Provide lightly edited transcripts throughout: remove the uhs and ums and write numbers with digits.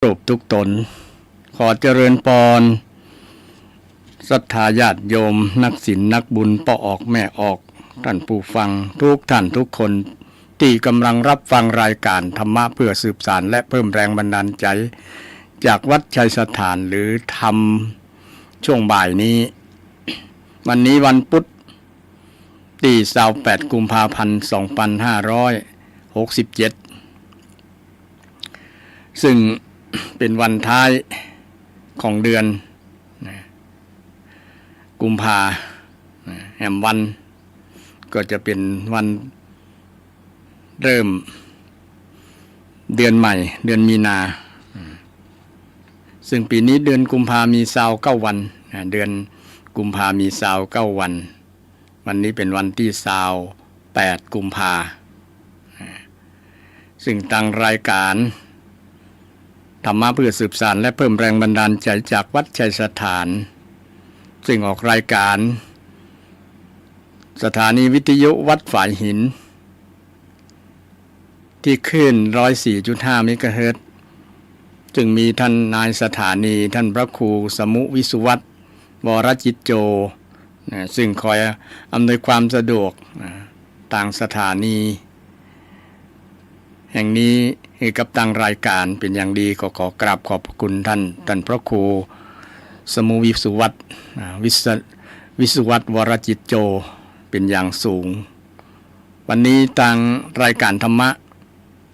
รูปทุกตนขอเจริญพรศรัทธาญาติโยมนักศีลนักบุญพ่อออกแม่ออกท่านผู้ฟังทุกท่านทุกคนที่กำลังรับฟังรายการธรรมะเพื่อสืบสานและเพิ่มแรงบันดาลใจจากวัดชัยสถานหรือธรรมช่วงบ่ายนี้วันนี้วันพุธที่28 กุมภาพันธ์ 2567ซึ่งเป็นวันท้ายของเดือนกุมภาแห่งวันก็จะเป็นวันเริ่มเดือนใหม่เดือนมีนาซึ่งปีนี้เดือนกุมภามี29 วันเดือนกุมภามี29 วันวันนี้เป็นวันที่28 กุมภาซึ่งตั้งรายการธรรมะเพื่อสืบสานและเพิ่มแรงบันดาลใจจากวัดชัยสถานซึ่งออกรายการสถานีวิทยุวัดฝายหินที่คลื่น 104.5 เมกะเฮิรตซ์จึงมีท่านนายสถานีท่านพระครูสมุวิสุวัตรวรจิตโจซึ่งคอยอำนวยความสะดวกต่างสถานีแห่งนี้ให้กับตั้งรายการเป็นอย่างดีก็ขอกราบขอบคุณท่านพระครูสมุวิสุวัตรวิสุวัตรวรจิตโจเป็นอย่างสูงวันนี้ทางรายการธรรมะ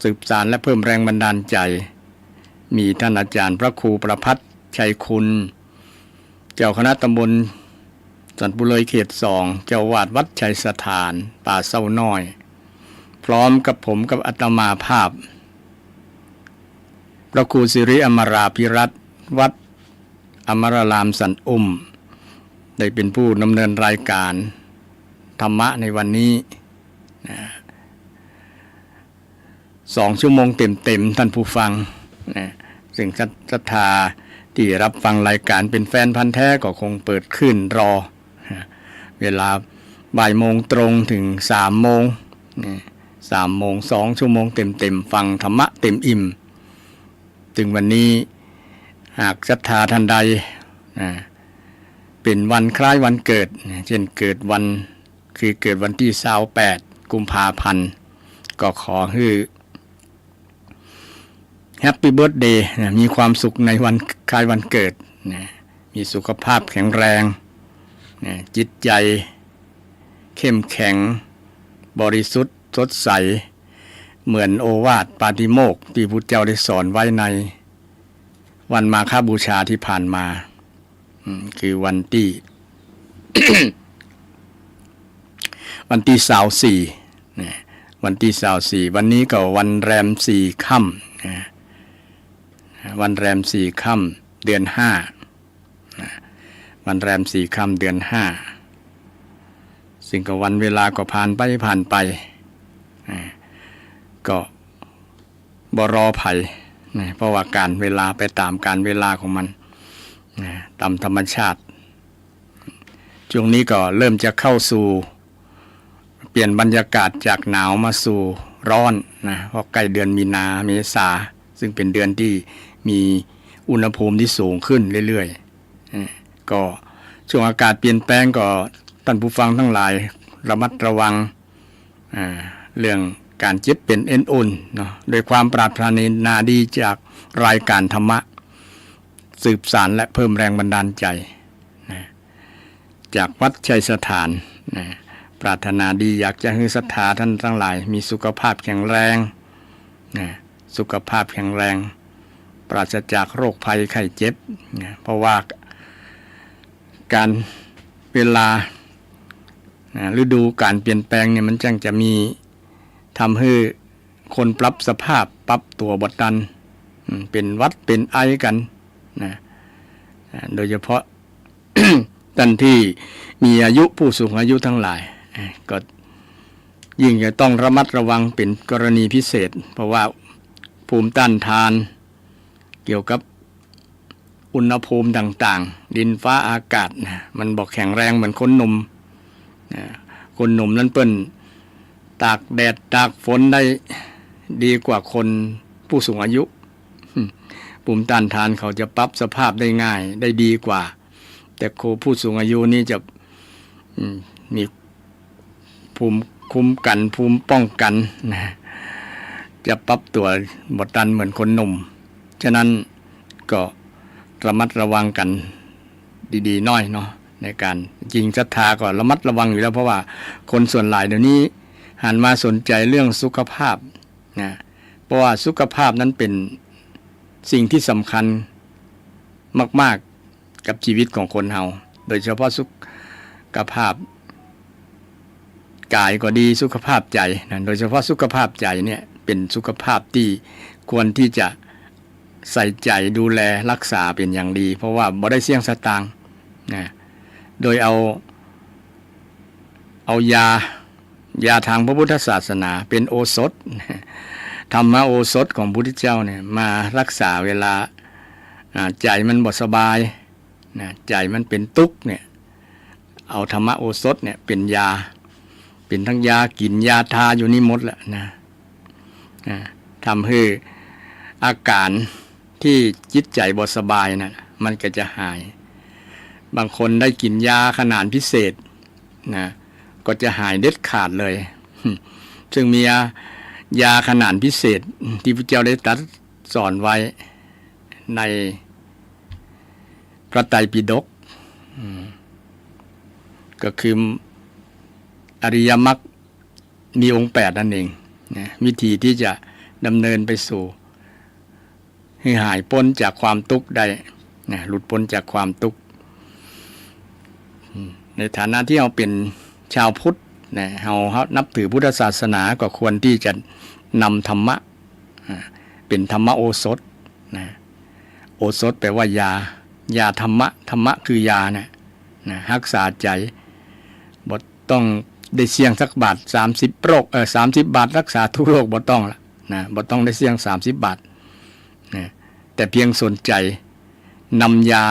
สืบสานและเพิ่มแรงบันดาลใจมีท่านอาจารย์พระครูประภัสชัยคุณเจ้าคณะตำบลสันปุเลยเขต 2เจ้าวาดวัดชัยสถานป่าเศร้าน้อยพร้อมกับผมกับอาตมาภาพพระครูสิริอมราภิรัตน์วัดอมรารามสันอุ้มได้เป็นผู้ดำเนินรายการธรรมะในวันนี้2 ชั่วโมงเต็มท่านผู้ฟังซึ่งศรัทธาที่รับฟังรายการเป็นแฟนพันธุ์แท้ก็คงเปิดขึ้นรอเวลาบ่ายโมงตรงถึง3 โมง3 โมง 2 ชั่วโมงเต็มฟังธรรมะเต็มอิ่มถึงวันนี้หากศรัทธาท่านใดเป็นวันคล้ายวันเกิดเช่นเกิดวันที่28 กุมภาพันธ์ก็ขอให้แฮปปี้เบิร์ธเดย์มีความสุขในวันคล้ายวันเกิดมีสุขภาพแข็งแรงจิตใจเข้มแข็งบริสุทธิ์สดใสเหมือนโอวาทปาติโมกข์ที่พุทธเจ้าได้สอนไว้ในวันมาฆบูชาที่ผ่านมาคือวันที่ วันที่24วันที่24วันนี้ก็วันแรม4 ค่ำวันแรม4 ค่ำเดือน5วันแรม4 ค่ำเดือน5ซึ่งก็วันเวลาก็ผ่านไปก็บ่รอไผเพราะว่าการเวลาไปตามการเวลาของมันตามธรรมชาติช่วงนี้ก็เริ่มจะเข้าสู่เปลี่ยนบรรยากาศจากหนาวมาสู่ร้อนเพราะใกล้เดือนมีนาเมษาซึ่งเป็นเดือนที่มีอุณหภูมิที่สูงขึ้นเรื่อยๆก็ช่วงอากาศเปลี่ยนแปลงก็ท่านผู้ฟังทั้งหลายระมัดระวังเรื่องการเจ็บเป็นเอ็นอุ่นเนาะโดยความปรารถนาดีจากรายการธรรมะสืบสานและเพิ่มแรงบันดาลใจจากวัดชัยสถานปรารถนาดีอยากจะให้ศรัทธาท่านทั้งหลายมีสุขภาพแข็งแรงสุขภาพแข็งแรงปราศจากโรคภัยไข้เจ็บเพราะว่าการเวลาฤดูการเปลี่ยนแปลงเนี่ยมันจังจะมีทำให้คนปรับสภาพปรับตัวบดดันเป็นหวัดเป็นไอกันโดยเฉพาะ ท่านที่มีอายุผู้สูงอายุทั้งหลายก็ยิ่งจะต้องระมัดระวังเป็นกรณีพิเศษเพราะว่าภูมิต้านทานเกี่ยวกับอุณหภูมิต่างๆดินฟ้าอากาศมันบอกแข็งแรงเหมือนคนหนุ่มคนหนุ่มนั้นเปิ้นตากแดดตากฝนได้ดีกว่าคนผู้สูงอายุ ภูมิต้านทานเขาจะปรับสภาพได้ง่ายได้ดีกว่าแต่โคผู้สูงอายุนี่จะมีภูมิคุ้มกันภูมิป้องกันนะจะปรับตัวบ่ทันเหมือนคนหนุ่มฉะนั้นก็ระมัดระวังกันดีๆน้อยเนาะในการจริงศรัทธาก็ระมัดระวังอยู่แล้วเพราะว่าคนส่วนหลายเดี๋ยวนี้หันมาสนใจเรื่องสุขภาพนะเพราะว่าสุขภาพนั้นเป็นสิ่งที่สำคัญมากๆกับชีวิตของคนเฮาโดยเฉพาะสุขภาพกายก็ดีสุขภาพใจนะโดยเฉพาะสุขภาพใจเนี่ยเป็นสุขภาพที่ควรที่จะใส่ใจดูแลรักษาเป็นอย่างดีเพราะว่าบ่ได้เสี่ยงสตางค์นะโดยเอายาทางพระพุทธศาสนาเป็นโอสถธรรมโอสถของพระพุทธเจ้าเนี่ยมารักษาเวลาใจมันบ่สบายนะใจมันเป็นทุกข์เนี่ยเอาธรรมโอสถเนี่ยเป็นยาเป็นทั้งยากินยาทาอยู่นี่หมดแหละนะทำให้อาการที่จิตใจบ่สบายนะมันก็จะหายบางคนได้กินยาขนาดพิเศษนะก็จะหายเด็ดขาดเลยซึ่งมียาขนาดพิเศษที่พระเจ้าได้ตรัสสอนไว้ในพระไตรปิฎกก็คืออริยมรรคมีองค์8นั่นเองนะวิธีที่จะดำเนินไปสู่ให้หายพ้นจากความทุกข์ได้นะหลุดพ้นจากความทุกข์ในฐานะที่เราเป็นชาวพุทธนะเรานับถือพุทธศาสนาก็ควรที่จะนำธรรมะเป็นธรรมโอสถนะโอสถแปลว่ายาธรรมะคือยานะรักษาใจบ่ต้องได้เสี่ยงสักบาท30โรค30 บาทรักษาทุกโรคบ่ต้องละนะบ่ต้องได้เสี่ยง30 บาทนะแต่เพียงสนใจนำยา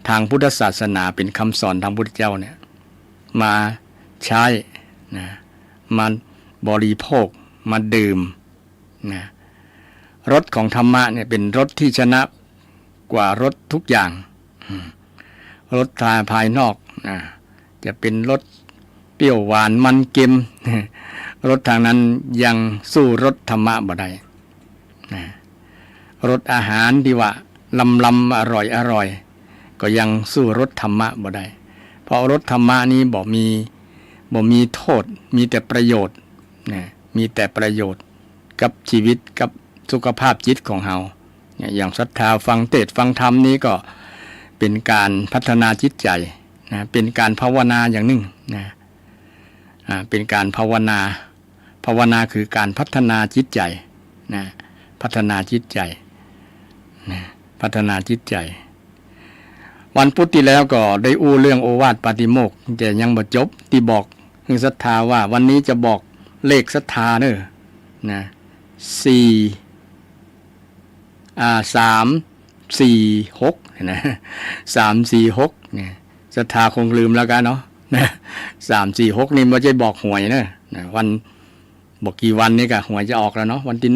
ทางพุทธศาสนาเป็นคำสอนทางพุทธเจ้าเนี่ยมาใช้นะมาบริโภคมาดื่มนะรสของธรรมะเนี่ยเป็นรสที่ชนะกว่ารสทุกอย่างรสภายนอกนะจะเป็นรสเปรี้ยวหวานมันเค็มรสทางนั้นยังสู้รสธรรมะบ่ได้นะรสอาหารที่ว่าลำอร่อยก็ยังสู้รสธรรมะบ่ได้เพราะรสธรรมะนี้บ่มีโทษมีแต่ประโยชน์นะมีแต่ประโยชน์กับชีวิตกับสุขภาพจิตของเฮาอย่างศรัทธาฟังเทศน์ฟังธรรมนี้ก็เป็นการพัฒนาจิตใจนะเป็นการภาวนาอย่างหนึ่งนะเป็นการภาวนาคือการพัฒนาจิตใจนะพัฒนาจิตใจนะพัฒนาจิตใจวันพุธที่แล้วก็ได้อู้เรื่องโอวาทปาติโมกข์แต่ยังบ่จบที่บอกคือศรัทธาว่าวันนี้จะบอกเลขศรัทธาเด้อนะ346นะ346เนี่ยศรัทธาคงลืมแล้วกันเนาะนะ346นี่บ่ใช่บอกหวยนะวันบอกกี่วันนี่ก็หวยจะออกแล้วเนาะวันที่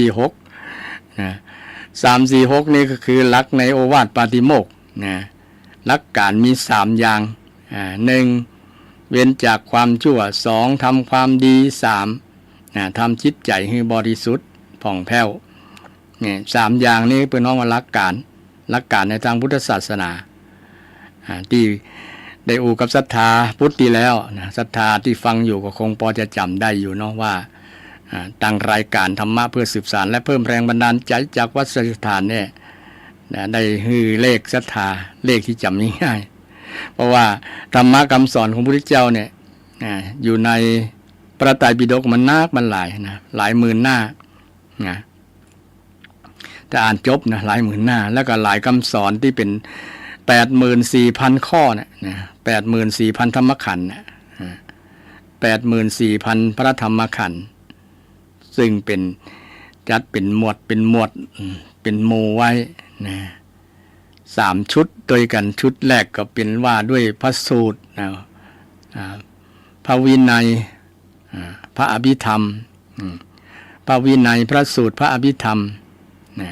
1 346นะ346นี่ก็คือหลักในโอวาทปาติโมกข์นะหลักการมี3อย่าง1เว้นจากความชั่ว2ทำความดี3ทำจิตใจให้บริสุทธิ์ผ่องแผ้วนี่3อย่างนี้เป็นน้องว่าหลักการในทางพุทธศาสนาที่ได้อูกับศรัทธาพุทธที่แล้วนะศรัทธาที่ฟังอยู่ก็คงพอจะจำได้อยู่เนาะว่าตั้งรายการธรรมะเพื่อสืบสานและเพิ่มแรงบันดาลใจจากวัดสถานเนี่ยได้ฮือเลขศรัทธาเลขที่จำง่ายๆเพราะว่าธรรมะคำสอนของพระพุทธเจ้าเนี่ยอยู่ในพระไตรปิฎกมันหลายนะหลายหมื่นหน้านะถ้าอ่านจบนะหลายหมื่นหน้าแล้วก็หลายคำสอนที่เป็น 84,000 ข้อนะ 84,000 ธรรมขันธ์นะ 84,000 พระธรรมขันธ์ซึ่งเป็นจัดเป็นหมวดเป็นหมู่ไว้นะ3ชุดโดยกันชุดแรกก็เป็นว่าด้วยพระสูตรนะพระวินัยพระอภิธรรมพระวินัยพระสูตรพระอภิธรรม นะ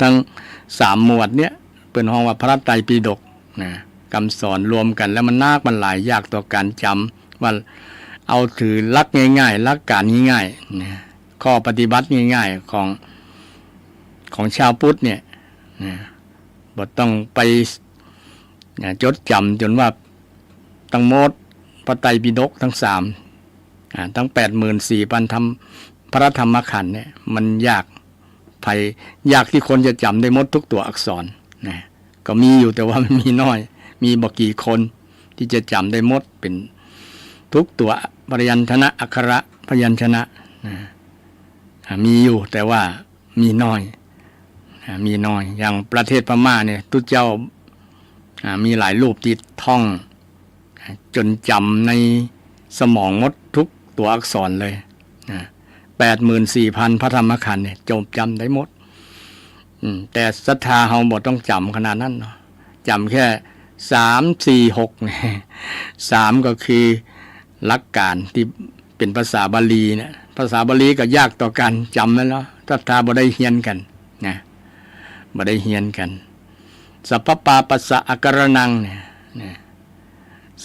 ทั้ง3หมวดเนี้ยเป็นห้องว่าพระไตรปิฎกนะคำสอนรวมกันแล้วมันนากมันหลายยากต่อการจำว่าเอาถือหลักง่ายๆหลักการง่ายๆนะข้อปฏิบัติง่ายๆของชาวพุทธเนี่ยนะบ่ต้องไปจดจำจนว่าทั้งหมดพระไตรปิฎกทั้งทั้ง 84,000 ธรรมพระธรรมขันธ์เนี่ยมันยากที่คนจะจำได้หมดทุกตัวอักษรนะก็มีอยู่แต่ว่ามันมีน้อยมีบ่กี่คนที่จะจำได้หมดเป็นทุกตัวพยัญชนะอักขระพยัญชนะมีอยู่แต่ว่ามีน้อยอย่างประเทศพม่าเนี่ยทุกเจ้ามีหลายรูปที่ท่องจนจำในสมองหมดทุกตัวอักษรเลย84,000 พระธรรมขันธ์เนี่ยจำได้หมดแต่ศรัทธาเฮาบ่ต้องจำขนาดนั้นเนาะจำแค่3 4 6เนี่ย3ก็คือหลักการที่เป็นภาษาบาลีเนี่ยภาษาบาลีก็ยากต่อการจำแล้วศรัทธาบ่ได้เรียนกันนะบ่ได้เรียนกันสัพพปาปัสสะอาการนังเนี่ย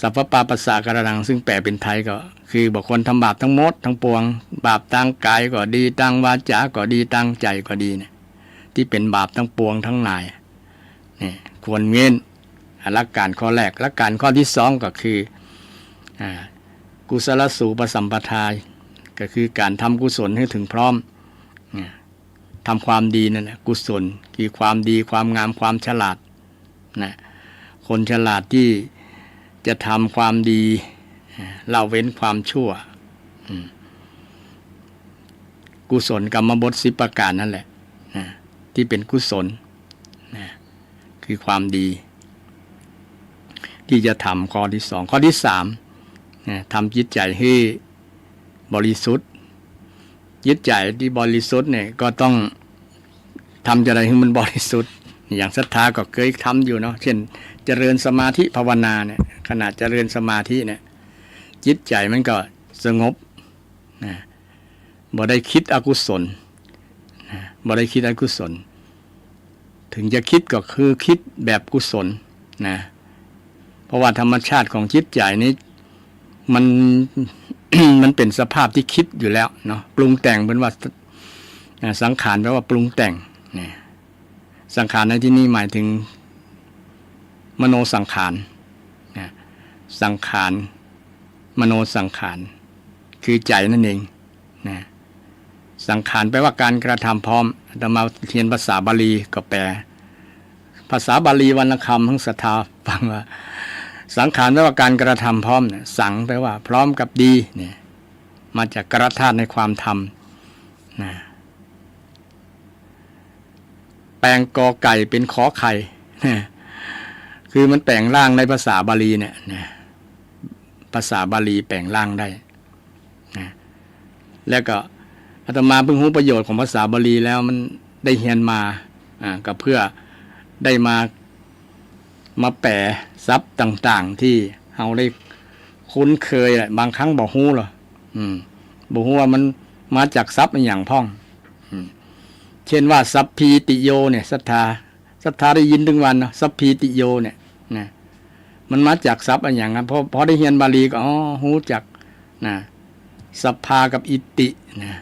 สัพพปาปัสสะอาการนังซึ่งแปลเป็นไทยก็คือบุคคลทำบาปทั้งหมดทั้งปวงบาปทางกายก็ดีทางวาจาก็ดีทางใจก็ดีเนี่ยที่เป็นบาปทั้งปวงทั้งหลายนี่ควรเว้นหลักการข้อแรกหลักการข้อที่2ก็คือกุศลสูปสัมปทาก็คือการทำกุศลให้ถึงพร้อมทำความดีนั่นแหละกุศลคือความดีความงามความฉลาดนะคนฉลาดที่จะทำความดีละเว้นความชั่วกุศลกรรมบท10 ประการนั่นแหละที่เป็นกุศลคือความดีที่จะทำข้อที่2ข้อที่3ทำจิตใจให้บริสุทธิ์จิตใจที่บริสุทธิ์เนี่ยก็ต้องทำอะไรให้มันบริสุทธิ์อย่างศรัทธาก็เคยทำอยู่เนาะเช่นเจริญสมาธิภาวนาเนี่ยขณะเจริญสมาธิเนี่ยจิตใจมันก็สงบบ่ได้คิดอกุศลบ่ได้คิดอกุศลถึงจะคิดก็คือคิดแบบกุศลนะเพราะว่าธรรมชาติของจิตใจนี้มัน มันเป็นสภาพที่คิดอยู่แล้วเนาะปรุงแต่งเป็นว่าสังขารแปลว่าปรุงแต่งเนี่ยสังขารในที่นี้หมายถึงมโนสังขารสังขารมโนสังขารคือใจนั่นเองนะสังขารแปลว่าการกระทำพร้อมอาตมาเรียนภาษาบาลีก็แปลภาษาบาลีวรรณคำของศรัทธาฟังว่าสังขารแปลว่าการกระทำพร้อมสังแปลว่าพร้อมกับดีเนี่ยมาจากกระธาตุในความทำนะแปลงกอไก่เป็นขอไข่คือมันแปลงร่างในภาษาบาลีเนี่ยภาษาบาลีแปลงร่างได้นะแล้วก็อาตมาเพิ่งรู้ประโยชน์ของภาษาบาลีแล้วมันได้เรียนมาก็เพื่อได้มาแปลศัพท์ต่างๆที่เราได้คุ้นเคยแหละบางครั้งบ่ฮู้หรอบ่ฮู้ว่ามันมาจากศัพท์อย่างพ้องเช่นว่าสัพพีติโยเนี่ยศรัทธาได้ยินถึงวันเนาะสัพพีติโยเนี่ยนะมันมาจากศัพท์อย่างนั้นพอได้เรียนบาลีก็ฮู้จักนะสัพพากับอิตินะ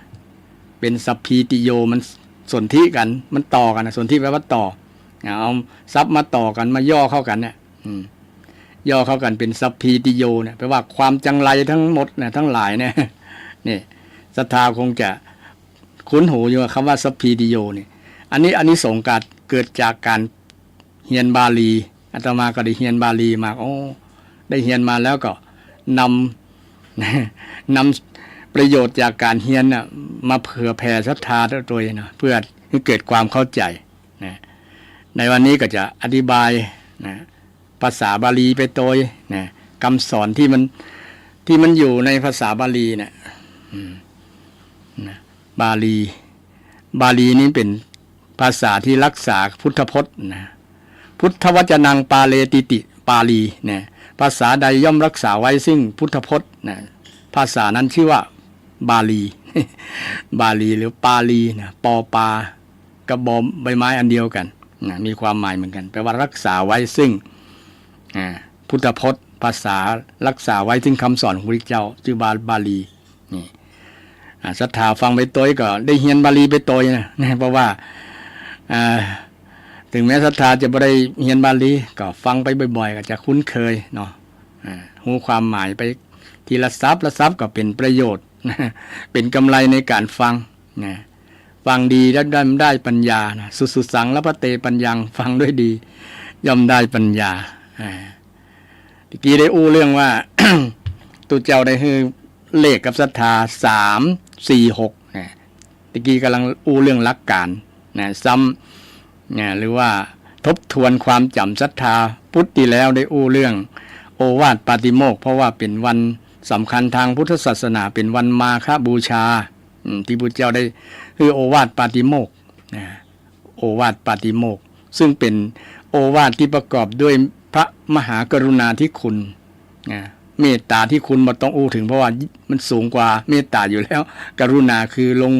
เป็นสัพพีติโยมันสนธิกันมันต่อกันนะสนธิแปลว่าต่อเอาซับมาต่อกันมาย่อเข้ากันเนี่ยย่อเข้ากันเป็นสัพพีติโยเนี่ยแปลว่าความจังไรทั้งหมดเนี่ยทั้งหลายเนี่ยนี่ศรัทธาคงจะคุ้นหูอยู่คำว่าสัพพีติโยเนี่ยอันนี้สงการเกิดจากการเรียนบาลีอาตมาก็ได้เรียนบาลีมาได้เรียนมาแล้วก็นำประโยชน์จากการเรียนน่ะมาเผื่อแผ่ศรัทธาตัวเองนะเพื่อให้เกิดความเข้าใจนะในวันนี้ก็จะอธิบายนะภาษาบาลีไปโดยนะคำสอนที่มันอยู่ในภาษาบาลีเนี่ยนะบาลีนี้เป็นภาษาที่รักษาพุทธพจน์นะพุทธวจนังปาเลติติปาลีเนี่ยภาษาใดย่อมรักษาไว้ซึ่งพุทธพจน์นะภาษานั้นชื่อว่าบาลี บาลีหรือปาลีนะปอปาก กับบอใบไม้อันเดียวกันนะมีความหมายเหมือนกันแปลว่ารักษาไว้ซึ่งพุทธพจน์ภาษารักษาไว้ซึ่งคำสอนของพระพุทธเจ้าชื่อบาลีนี่ศรัทธาฟังไปตัวก็ได้เรียนบาลีไปตัวนะเพราะว่าถึงแม้ศรัทธาจะไม่ได้เรียนบาลีก็ฟังไปบ่อยๆก็จะคุ้นเคยเนาะรู้ความหมายไปทีละซับละซับก็เป็นประโยชน์เป็นกำไรในการฟังนะฟังดีแล้วได้ปัญญานะสุสังละพะเตปัญญังฟังด้วยดีย่อมได้ปัญญาตะกี้ได้อู้เรื่องว่า ตุเจ้าได้คือเลขกับศรัทธา3 4 6นะตะกี้กำลังอู้เรื่องหลักการนะซ้ำนะหรือว่าทบทวนความจำศรัทธาพุทธที่แล้วได้อู้เรื่องโอวาทปาติโมกข์เพราะว่าเป็นวันสำคัญทางพุทธศาสนาเป็นวันมาฆบูชาที่พุทธเจ้าได้คือโอวาทปาติโมกข์โอวาทปาติโมกข์ซึ่งเป็นโอวาทที่ประกอบด้วยพระมหากรุณาธิคุณเมตตาที่คุณบ่ต้องอู้ถึงเพราะว่ามันสูงกว่าเมตตาอยู่แล้วกรุณาคือลง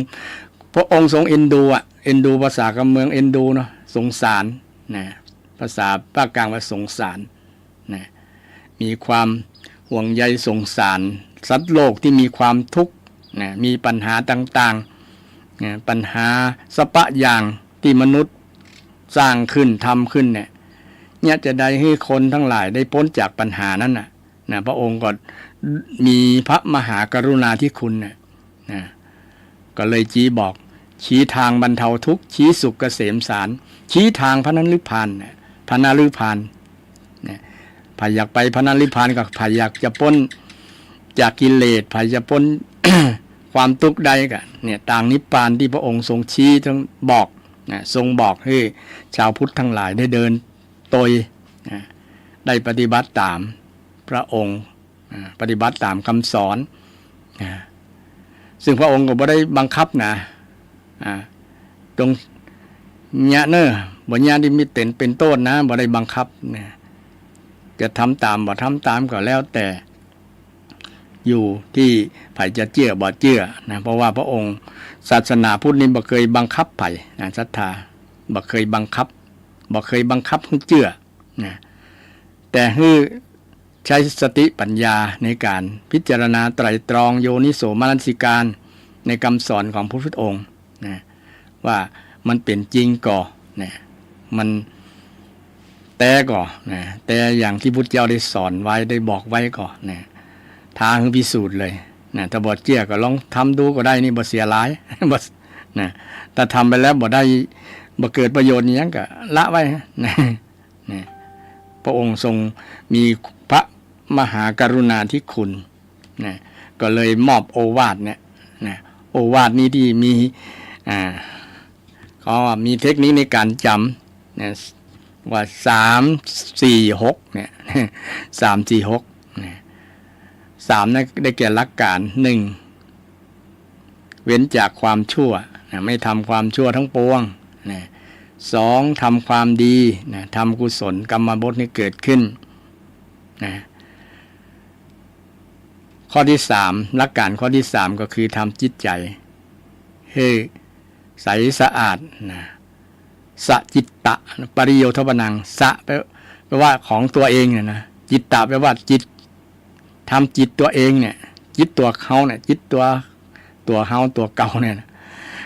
พระองค์ทรงเอ็นดูเอ็นดูภาษากำเมืองเอ็นดูเนาะสงสารภาษาภาคกลางว่าสงสารมีความห่วงใยสงสารสัตว์โลกที่มีความทุกข์มีปัญหาต่างๆปัญหาสปะอย่างที่มนุษย์สร้างขึ้นทำขึ้นเนี่ยจะได้ให้คนทั้งหลายได้พ้นจากปัญหานั้นพระองค์ก็มีพระมหากรุณาธิคุณก็เลยบอกชี้ทางบรรเทาทุกข์ชี้สุขเกษมสารชี้ทางพระนฤพานพระนฤพานใครอยากไปพระนฤพานกับใครอยากจะพ้นจากกิเลสใครจะพ้น ความทุกข์ใดกันเนี่ยต่างนิพพานที่พระองค์ทรงชี้ทั้งบอกทรงบอกให้ชาวพุทธทั้งหลายได้เดินโดยได้ปฏิบัติตามพระองค์ปฏิบัติตามคำสอนซึ่งพระองค์ก็ไม่ได้บังคับตรงเนี้ยเนอะบ่ญาติมิตรเป็นต้นนะบ่ได้บังคับจะทำตามบ่ทำตามก็แล้วแต่อยู่ที่ไผจะเชื่อบ่เชื่อเพราะว่าพระองค์ศาสนาพุทธนี่บ่เคยบังคับไผศรัทธาบ่เคยบังคับให้เชื่อแต่ให้ใช้สติปัญญาในการพิจารณาไตร่ตรองโยนิโสมนสิการในคำสอนของพระพุทธองค์ว่ามันเป็นจริงก่อมันแต่อย่างที่พุทธเจ้าได้สอนไว้ได้บอกไว้ก่อนท้าให้พิสูจน์เลยถ้าบ่เชื่อก็ลองทำดูก็ได้นี่บ่เสียหลายถ้าทำไปแล้วบ่ได้บ่เกิดประโยชน์อย่างก็ละไว้พระองค์ทรงมีพระมหากรุณาธิคุณก็เลยมอบโอวาทโอวาทนี้ที่มีเขามีเทคนิคในการจำว่า3 4 63 4 6 3นั้นได้แก่หลักการ1เว้นจากความชั่วไม่ทำความชั่วทั้งปวง2ทำความดีทำกุศลกรรมบทให้เกิดขึ้นข้อที่3หลักการข้อที่3ก็คือทำจิตใจให้ใสสะอาดสะจิตตะปริโยทปนังสะแปลว่าของตัวเองจิตตะแปลว่าจิตทำจิตตัวเองจิตตัวเขาจิตตัวเฮาตัวเก่า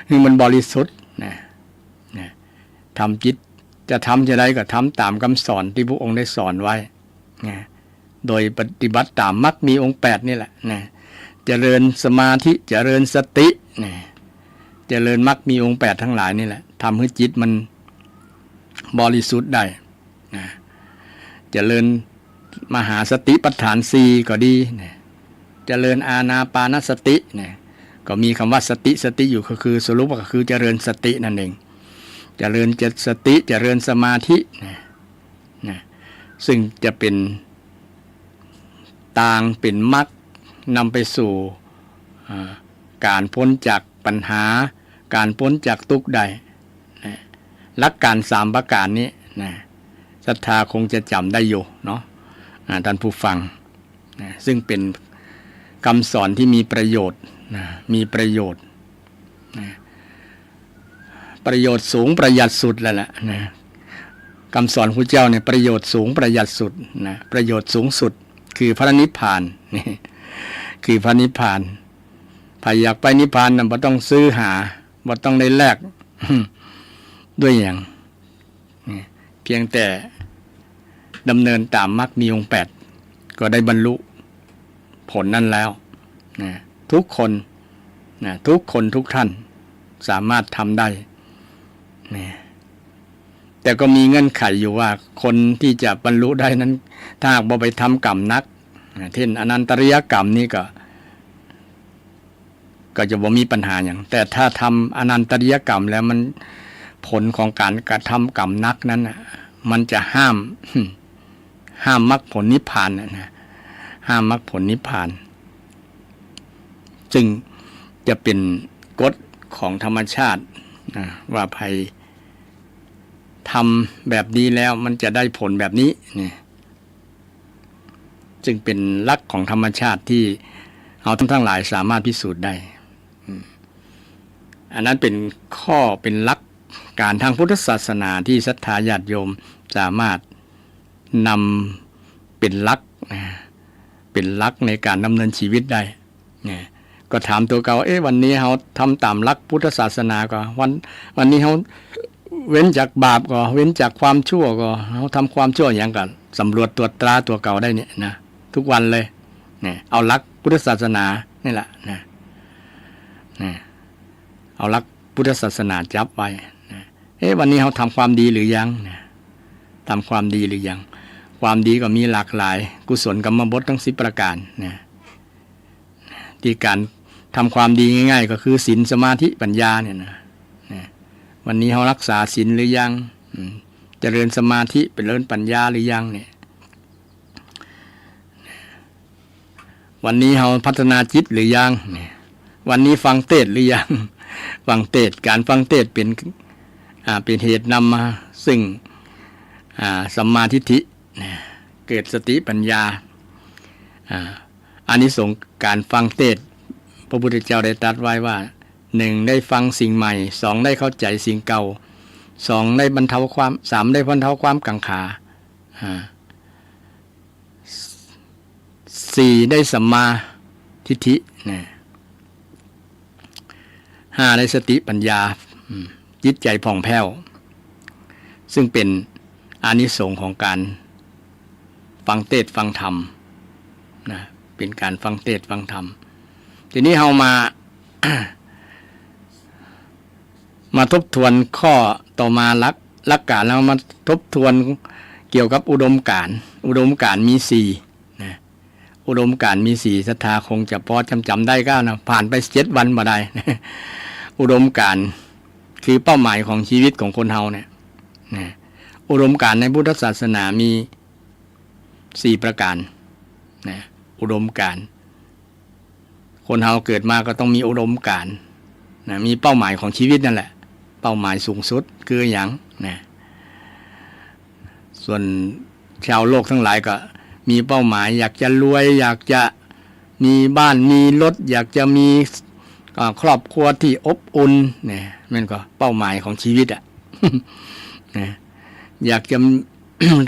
คือมันบริสุทธิ์ทำจิตจะทำจะได้ก็ทำตามคำสอนที่พระองค์ได้สอนไว้โดยปฏิบัติตามมรรคมีองค์8นี่แหละเจริญสมาธิเจริญสติเจริญมรรคมีองค์8ทั้งหลายนี่แหละทำให้จิตมันบริสุทธิ์ได้เจริญมหาสติปัฏฐาน4ก็ดีเจริญอานาปานสติก็มีคำว่าสติอยู่ก็คือสรุปก็คือเจริญสตินั่นเองเจริญสติเจริญสมาธิซึ่งจะเป็นต่างเป็นมรรคนำไปสู่การพ้นจากปัญหาการพ้นจากทุกข์ใดหลักการ3ประการนี้ศรัทธาคงจะจำได้อยู่เนาะท่านผู้ฟังซึ่งเป็นคำสอนที่มีประโยชน์มีประโยชน์ ประโยชน์สูงประหยัดสุดแล้วล่ะนะคำสอนพระเจ้าเนี่ยประโยชน์สูงประหยัดสุดนะประโยชน์สูงสุดคือพระนิพพานนี่คือพระนิพพานใครอยากไปนิพพานนะบ่ต้องซื้อหาบ่ต้องได้แลกด้วยอย่างเพียงแต่ดำเนินตามมรรคมีองค์8ก็ได้บรรลุผลนั้นแล้วนะทุกคนนะทุกคนทุกท่านสามารถทำได้นะแต่ก็มีเงื่อนไขอยู่ว่าคนที่จะบรรลุได้นั้นถ้าหากบ่ไปทำกรรมนักเช่นอนันตริยกรรมนี่ก็จะบ่มีปัญหาอย่างแต่ถ้าทำอนันตริยกรรมแล้วมันผลของการกระทำกรรมนักนั้นมันจะห้ามมรรคผลนิพพานนะห้ามมรรคผลนิพพานจึงจะเป็นกฎของธรรมชาติว่าใครทำแบบนี้แล้วมันจะได้ผลแบบนี้นี่จึงเป็นหลักของธรรมชาติที่เราทั้งหลายสามารถพิสูจน์ได้อันนั้นเป็นข้อเป็นหลักการทางพุทธศาสนาที่ศรัทธาญาติโยมสามารถนำเป็นหลักในการดำเนินชีวิตได้ก็ถามตัวเก่าวันนี้เราทำตามหลักพุทธศาสนาก็วันนี้เราเว้นจากบาปก็เว้นจากความชั่วก็เราทำความชั่วอย่างกันสำรวจตรวจตราตัวเก่าได้เนี่ยนะทุกวันเลยเนี่ยเอาหลักพุทธศาสนานี่แหละนะเอาหลักพุทธศาสนาจับไว้วันนี้เราทำความดีหรือยังทำความดีหรือยังความดีก็มีหลากหลายกุศลกรรมบททั้ง10ประการที่การทำความดีง่ายๆก็คือศีลสมาธิปัญญาเนี่ยนะวันนี้เรารักษาศีลหรือยังเจริญสมาธิเป็นเจริญปัญญาหรือยังเนี่ยวันนี้เราพัฒนาจิตหรือยังวันนี้ฟังเทศหรือยังฟังเทศการฟังเทศเป็นเหตุนำมาซึ่งสัมมาทิฏฐิเกิดสติปัญญาอานิสงส์การฟังเทศพระพุทธเจ้าได้ตรัสไว้ว่า1ได้ฟังสิ่งใหม่2ได้เข้าใจสิ่งเก่า2ได้บรรเทาความ3ได้บรรเทาความกังขา4ได้สัมมาทิฏฐิ5ได้สติปัญญาจิตใจผ่องแผ้วซึ่งเป็นอานิสงส์ของการฟังเทศน์ฟังธรรมนะเป็นการฟังเทศน์ฟังธรรมทีนี้เรามาทบทวนข้อต่อมาหลักการแล้วมาทบทวนเกี่ยวกับอุดมการณ์มี4นะอุดมการณ์มี4ศรัทธาคงจะพอจำได้ก็นะผ่านไป7วันมาได้อุดมการณ์คือเป้าหมายของชีวิตของคนเฮาเนี่ยอุดมการณ์ในพุทธศาสนามี4ประการนะอุดมการณ์คนเฮาเกิดมาก็ต้องมีอุดมการณ์นะมีเป้าหมายของชีวิตนั่นแหละเป้าหมายสูงสุดคืออย่างนะส่วนชาวโลกทั้งหลายก็มีเป้าหมายอยากจะรวยอยากจะมีบ้านมีรถอยากจะมีครอบครัวที่อบอุ่นเนี่ยมันก็เป้าหมายของชีวิตอ่ะ อยากจะ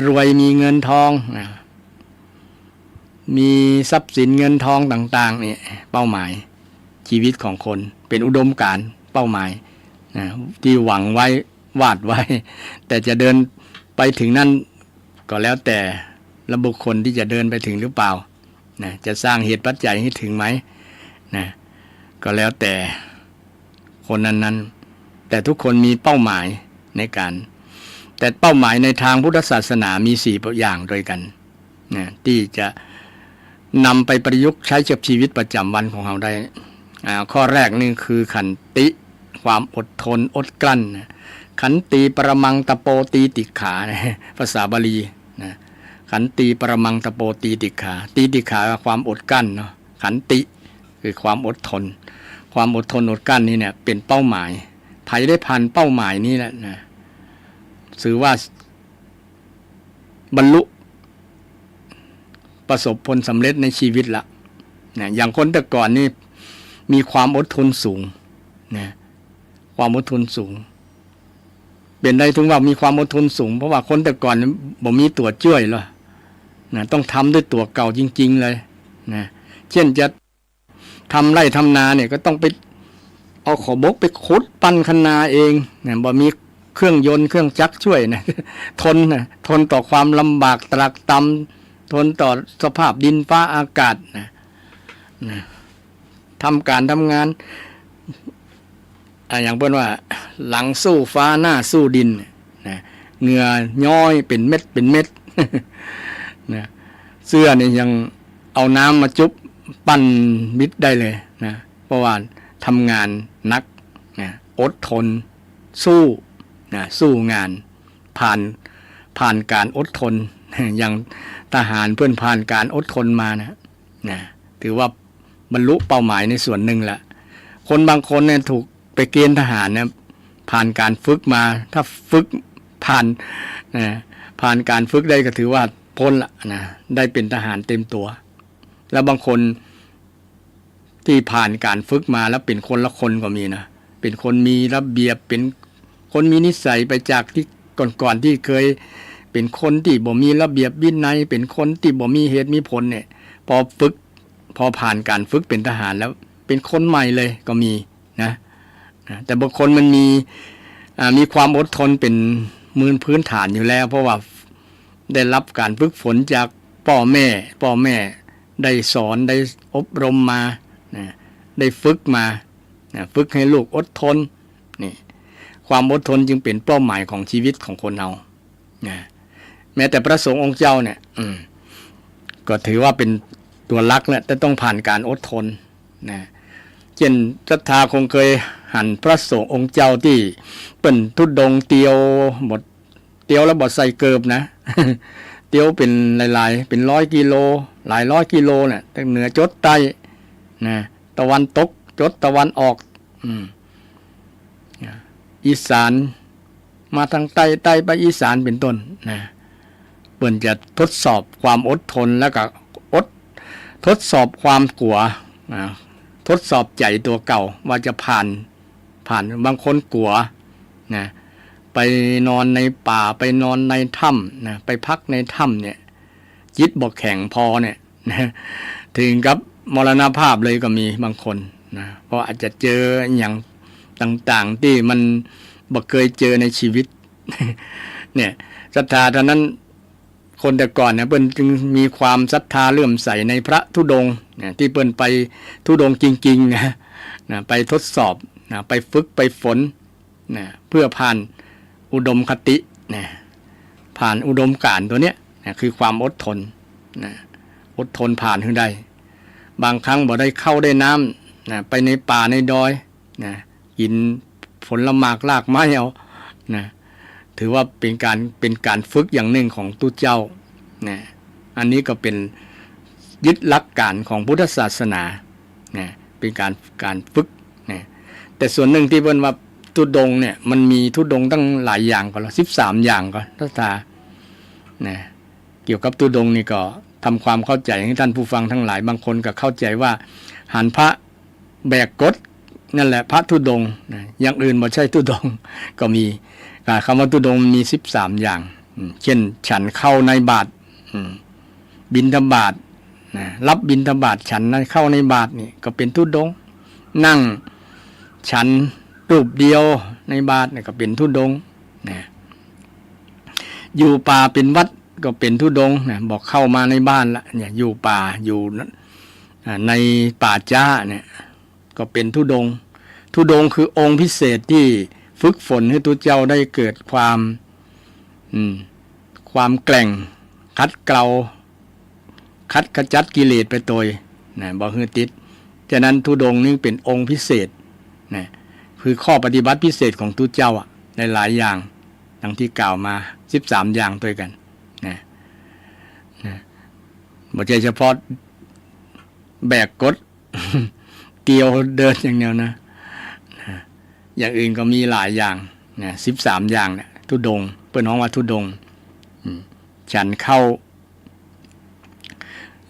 รวยมีเงินทองมีทรัพย์สินเงินทองต่างๆนี่เป้าหมายชีวิตของคนเป็นอุดมการณ์เป้าหมายที่หวังไว้วาดไว้แต่จะเดินไปถึงนั่นก็แล้วแต่ระบุคคลที่จะเดินไปถึงหรือเปล่าจะสร้างเหตุปัจจัยให้ถึงไหมก็แล้วแต่คนนั้นๆแต่ทุกคนมีเป้าหมายในการแต่เป้าหมายในทางพุทธศาสนามี4อย่างด้วยกันที่จะนำไปประยุกต์ใช้กับชีวิตประจำวันของเราได้ข้อแรกนี่คือขันติความอดทนอดกลั้นขันติปรมังตโปตีติขาภาษาบาลีขันติปรมังตโปตีติขาตีติขาความอดกลั้นเนาะขันติคือความอดทนความอดทนอดกลั้นนี่เนี่ยเป็นเป้าหมายใครได้ผ่านเป้าหมายนี้แหละนะถือว่าบรรลุประสบผลสำเร็จในชีวิตละอย่างคนแต่ก่อนนี่มีความอดทนสูงความอดทนสูง เป็นได้ถึงว่ามีความอดทนสูงเพราะว่าคนแต่ก่อนบ่มีตัวช่วยหรอกนะต้องทำด้วยตัวเก่าจริงๆเลยนะเช่นจะทำไร่ทำนาเนี่ยก็ต้องไปเอาขอบกไปขุดปั้นคะนาเองนะบ่มีเครื่องยนต์เครื่องจักรช่วยนะทนต่อความลำบากตรากตรำทนต่อสภาพดินฟ้าอากาศนะทำการทำงานอย่างเพื่อนว่าหลังสู้ฟ้าหน้าสู้ดินนะเหงื่อย้อยเป็นเม็ดเป็นเม็ดนะเสื้อนี่ยังเอาน้ำมาจุ๊บปั้นมิดได้เลยนะเพราะว่าทำงานนักนะอดทนสู้นะสู้งานผ่านการอดทนอย่างทหารเพื่อนผ่านการอดทนมานะถือว่าบรรลุเป้าหมายในส่วนหนึ่งแหละคนบางคนเนี่ยถูกไปเกณฑ์ทหารเนี่ยผ่านการฝึกมาถ้าฝึกผ่านการฝึกได้ก็ถือว่าพ้นละนะได้เป็นทหารเต็มตัวแล้วบางคนที่ผ่านการฝึกมาแล้วเป็นคนละคนก็มีนะเป็นคนมีระเบียบเป็นคนมีนิสัยไปจากที่ก่อนที่เคยเป็นคนที่บ่มีระเบียบวินัยเป็นคนที่บ่มีเหตุมีผลเนี่ยพอผ่านการฝึกเป็นทหารแล้วเป็นคนใหม่เลยก็มีนะแต่บางคนมันมีความอดทนเป็นพื้นฐานอยู่แล้วเพราะว่าได้รับการฝึกฝนจากพ่อแม่ได้สอนได้อบรมมาได้ฝึกมาฝึกให้ลูกอดทนนี่ความอดทนจึงเป็นเป้าหมายของชีวิตของคนเราแม้แต่พระสงฆ์องค์เจ้าเนี่ยก็ถือว่าเป็นตัวลักแหละแต่ต้องผ่านการอดทนนะเช่นศรัทธาคงเคยหันพระสงฆ์องค์เจ้าที่เป็นทุดงเตียวแล้วบดใส่เกิบนะ เตียวเป็นหลายๆเป็น100 กิโลหลาย100 กิโลเนี่ยตั้งเหนือจดใต้นะตะวันตกจดตะวันออกอีสานมาทางใต้ไปอีสานเป็นต้นนะเปิ้นจะทดสอบความอดทนแล้วก็ทดสอบความกลัวทดสอบใจตัวเก่าว่าจะผ่านบางคนกลัวนะไปนอนในป่าไปนอนในถ้ำนะไปพักในถ้ำเนี่ยจิตบอกแข็งพอเนี่ยนะถึงกับมรณภาพเลยก็มีบางคนนะเพราะอาจจะเจออย่างต่างๆที่มันบ่เคยเจอในชีวิต เนี่ยศรัทธาเท่านั้นคนแต่ก่อนเนี่ยเปิ้นจึงมีความศรัทธาเลื่อมใสในพระธุดงค์เนี่ยที่เปิ้นไปธุดงค์จริงๆนะไปทดสอบนะไปฝึกไปฝนนะเพื่อผ่านอุดมคตินะผ่านอุดมการณ์ตัวเนี้ยนะคือความอดทนนะอดทนผ่านขึ้นได้บางครั้งบ่ได้เข้าได้น้ำนะไปในป่าในดอยนะกินผลหมากรากไม้เอานะถือว่าเป็นการฝึกอย่างหนึ่งของตุเจ้านะอันนี้ก็เป็นยึดหลักการของพุทธศาสนานะเป็นการฝึกนะแต่ส่วนหนึ่งที่เพิ่นว่าทุดงค์เนี่ยมันมีทุดงค์ตั้งหลายอย่างก็ละ13อย่างก็ถ้านะเกี่ยวกับทุดงค์นี่ก็ทำความเข้าใจให้ท่านผู้ฟังทั้งหลายบางคนก็เข้าใจว่าหันพระแบกกฎนั่นแหละพระธุดงค์นะอย่างอื่นบ่ใช่ธุดงค์ก็มีคำว่าธุดงค์มี13อย่างเช่นฉันเข้าในบาตรบิณฑบาตรับบิณฑบาตฉันเข้าในบาตรนี่ก็เป็นธุดงค์นั่งฉันรูปเดียวในบาตรนี่ก็เป็นธุดงค์นะอยู่ป่าเป็นวัดก็เป็นธุดงค์นะบอกเข้ามาในบ้านละเนี่ยอยู่ป่าอยู่ในป่าจ้าเนี่ยก็เป็นธุดงค์คือองค์พิเศษที่ฝึกฝนให้ตัวเจ้าได้เกิดความแกร่งคัดเกลาคัดขจัดกิเลสไปโดยนะบ่ฮือติดฉะนั้นธุดงค์นี้เป็นองค์พิเศษนะคือข้อปฏิบัติพิเศษของตัวเจ้าในหลายอย่างดังที่กล่าวมา13อย่างด้วยกันนะบ่ใช่เฉพาะแบกกด เกี่ยวเดินอย่างเดียวนะอย่างอื่นก็มีหลายอย่างนะ13อย่างเนี่ยธุดงค์เปิ้นฮ้องว่าธุดงค์ฉันเข้า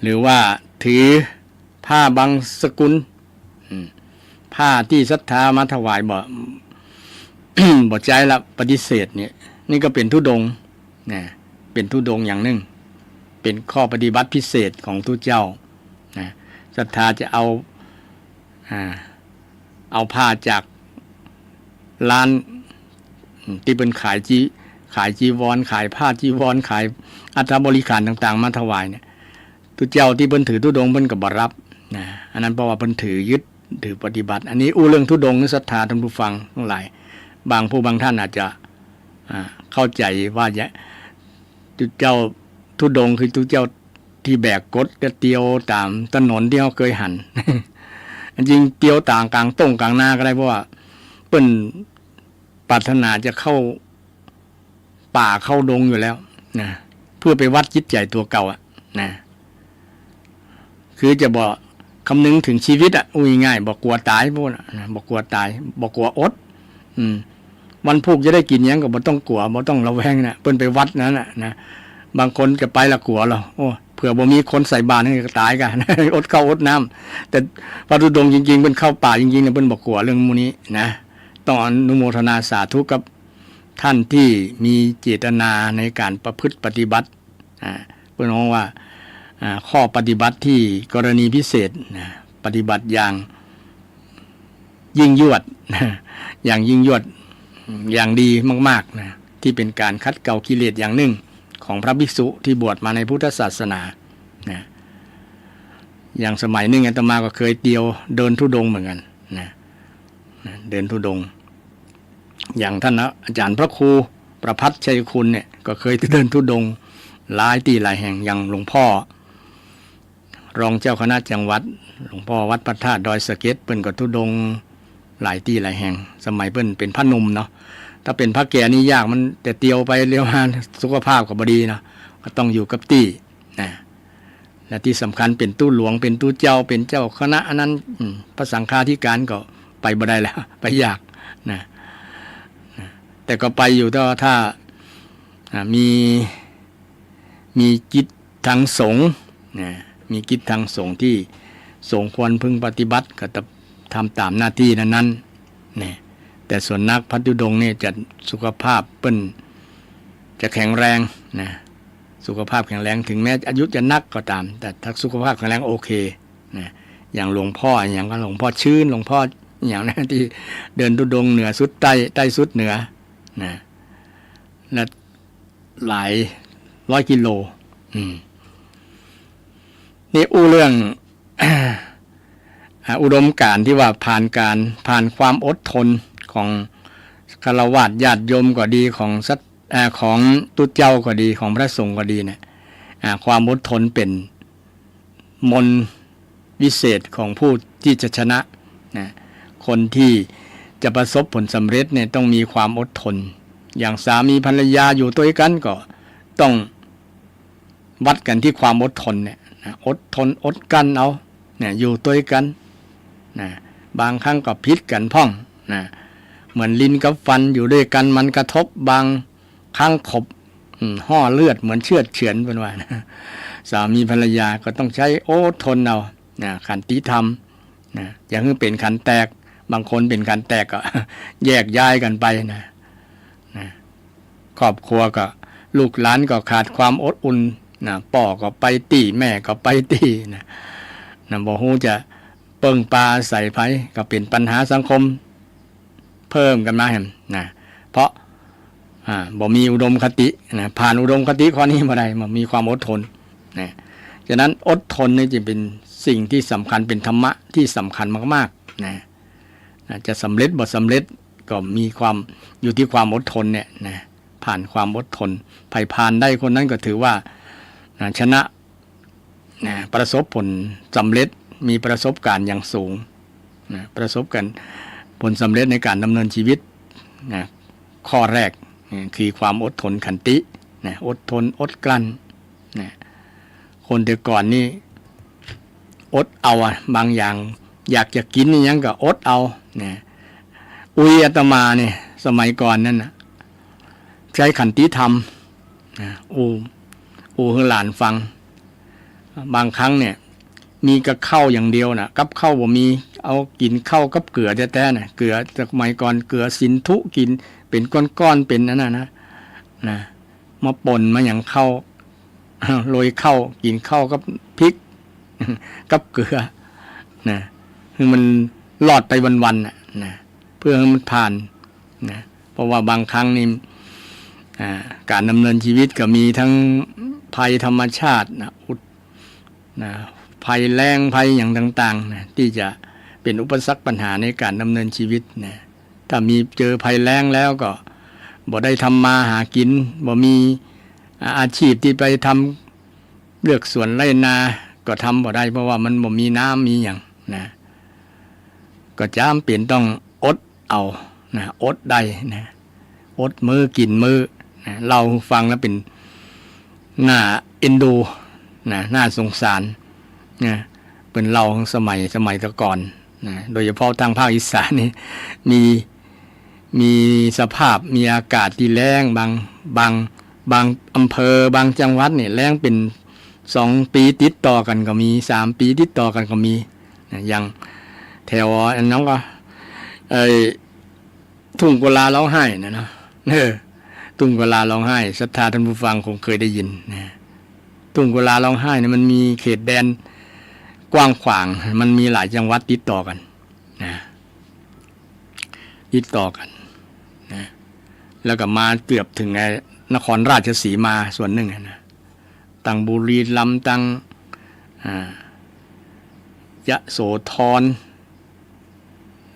หรือว่าถือผ้าบางสกุลผ้าที่ศรัทธามาถวายบ่ บ่ใจละปฏิเสธเนี่ยนี่ก็เป็นธุดงค์นะเป็นธุดงค์อย่างหนึ่งเป็นข้อปฏิบัติพิเศษของทุเจ้านะศรัทธาจะเอาผ้าจากร้านที่เป็นขายจีวรขายผ้าจีวรขายอัฐบริขารต่างๆมาถวายเนี่ยทุเจ้าที่เพิ่นถือธุดงค์เพิ่นก็บ่รับนะอันนั้นเพราะว่าเพิ่นถือยึดถือปฏิบัติอันนี้เรื่องธุดงค์ศรัทธาท่านผู้ฟังทั้งหลายบางผู้บางท่านอาจจะเข้าใจว่าทุเจ้าธุดงค์คือทุเจ้าที่แบกกดกระเตียวตามถนนที่เขาเคยหัน จริงเตียวต่างกลางต้งกลางนาก็ได้เพราะว่าเปิ้นปรารถนาจะเข้าป่าเข้าดงอยู่แล้วนะเพื่อไปวัดจิตใจตัวเก่านะคือจะบอกคำนึงถึงชีวิตง่ายบอกกลัวตายพวกนะบอกกลัวตายบอกกลัวอดวันพุกจะได้กินยังก็บ่ต้องกลัวบ่ต้องระแวงนะเปิ้นไปวัดนั้นนะบางคนจะไปละกลัวหรอโอ้เผื่อบ่มีคนใส่บาตรให้ตายกันอดข้าวอดน้ำแต่พระธุดงค์จริงๆเปิ้นเข้าป่าจริงๆเนี่ยเปิ้นบ่กลัวเรื่องมูนี้นะต้องอนุโมทนาสาธุกับท่านที่มีเจตนาในการประพฤติปฏิบัติเปิ้นมองว่าข้อปฏิบัติที่กรณีพิเศษปฏิบัติอย่างยิ่งยวดอย่างยิ่งยวดอย่างดีมากๆนะที่เป็นการคัดเกลากิเลสอย่างหนึ่งของพระภิกษุที่บวชมาในพุทธศาสนานะอย่างสมัยหนึ่งอาตมาก็เคยเดินธุดงค์เหมือนกันนะเดินธุดงค์อย่างท่านอาจารย์พระครูประภัสชัยคุณเนี่ยก็เคยเดินธุดงค์หลายที่หลายแห่งอย่างหลวงพ่อรองเจ้าคณะจังหวัดหลวงพ่อวัดพระธาตุดอยสะเก็ดเปิ้นก็ธุดงค์หลายที่หลายแห่งสมัยเปิ้นเป็นพระหนุ่มเนาะถ้าเป็นพระแก่นี่ยากมันแต่เตียวไปเลี้ยวมาสุขภาพก็บ่ดีนะก็ต้องอยู่กับตี้นะและที่สำคัญเป็นตู้หลวงเป็นตู้เจ้าเป็นเจ้าคณะอันนั้นพระสังฆาธิการก็ไปบ่ได้แล้วไปยากนะแต่ก็ไปอยู่ถ้ามีกิจทางสงฆ์นะมีกิจทางสงฆ์ที่สงฆ์ควรพึงปฏิบัติก็จะทำตามหน้าที่นั้นๆนะแต่ส่วนนักพัฒธุดงค์เนี่ยจะสุขภาพเปิ้นจะแข็งแรงนะสุขภาพแข็งแรงถึงแม้อายุจะนักก็ตามแต่ถ้าสุขภาพแข็งแรงโอเคนะอย่างหลวงพ่ออย่างก็หลวงพ่อชื่นหลวงพ่ออย่างนั้นที่เดินธุดงค์เหนือสุดใต้สุดเหนือนะและหลายร้อยกิโลนี่เรื่อง อุดมการณ์ที่ว่าผ่านความอดทนของฆราวาสญาติโยมก็ดีของตุเจ้าก็ดีของพระสงฆ์ก็ดีเนี่ยความอดทนเป็นมนต์วิเศษของผู้ที่จะชนะคนที่จะประสบผลสำเร็จเนี่ยต้องมีความอดทนอย่างสามีภรรยาอยู่ด้วยกันก็ต้องวัดกันที่ความอดทนเนี่ยอดทนอดกั้นเอาเนี่ยอยู่ด้วยกันนะบางครั้งก็พิษกันพ่องนะเหมือนลิ้นกับฟันอยู่ด้วยกันมันกระทบบางครั้งขบห่อเลือดเหมือนเชือดเฉือนเป็นว่านะสามีภรรยาก็ต้องใช้อดทนเอานะขันติธรรมนะอย่างนี้เป็นขันแตกบางคนเป็นขันแตกก็แยกย้ายกันไปนะครอบครัวก็ลูกหลานก็ขาดความอดอุ่นนะพ่อก็ไปตีแม่ก็ไปตีนะบ่ฮู้จะเปิงปลาใส่ไผก็เป็นปัญหาสังคมเพิ่มกันมาแห่งนะเพราะบ่มีอุดมคตินะผ่านอุดมคติข้อนี้มาได้มันมีความอดทนนะฉะนั้นอดทนนี่จะเป็นสิ่งที่สำคัญเป็นธรรมะที่สำคัญมากๆนะจะสำเร็จบ่สำเร็จก็มีความอยู่ที่ความอดทนเนี่ยนะผ่านความอดทนผ่านได้คนนั้นก็ถือว่าชนะประสบผลสำเร็จมีประสบการณ์อย่างสูงประสบกันผลสำเร็จในการดำเนินชีวิตข้อแรกคือความอดทนขันติอดทนอดกลั้นคนแต่ก่อนนี่อดเอาบางอย่างอยากจะกินนี่ยังก็อดเอาอาตมาเนี่ยสมัยก่อนนั่นนะใช้ขันติธรรมให้หลานฟังบางครั้งเนี่ยมีกับข้าวอย่างเดียวนะกับข้าวบ่มี เอากินข้าวกับเกลือแท้ๆน่ะเกลือสมัยก่อนเกลือสินธุกินเป็นก้อนๆเป็นนั่นนะมาป่นมาอย่างข้าวโรยข้าวกินข้าวกับพริกกับเกลือนะคือมันหลอดไปวันๆนะเพื่อให้มันผ่านนะเพราะว่าบางครั้งนี่การดำเนินชีวิตก็มีทั้งภัยธรรมชาติภัยแล้งภัยอย่างต่างๆนะที่จะเป็นอุปสรรคปัญหาในการดำเนินชีวิตนะถ้ามีเจอภัยแล้งแล้วก็บ่ได้ทำมาหากินบ่มีอาชีพที่ไปทำเลือกสวนไร่นาก็ทำบ่ได้เพราะว่ามันบ่มีน้ำมีอย่างนะก็จำเป็นต้องอดเอานะอดได้นะอดมือกินมือนะเราฟังแล้วเป็นหน้าเอ็นดูนะน่าสงสารนะเป็นเราของสมัยตะก่อนนะโดยเฉพาะทางภาคอีสานนี่มีสภาพมีอากาศที่แล้งบางอำเภอบางจังหวัดเนี่ยแล้งเป็น2 ปีติดต่อกันก็มี3 ปีติดต่อกันก็มีนะอย่างแถวอันนั้นก็ทุ่งกุลาร้องไห้นะเนาะทุ่งกุลาร้องไห้ศรัทธาท่านผู้ฟังคงเคยได้ยินนะทุ่งกุลาร้องไห้เนี่ยมันมีเขตแดนกว้างขวางมันมีหลายจังหวัดติดต่อกันนะติดต่อกันนะแล้วก็มาเกือบถึงนครราชสีมาส่วนหนึ่งนะตั้งบุรีรัมย์ตั้งยะโสธร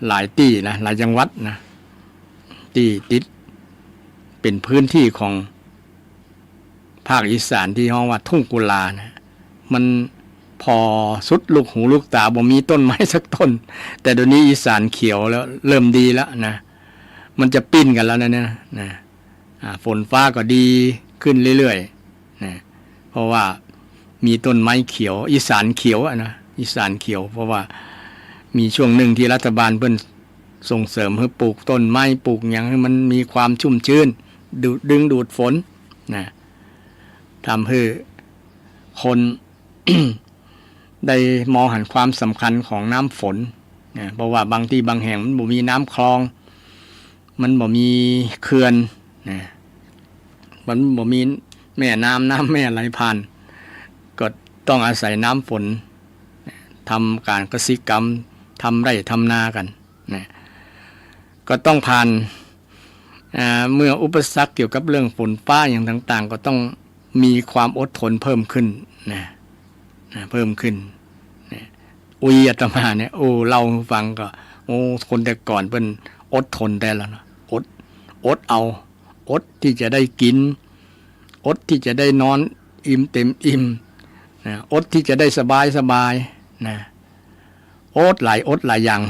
หลายที่นะหลายจังหวัดนะที่ติดเป็นพื้นที่ของภาคอีสานที่ห้องว่าทุ่งกุลานะมันพอสุดลูกหูลูกตาบ่มีต้นไม้สักต้นแต่เดี๋ยวนี้อีสานเขียวแล้วเริ่มดีแล้วนะมันจะปิ้นกันแล้วนะฝนฟ้าก็ดีขึ้นเรื่อยๆนะเพราะว่ามีต้นไม้เขียวอีสานเขียวนะอีสานเขียวเพราะว่ามีช่วงหนึ่งที่รัฐบาลเพิ่นส่งเสริมให้ปลูกต้นไม้ปลูกอย่างให้มันมีความชุ่มชื้นดึงดูดฝนนะทำให้คน ได้มองเห็นความสำคัญของน้ำฝนนะเพราะว่าบางที่บางแห่งมันบ่มีน้ำคลองมันบ่มีเขื่อนนะมันบ่มีแม่น้ำแม่ไหลผ่านก็ต้องอาศัยน้ำฝนทำการเกษตรกรรมทำไร่ทำนากันนะก็ต้องผ่านเมื่ออุปสรรคเกี่ยวกับเรื่องฝนฟ้าอย่างต่างๆก็ต้องมีความอดทนเพิ่มขึ้นนะเพิ่มขึ้นนะอาตมาเนี่ยเล่าฟังก็คนแต่ก่อนเป็นอดทนได้แล้วนะอดเอาอดที่จะได้กินอดที่จะได้นอนอิ่มเต็มอิ่มนะอดที่จะได้สบายนะอดหลายอย่าง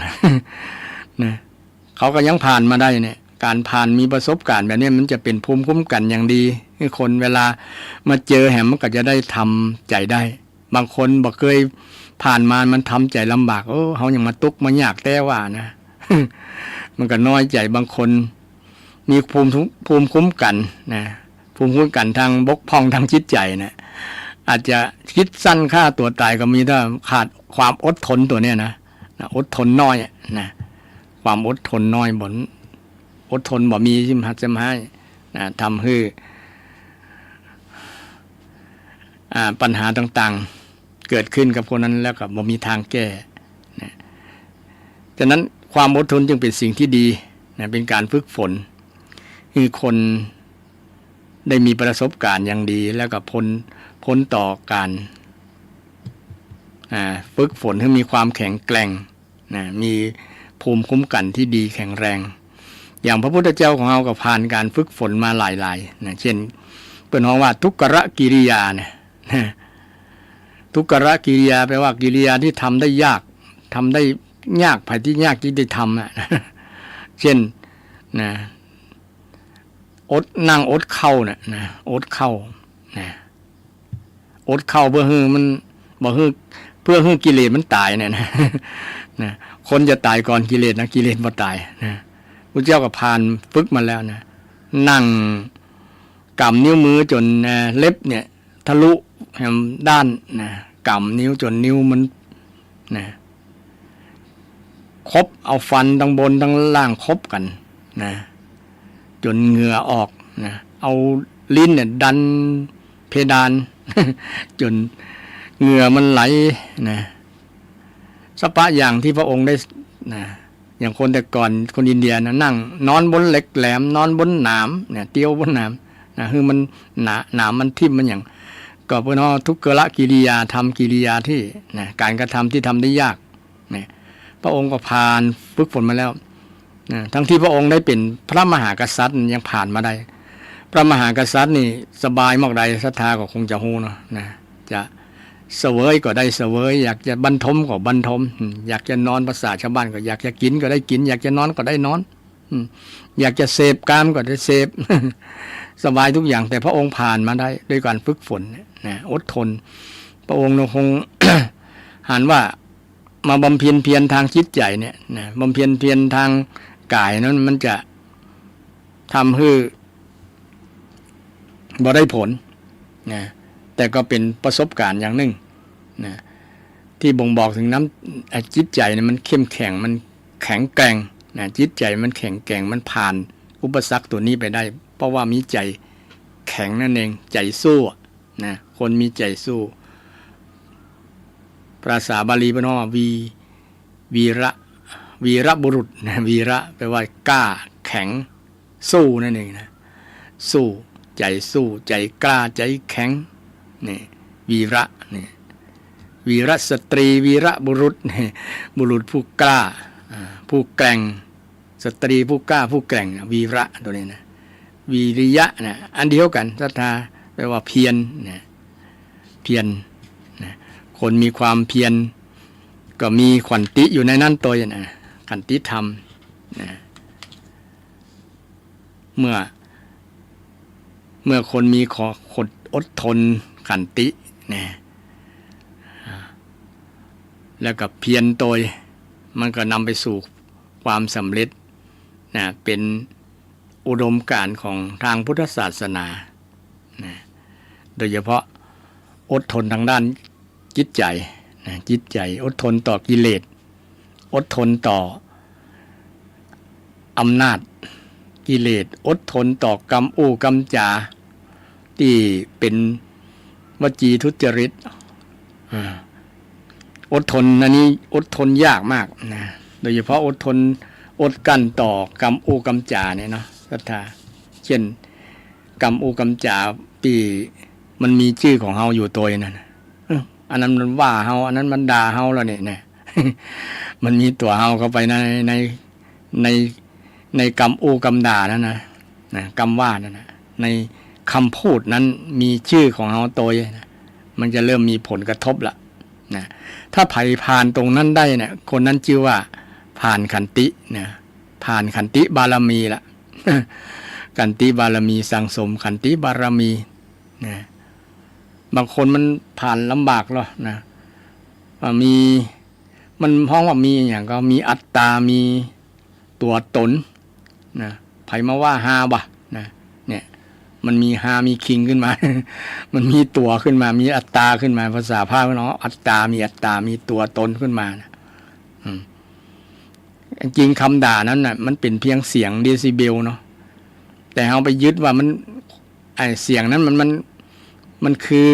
นะเขาก็ยังผ่านมาได้เนี่ยการผ่านมีประสบการณ์แบบนี้มันจะเป็นภูมิคุ้มกันอย่างดีให้คนเวลามาเจอแหมมันก็จะได้ทำใจได้บางคนบอกเคยผ่านมามันทำใจลำบากเขายังมาตุกมายากแต่ว่านะ มันก็น้อยใจบางคนมีภูมิคุ้มกันนะภูมิคุ้มกันทางบกพร่องทางจิตใจนะอาจจะคิดสั้นฆ่าตัวตายก็มีถ้าขาดความอดทนตัวเนี้ยนะอดทนน้อยนะความอดทนน้อยบ่อดทนบ่มีจิมหัดจำให้นะทำให้ปัญหาต่างๆเกิดขึ้นกับคนนั้นแล้วก็บ่มีทางแก้นะฉะนั้นความอดทนจึงเป็นสิ่งที่ดีนะเป็นการฝึกฝนคือคนได้มีประสบการณ์อย่างดีแล้วก็พ้นต่อการฝึกฝนให้มีความแข็งแกร่งนะมีภูมิคุ้มกันที่ดีแข็งแรงอย่างพระพุทธเจ้าของเราก็ผ่านการฝึกฝนมาหลายๆนะเช่นเป็นคำว่าทุกขกิริยาเนี่ยทุกขกิริยาแปลว่ากิริยาที่ทำได้ยากทำได้ยากภัยที่ยากที่ได้ทำนะเช่นนะอดนั่งอดเข้านะอดเข้านะอดเข้าเพื่อให้มันบ่ให้เพื่อให้กิเลสมันตายเนี่ยนะคนจะตายก่อนกิเลสนะกิเลสบ่ตายนะพระเจ้าก็ผ่านฝึกมาแล้วนะนั่งกำนิ้วมือจนเล็บเนี่ยทะลุด้านนะกำนิ้วจนนิ้วมันนะ คบเอาฟันทั้งบนทั้งล่างคบกันนะจนเหงื่อออกนะเอาลิ้นเนี่ยดันเพดาน จนเหงื่อมันไหลนะสปะอย่างที่พระองค์ได้นะอย่างคนแต่ก่อนคนอินเดียนะนั่งนอนบนเหล็กแหลมนอนบนหนามเนี่ยเตียวบนหนามนะคือมันหนามมันทิ่มมันอย่างก็เพราะทุกขละกิริยาทำกิริยาที่นะการกระทำที่ทำได้ยากนะพระองค์ก็ผ่านฝึกฝนมาแล้วนะทั้งที่พระองค์ได้เป็นพระมหากษัตริย์ยังผ่านมาได้พระมหากษัตริย์นี่สบายมากใดศรัทธาก็คงจะโหเนาะนะจะเสวยก็ได้เสวยอยากจะบรรทมก็บรรทมอยากจะนอนภาษาชาวบ้านก็อยากจะกินก็ได้กินอยากจะนอนก็ได้นอนอยากจะเสพกามก็ได้เสพ สบายทุกอย่างแต่พระองค์ผ่านมาได้ด้วยการฝึกฝนนะอดทนพระองค์คง หันว่ามาบำเพ็ญเพียรทางจิตใจเนี่ยนะบำเพ็ญเพียรทางกายนั้นมันจะทำให้บ่ได้ผลนะแต่ก็เป็นประสบการณ์อย่างหนึ่งนะที่บ่งบอกถึงน้ำจิตใจเนี่ยมันเข้มแข็งมันแข็งแกร่งนะจิตใจมันแข็งแกร่งมันผ่านอุปสรรคตัวนี้ไปได้เพราะว่ามีใจแข็งนั่นเองใจสู้นะคนมีใจสู้ภาษาบาลีเป็นว่าวีระบุรุษนะวีระแปลว่ากล้าแข็งสู้นั่นเองนะสู้ใจสู้ใจกล้าใจแข็งนี่วีระนี่วีรสตรีวีระบุรุษนี่บุรุษผู้กล้าผู้แกร่งสตรีผู้กล้าผู้แกร่งวีระตัวนี้นะวีริยะนะอันเดียวกันศรัทธาแปลว่าเพียรนะเพียรนะคนมีความเพียรก็มีขันติอยู่ในนั้นตัวนะขันติธรรมนะเมื่อคนมีขออดทนขันตินะแล้วกับเพียรตัวมันก็นำไปสู่ความสำเร็จนะเป็นอุดมการณ์ของทางพุทธศาสนานะโดยเฉพาะอดทนทางด้านจิตใจนะจิตใจอดทนต่อกิเลสอดทนต่ออำนาจกิเลสอดทนต่อกรรมกรรมจาที่เป็นวจีทุจริตอดทนอันนี้อดทนยากมากนะโดยเฉพาะอดทนอดกั้นต่อกรรมกรรมจาเนี่ยเนาะศรัทธาเช่นกรรมกรรมจาที่มันมีชื่อของเฮาอยู่ตัวนั่นอันนั้นมันว่าเฮาอันนั้นมันด่าเฮาแล้วเนี่ย มันมีตัวเฮาเข้าไปในกรรมกรรมด่านั่นนะกรรมว่านั่นนะในคำพูดนั้นมีชื่อของเฮาตัวนะมันจะเริ่มมีผลกระทบละนะถ้าผ่านตรงนั้นได้เนี่ยคนนั้นชื่อว่าผ่านขันตินะผ่านขันติบารมีละ ขันติบารมีสังสมขันติบารมีนะบางคนมันผ่านลำบากหรอนะมีมันห้องว่ามีอย่างก็มีอัตตามีตัวตนนะไผมาว่าฮาบะนะเนี่ยมันมีฮามีคิงขึ้นมา มันมีตัวขึ้นมามีอัตตาขึ้นมาภาษาพาคเนาะอัตตามีตัวตนขึ้นมานะจริงคำด่านั้นน่ะมันเป็นเพียงเสียงเดซิเบลเนาะแต่เอาไปยึดว่ามันไอเสียงนั้นมันคือ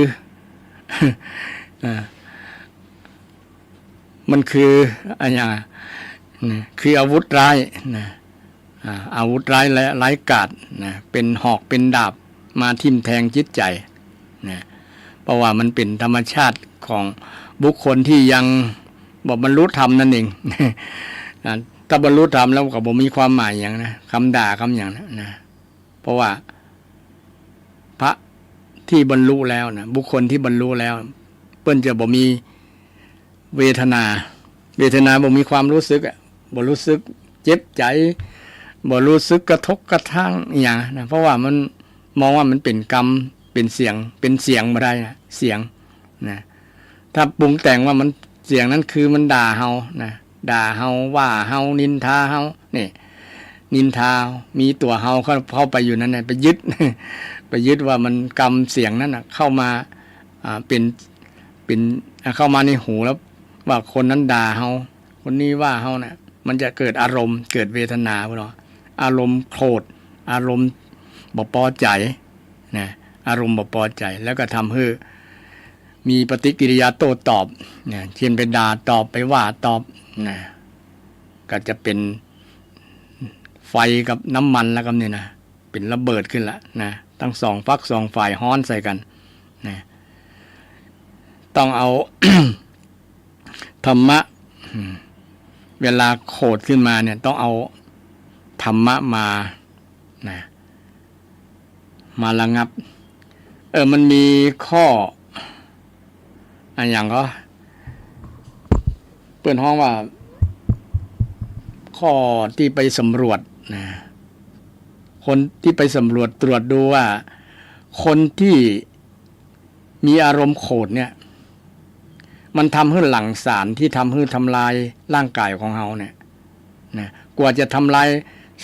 มันคืออะไรอย่างคืออาวุธร้ายนะอาวุธร้ายและร้ายกาจนะเป็นหอกเป็นดาบมาทิ่มแทงจิตใจนะเพราะว่ามันเป็นธรรมชาติของบุคคลที่ยังบรรลุธรรมนั่นเอง ถ้าบรรลุธรรมแล้วก็บ่มีความหมายอย่างนะคำด่าคำอย่างนะเพราะว่าพระที่บรรลุแล้วนะบุคคลที่บรรลุแล้วเปิ้นจะบ่มีเวทนาบ่มีความรู้สึกบ่รู้สึกเจ็บใจบ่รู้สึกกระทบกระทั่งอย่างนะเพราะว่ามันมองว่ามันเป็นกรรมเป็นเสียงมาได้นะเสียงนะถ้าปรุงแต่งว่ามันเสียงนั้นคือมันด่าเฮานะด่าเฮาว่าเฮานินทาเฮานี่นินทามีตัวเฮาเข้าไปอยู่นั้นน่ะไปยึดว่ามันกรรมเสียงนั้นน่ะเข้ามาเป็นเข้ามาในหูแล้วว่าคนนั้นด่าเฮาคนนี้ว่าเฮาน่ะ มันจะเกิดอารมณ์เกิดเวทนาพวกเราอารมณ์โกรธอารมณ์บ่พอใจนะอารมณ์บ่พอใจแล้วก็ทำให้มีปฏิกิริยาโต้ตอบนะเช่นไปด่าตอบไปว่าตอบนะก็จะเป็นไฟกับน้ำมันแล้วกันเนี่ยนะเป็นระเบิดขึ้นละนะทั้งสองฝักสองฝ่ายฮ้อนใส่กันนะต้องเอา ธรรมะเวลาโกรธขึ้นมาเนี่ยต้องเอาธรรมะมานะมาระงับมันมีข้ออย่างก็เปิดห้องว่าข้อที่ไปสำรวจนะคนที่ไปสำรวจตรวจดูว่าคนที่มีอารมณ์โกรธเนี่ยมันทำให้หลั่งสารที่ทำให้ทำลายร่างกายของเราเนี่ยนะกว่าจะทำลาย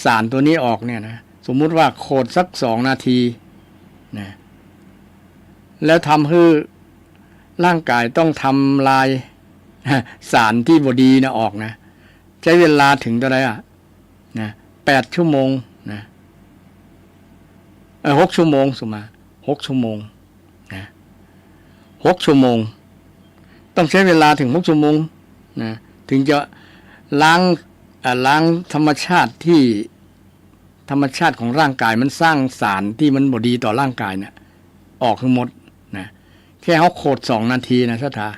สารตัวนี้ออกเนี่ยนะสมมุติว่าโกรธสัก2 นาทีนะแล้วทำให้ร่างกายต้องทำลายสารที่บดีนะออกนะใช้เวลาถึงเท่าไหร่นะ8 ชั่วโมงนะ6 ชั่วโมงสมมา6 ชั่วโมงนะ6 ชั่วโมงต้องใช้เวลาถึง6 ชั่วโมงนะถึงจะล้างธรรมชาติที่ธรรมชาติของร่างกายมันสร้างสารที่มันบดีต่อร่างกายเนี่ยออกทั้งหมดนะแค่เขาโคด2 นาทีนะสถา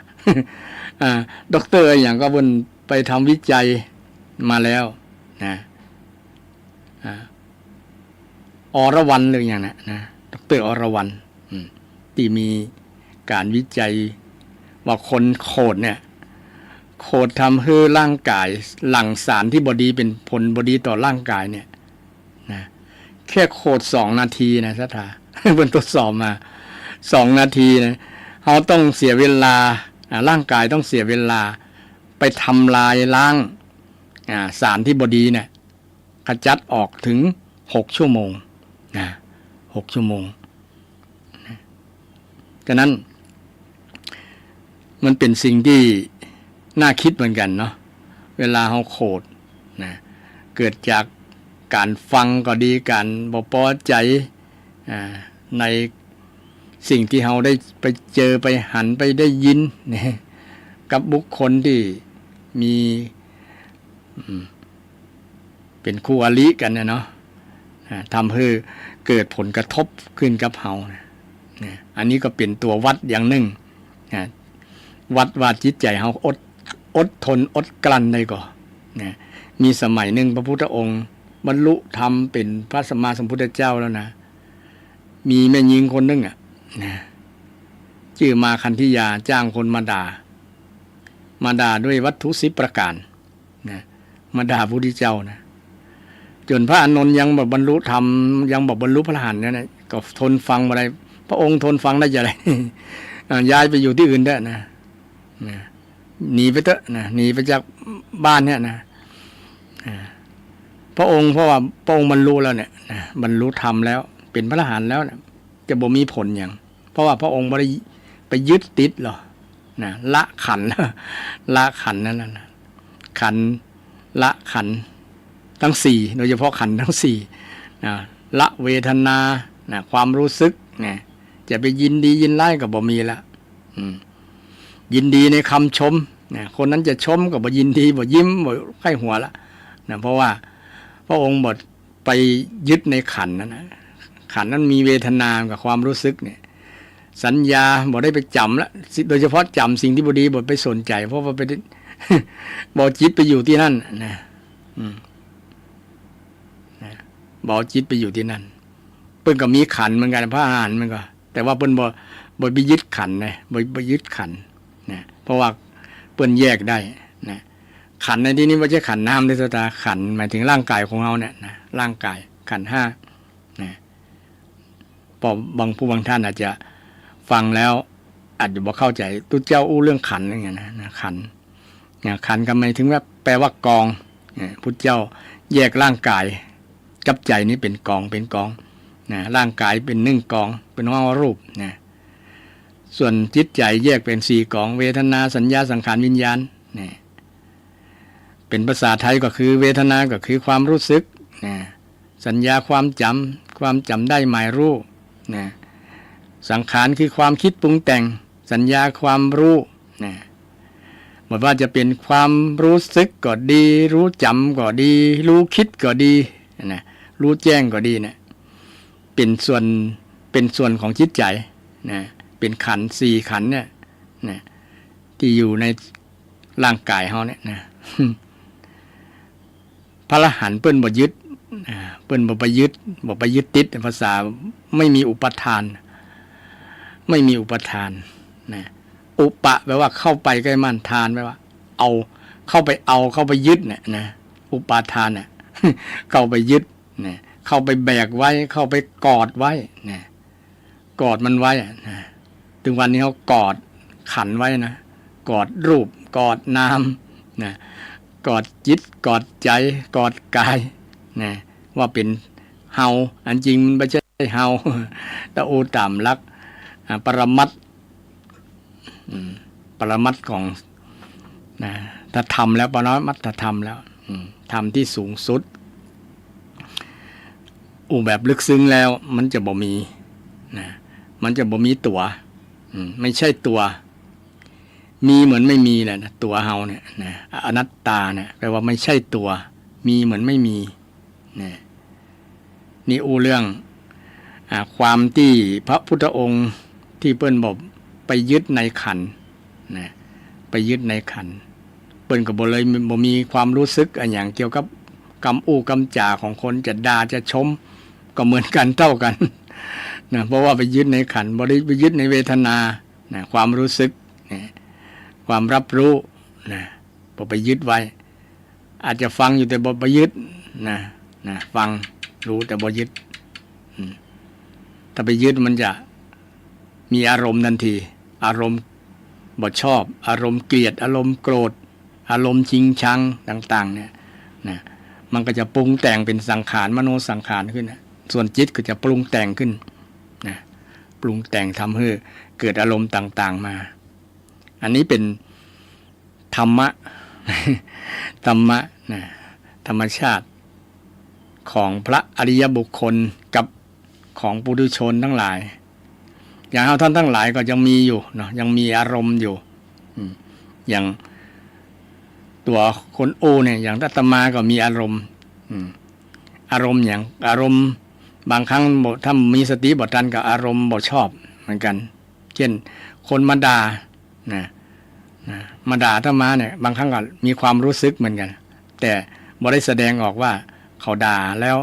ด็อกเตอร์อย่างก็บนไปทำวิจัยมาแล้วนะอรวรรณหรืออย่างนั้นนะดร.อรวรรณที่มีการวิจัยว่าคนโคดเนี่ยโคดทำให้ร่างกายหลั่งสารที่บดีเป็นผลบดีต่อร่างกายเนี่ยนะแค่โคด2 นาทีนะสถา บนทดสอบมา2 นาทีนะเขาต้องเสียเวลาร่างกายต้องเสียเวลาไปทำลายล้างสารที่บดีเนี่ยขจัดออกถึง6 ชั่วโมงนะ6 ชั่วโมงฉะนั้นมันเป็นสิ่งที่น่าคิดเหมือนกันเนาะเวลาเขาโกรธนะเกิดจากการฟังก็ดีการบ่พอใจในสิ่งที่เราได้ไปเจอไปหันไปได้ยินนะกับบุคคลที่มีเป็นคู่อริกันเนาะทำให้เกิดผลกระทบขึ้นกับเราอันนี้ก็เป็นตัววัดอย่างหนึ่งวัดว่าจิตใจเราอดทนอดกลั้นได้ก่อนมีสมัยหนึ่งพระพุทธองค์บรรลุธรรมเป็นพระสัมมาสัมพุทธเจ้าแล้วนะมีแม่หญิงคนนึงชื่อมาคันธิยาจ้างคนมาด่าด้วยวัตถุ10 ประการมาด่าพระพุทธเจ้านะจนพระอานนท์ยังบรรลุธรรมยังบรรลุพระอรหันต์เนี่ยก็ทนฟังอะไรพระองค์ทนฟังได้ยังไง ย้ายไปอยู่ที่อื่นได้นะหนีไปเถอะนะหนีไปจากบ้านเนี่ยนะพระองค์เพราะว่าพระองค์บรรลุแล้วเนี่ยบรรลุธรรมแล้วเป็นพระอรหันต์แล้วนะจะบ่มีผลอย่างเพราะว่าพระองค์ไม่ได้ไปยึดติดหรอกนะละขันละขันนั่นนะขันละขันทั้ง4โดยเฉพาะขันทั้ง4นะละเวทนานะความรู้สึกนะจะไปยินดียินไล่ก็บ่มีละยินดีในคำชมนะคนนั้นจะชมก็บ่ยินดีบ่ยิ้มบ่ไข้หัวละนะเพราะว่าพระองค์บ่ไปยึดในขันนะขันนั้นมีเวทนากับความรู้สึกเนี่ยสัญญาบ่ได้ไปจำละโดยเฉพาะจำสิ่งที่บ่ดีบ่ไปสนใจเพราะว่าไปบ่จิตไปอยู่ที่นั่นนะบ่จิตไปอยู่ที่นั่นเพิ่นก็มีขันเหมือนกันพระอรหันต์มันก็แต่ว่าเพิ่นบ่ไปยึดขันนะบ่ยึดขันนะเพราะว่าเพิ่นแยกได้นะขันในที่นี้ไม่ใช่ขันน้ำด้วยตาขันหมายถึงร่างกายของเราเนี่ยนะร่างกายขัน5นะพอบางผู้บางท่านอาจจะฟังแล้วอาจจะบ่เข้าใจตุ๊เจ้าอู้เรื่องขันอย่างเงี้ยนะขันขันก็หมายถึงว่าแปลว่ากองพุทธเจ้าแยกร่างกายกับใจนี้เป็นกองนะร่างกายเป็น1 กองเป็นห้องรูปนะส่วนจิตใจแยกเป็น4 กองเวทนาสัญญาสังขารวิญญาณนะ เป็นภาษาไทยก็คือเวทนาก็คือความรู้สึกนะสัญญาความจำได้หมายรู้นะสังขารคือความคิดปรุงแต่งสัญญาความรู้นะไม่ว่าจะเป็นความรู้สึกก็ดีรู้จำก็ดีรู้คิดก็ดีนะรู้แจ้งก็ดีนะเป็นส่วนของจิตใจนะเป็นขันธ์4ขันธ์เนี่ยนะที่อยู่ในร่างกายเฮาเนี่ยนะพระอรหันต์เปิ้นบ่ยึดเปิ้นบ่ไปยึดติดภาษาไม่มีอุปทานนะอุปะแปลว่าเข้าไปใกล้มันทานแปลว่าเอาเข้าไปยึดเนี่ยนะอุปาทานเนี่ยเข้าไปยึดนะเข้าไปแบกไว้เข้าไปกอดไว้นะกอดมันไว้นะถึงวันนี้เขากอดขันไว้นะกอดรูปกอดนามนะกอดจิตกอดใจกอดกายนะว่าเป็นเฮาอันจริงมันไม่ใช่เฮาแต่โอตามลักปรมัตถ์ของนะถ้าทำแล้วปรมัตถธรรมแล้วธรรมที่สูงสุดแบบลึกซึ้งแล้วมันจะบ่มีนะมันจะบ่มีตัวไม่ใช่ตัวมีเหมือนไม่มีแหละนะตัวเฮาเนี่ยนะอนัตตาเนี่ยแปลว่าไม่ใช่ตัวมีเหมือนไม่มีนะนี่เรื่องความที่พระพุทธองค์ที่เปิ้นบอกไปยึดในขันธ์นะไปยึดในขันธ์เปิ้นก็บ่เลยบ่มีความรู้สึกอย่างเกี่ยวกับกำจาของคนจะด่าจะชมก็เหมือนกันเท่ากันนะเพราะว่าไปยึดในขันธ์บ่ได้ไปยึดในเวทนานะความรู้สึกนะความรับรู้นะบ่ไปยึดไว้อาจจะฟังอยู่แต่บ่ไปยึดนะฟังรู้แต่บ่ยึดถ้าไปยึดมันจะมีอารมณ์ทันทีอารมณ์บ่ชอบอารมณ์เกลียดอารมณ์โกรธอารมณ์ชิงชังต่างๆเนี่ยนะมันก็จะปรุงแต่งเป็นสังขารมโนสังขารขึ้นนะส่วนจิตก็จะปรุงแต่งขึ้นนะปรุงแต่งทำให้เกิดอารมณ์ต่างๆมาอันนี้เป็นธรรมะนะธรรมชาติของพระอริยบุคคลกับของปุถุชนทั้งหลายอย่างเราท่านทั้งหลายก็ยังมีอยู่เนาะยังมีอารมณ์อยู่อย่างตัวคนโอเนี่ยอย่างอาตมาก็มีอารมณ์อย่างอารมณ์บางครั้งถ้ามีสติบ่ทันกับอารมณ์บ่ชอบเหมือนกันเช่นคนมาด่านะมาด่าอาตมาเนี่ยบางครั้งก็มีความรู้สึกเหมือนกันแต่บ่ได้แสดงออกว่าเขาด่าแล้ว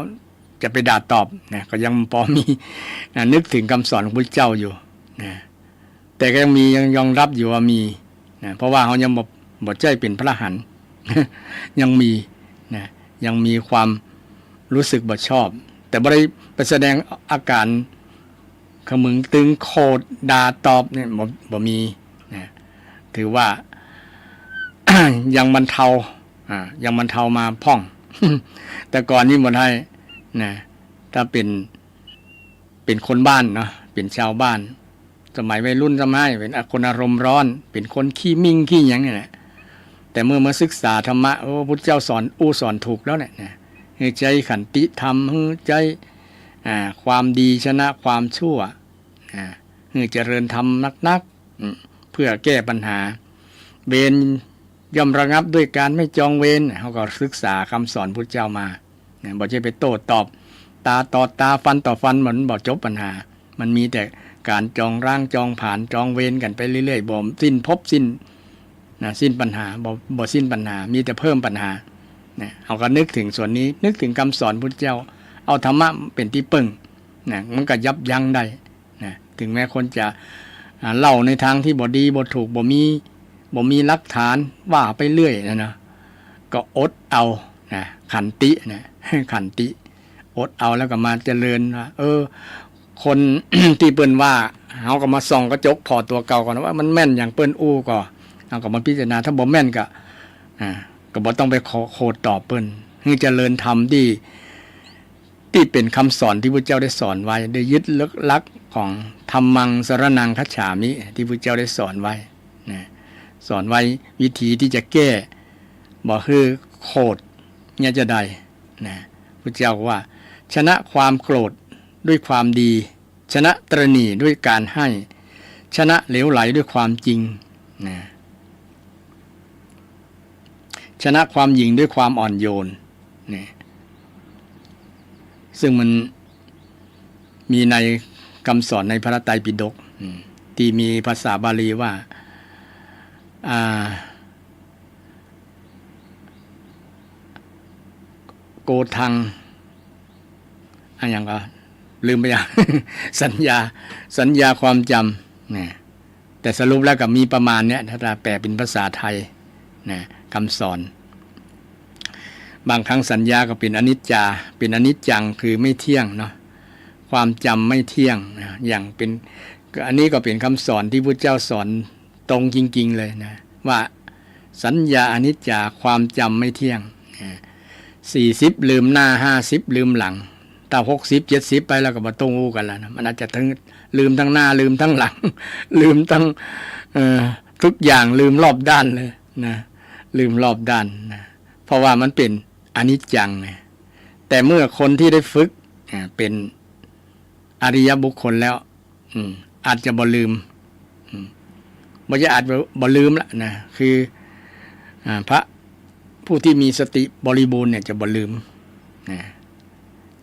จะไปด่าตอบนะก็ยังพอมีนึกถึงคำสอนของพระเจ้าอยู่นะแต่ก็ยังมียังยอมรับอยู่ว่ามีนะเพราะว่าเขายังบ่ใจเป็นพระอรหันต์ ยังมีนะยังมีความรู้สึกบ่ชอบแต่บ่ได้ไปแสดงอาการขมึงตึงโคดด่าตอบเนี่ยบ่มีนะถือว่า ยังบรรเทามาพ่อง แต่ก่อนนี้บ่ได้นะถ้าเป็นคนบ้านเนาะเป็นชาวบ้านสมัยวัยรุ่นสมัยเป็นคนอารมณ์ร้อนเป็นคนขี้มิ่งขี้หยังเนี่ยนะแต่เมื่อมาศึกษาธรรมะพระพุทธเจ้าสอนถูกแล้วเนี่ยนะให้ใจขันติธรรมให้ใจความดีชนะความชั่วให้เจริญธรรมนักเพื่อแก้ปัญหาเวรย่อมระงับด้วยการไม่จองเวรเขาก็ศึกษาคำสอนพุทธเจ้ามาบอกจะไปโต้ตอบตาต่อตาฟันต่อฟันเหมือนบอกจบปัญหามันมีแต่การจองร่างจองผ่านจองเวรกันไปเรื่อยๆบ่สิ้นพบสิ้นปัญหาบ่สิ้นปัญหามีแต่เพิ่มปัญหาเขาก็นึกถึงส่วนนี้นึกถึงคำสอนพุทธเจ้าเอาธรรมะเป็นที่ปึ้งมันก็ยับยั้งได้ถึงแม้คนจะเล่าในทางที่บ่ดีบ่ถูกบ่มีหลักฐานว่าไปเรื่อยนะก็อดเอาขันติขันติอดเอาแล้วก็มาเจริญว่าคน ที่เปิ้นว่าเฮาก็มาส่องกระจกพอตัวเก่าก่อนว่ามันแม่นอย่างเปิ้นก็เอาก็มาพิจารณาถ้าบ่แม่นก็บ่ต้องไปโคดตอบเปิ้นให้เจริญธรรมที่เป็นคำสอนที่พระเจ้าได้สอนไว้ได้ยึดลักของธัมมังสรณังคัจฉามิที่พระเจ้าได้สอนไว้สอนไว้วิธีที่จะแก้บ่คือ โคตรเนี่ยจะได้นะพระเจ้าว่าชนะความโกรธด้วยความดีชนะตระหนี่ด้วยการให้ชนะเหลวไหลด้วยความจริงนะชนะความหยิ่งด้วยความอ่อนโยนนะซึ่งมันมีในคำสอนในพระไตรปิฎกที่มีภาษาบาลีว่าโกทังอย่างก็ลืมไปอย่าง สัญญาความจำนะแต่สรุปแล้วก็มีประมาณเนี้ยถ้าแปลเป็นภาษาไทยนะคำสอนบางครั้งสัญญาก็เป็นอนิจจาเป็นอนิจจังคือไม่เที่ยงเนาะความจำไม่เที่ยงนะอย่างเป็นอันนี้ก็เป็นคำสอนที่พระเจ้าสอนตรงจริงๆเลยนะว่าสัญญาอนิจจาความจำไม่เที่ยง40ลืมหน้า50ลืมหลังถ้า60 70ไปแล้วก็มาต้องอู้กันแล้วนะมันอาจจะทั้งลืมทั้งหน้าลืมทั้งหลัง ลืมทั้งทุกอย่างลืมรอบด้านเลยนะลืมรอบด้านนะเพราะว่ามันเป็นอนิจจังนะแต่เมื่อคนที่ได้ฝึกเป็นอริยบุคคลแล้วอาจจะบ่ลืมบ่จะอาจบ่ลืมละนะคือพระผู้ที่มีสติบริบูรณ์เนี่ยจะบ่ลืมนะ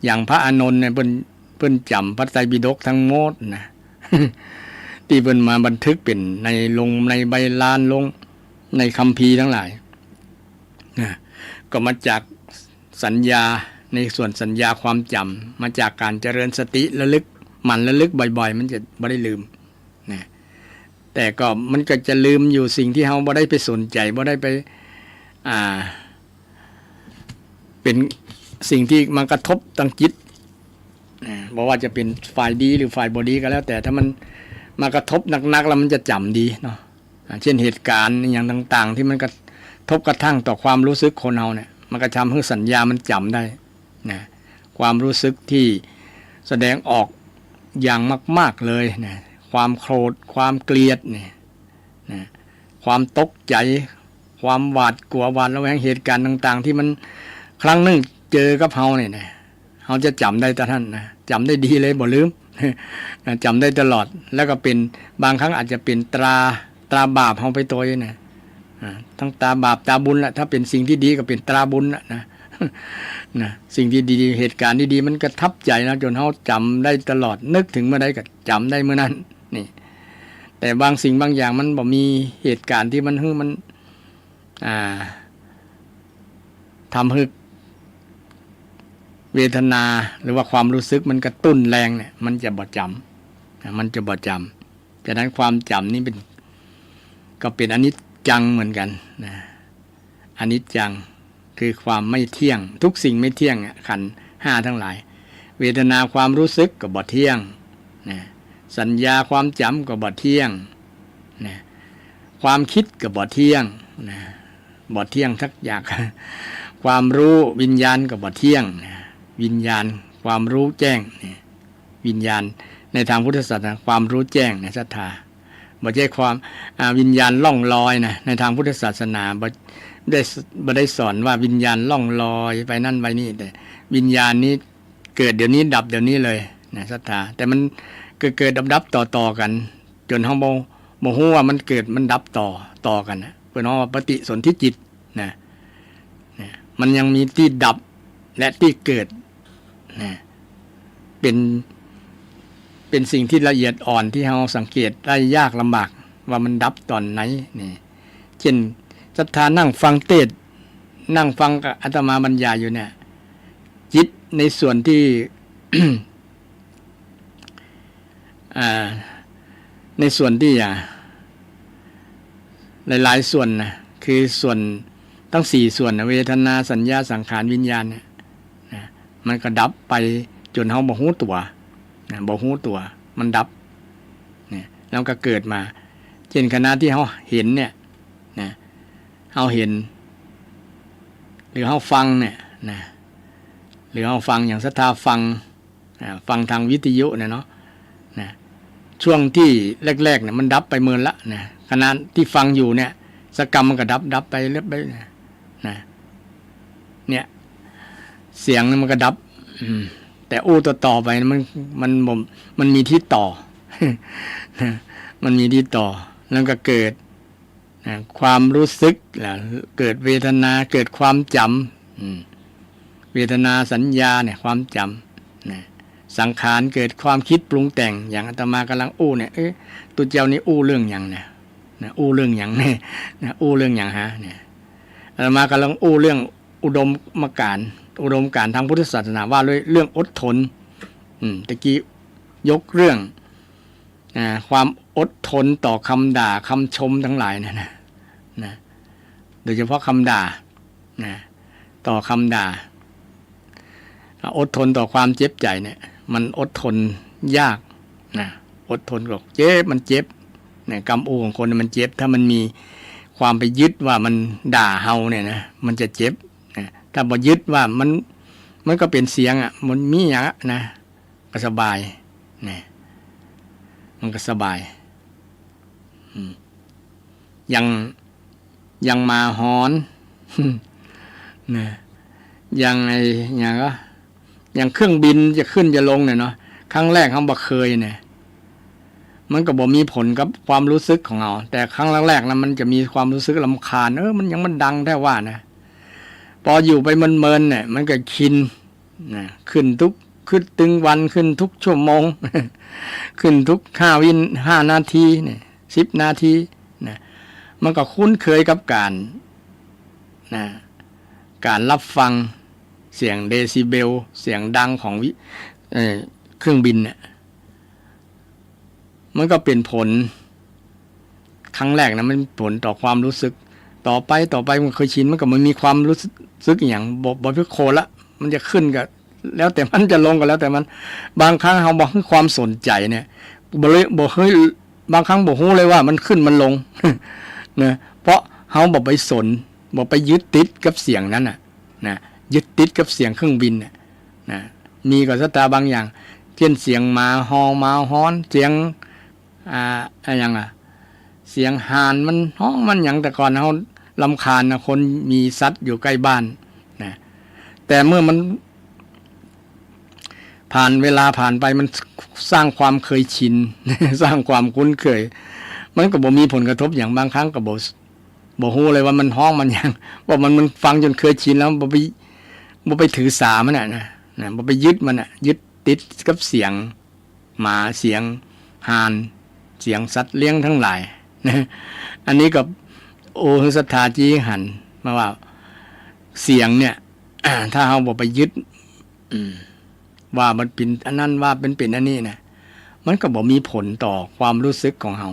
อย่างพระอานนท์เนี่ยเพิ่นจำพระไตรปิฎกทั้งหมดนะ ที่เพิ่นมาบันทึกเป็นในใบลานลงในคัมภีร์ทั้งหลายนะก็มาจากสัญญาในส่วนสัญญาความจำมาจากการเจริญสติระลึกมันระลึกบ่อยๆมันจะไม่ได้ลืมนะแต่ก็มันก็จะลืมอยู่สิ่งที่เราไม่ได้ไปสนใจไม่ได้ไปเป็นสิ่งที่มันกระทบทางจิตบอกว่าจะเป็นฝ่ายดีหรือฝ่ายบ่ดีก็แล้วแต่ถ้ามันมากระทบหนักๆแล้วมันจะจำดีเนาะเช่นเหตุการณ์อย่างต่างๆที่มันกระทบกระทั่งต่อความรู้สึกคนเราเนี่ยมันก็ทำให้สัญญามันจำได้นะความรู้สึกที่แสดงออกอย่างมากๆเลยนะความโกรธความเกลียดเนี่ยนะความตกใจความหวาดกลัวหวาดระแวงเหตุการณ์ต่างๆที่มันครั้งหนึ่งเจอกับเฮาเนี่ยนะเฮาจะจำได้แต่ท่านนะจำได้ดีเลยบ่ลืม จำได้ตลอดแล้วก็เป็นบางครั้งอาจจะเป็นตราบาปเฮาไปตัวนะทั้งตาบาปตาบุญแหละถ้าเป็นสิ่งที่ดีก็เป็นตราบุญนะนะสิ่งที่ดีเหตุการณ์ที่ดีมันกระทับใจนะจนเฮาจำได้ตลอดนึกถึงเมื่อใดก็จำได้เมื่อนั้นนี่แต่บางสิ่งบางอย่างมันบ่มีเหตุการณ์ที่มันทำให้เวทนาหรือว่าความรู้สึกมันกระตุ้นแรงเนี่ยมันจะบ่จำมันจะบ่จำฉะนั้นความจำนี่ก็เป็นอนิจจังเหมือนกันนะอนิจจังคือความไม่เที่ยงทุกสิ่งไม่เที่ยงขันธ์5ทั้งหลายเวทนาความรู้สึกก็บ่เที่ยงนะสัญญาความจำก็บ่เที่ยงนะความคิดก็บ่เที่ยงนะบ่เที่ยงทักอย่างความรู้วิญญาณก็บ่เที่ยงนะวิญญาณความรู้แจ้งนะวิญญาณในทางพุทธศาสนาความรู้แจ้งในศรัทธาบ่ใช่ความวิญญาณล่องลอยนะในทางพุทธศาสนาบ่ได้สอนว่าวิญญาณล่องลอยไปนั่นไปนี่แต่วิญญาณนี้เกิดเดี๋ยวนี้ดับเดี๋ยวนี้เลยนะศรัทธาแต่มันเกิดดับต่อกันจนเฮาบ่ฮู้ว่ามันเกิดมันดับต่อกันนะเพิ่นว่าปฏิสนธิจิตนะมันยังมีที่ดับและที่เกิดนะเป็นสิ่งที่ละเอียดอ่อนที่เราสังเกตได้ยากลำบากว่ามันดับตอนไหนนี่เช่นศรัทธานั่งฟังเทศน์นั่งฟังกับอาตมาบรรยายอยู่เนี่ยจิตในส่วนที่ ในส่วนที่หลายๆส่วนนะคือส่วนทั้ง4ส่วนเวทนาสัญญาสังขารวิญญาณเนี่ยนะมันก็ดับไปจนเฮาบ่ฮู้ตัวนะบ่ฮู้ตัวมันดับเนี่ยแล้วก็เกิดมาเช่นขณะที่เฮาเห็นเนี่ยนะเฮาเห็นหรือเฮาฟังเนี่ยนะหรือเฮาฟังอย่างศรัทธาฟังทางวิทยุเนี่ยเนาะนะช่วงที่แรกๆเนี่ยมันดับไปเมินละนะขณะที่ฟังอยู่เนี่ยสกรรมมันก็ดับไปเรื่อยๆนะ เสียงนั้นมันก็ดับแต่อู้ต่อไปมันมีที่ต่อ มันมีที่ต่อแล้วก็เกิดความรู้สึกเกิดเวทนาเกิดความจำเวทนาสัญญาเนี่ยความจำสังขารเกิดความคิดปรุงแต่งอย่างอาตมากำลังอู้เนี่ยตุเจ้านี่อู้เรื่องอย่างเนี่ยอู้เรื่องอย่างเนี่ยอู้เรื่องอย่างฮะเนี่ยอาตมากำลังอู้เรื่องอุดมการทางพุทธศาสนาว่าด้วยเรื่องอดทนตะกี้ยกเรื่องความอดทนต่อคำด่าคำชมทั้งหลายนะโดยเฉพาะคำด่าต่อคำด่าอดทนต่อความเจ็บใจเนี่ยมันอดทนยากอดทนก็เจ็บมันเจ็บกรรมอูของคนมันเจ็บถ้ามันมีความไปยึดว่ามันด่าเฮาเนี่ยนะมันจะเจ็บถ้าบ่ยึดว่ามันก็เป็นเสียงมันมีอย่างนะก็สบายมันก็สบายยังมาหอนยังอย่างเครื่องบินจะขึ้นจะลงเนี่ยเนาะครั้งแรกเขาบ่เคยเนี่ยมันก็บ่มีผลกับความรู้สึกของเราแต่ครั้งแรกๆนะมันจะมีความรู้สึกรำคาญมันดังแท้ว่านะพออยู่ไปเมินๆเนี่ยมันก็ชินขึ้นตึงวันขึ้นทุกชั่วโมง ขึ้นทุก5 นาทีเนี่ย10 นาทีนะมันก็คุ้นเคยกับการรับฟังเสียงเดซิเบลเสียงดังของเครื่องบินเนี่ยมันก็เป็นผลครั้งแรกนะมันผลต่อความรู้สึกต่อไปมันเคยชินมันก็มันมีความรู้สึกอย่างบ่พิโคละมันจะขึ้นก็แล้วแต่มันจะลงก็แล้วแต่มันบางครั้งเราบอกให้ความสนใจเนี่ยบ่เคยบางครั้งบ่ฮู้เลยว่ามันขึ้นมันลง นะเพราะเฮาบ่ไปสนบ่ไปยึดติดกับเสียงนั้นนะยึดติดกับเสียงเครื่องบินนะมีก็สตาบางอย่างเช่นเสียงมาฮอมาฮ้อนเสียงอย่างเสียงห่านมันฮ้องมันอย่างแต่ก่อนเฮารำคาญนะคนมีสัตว์อยู่ใกล้บ้านนะแต่เมื่อมันเวลาผ่านไปมันสร้างความเคยชิน สร้างความคุ้นเคยมันก็บ่มีผลกระทบอย่างบางครั้งก็บ่ฮู้เลยว่ามันฮ้องมันอย่างว่ามันฟังจนเคยชินแล้วบ่ไปถือสามันนะบ่ไปยึดมันยึดติดกับเสียงหมาเสียงห่านเสียงสัตว์เลี้ยงทั้งหลายนะอันนี้กับโอหึศรัทธาจี้หันมาว่าเสียงเนี่ย ถ้าเฮาบ่ไปยึดว่ามันเป็นอันนั้นว่าเป็นอันนี้นะมันก็บ่มีผลต่อความรู้สึกของเฮา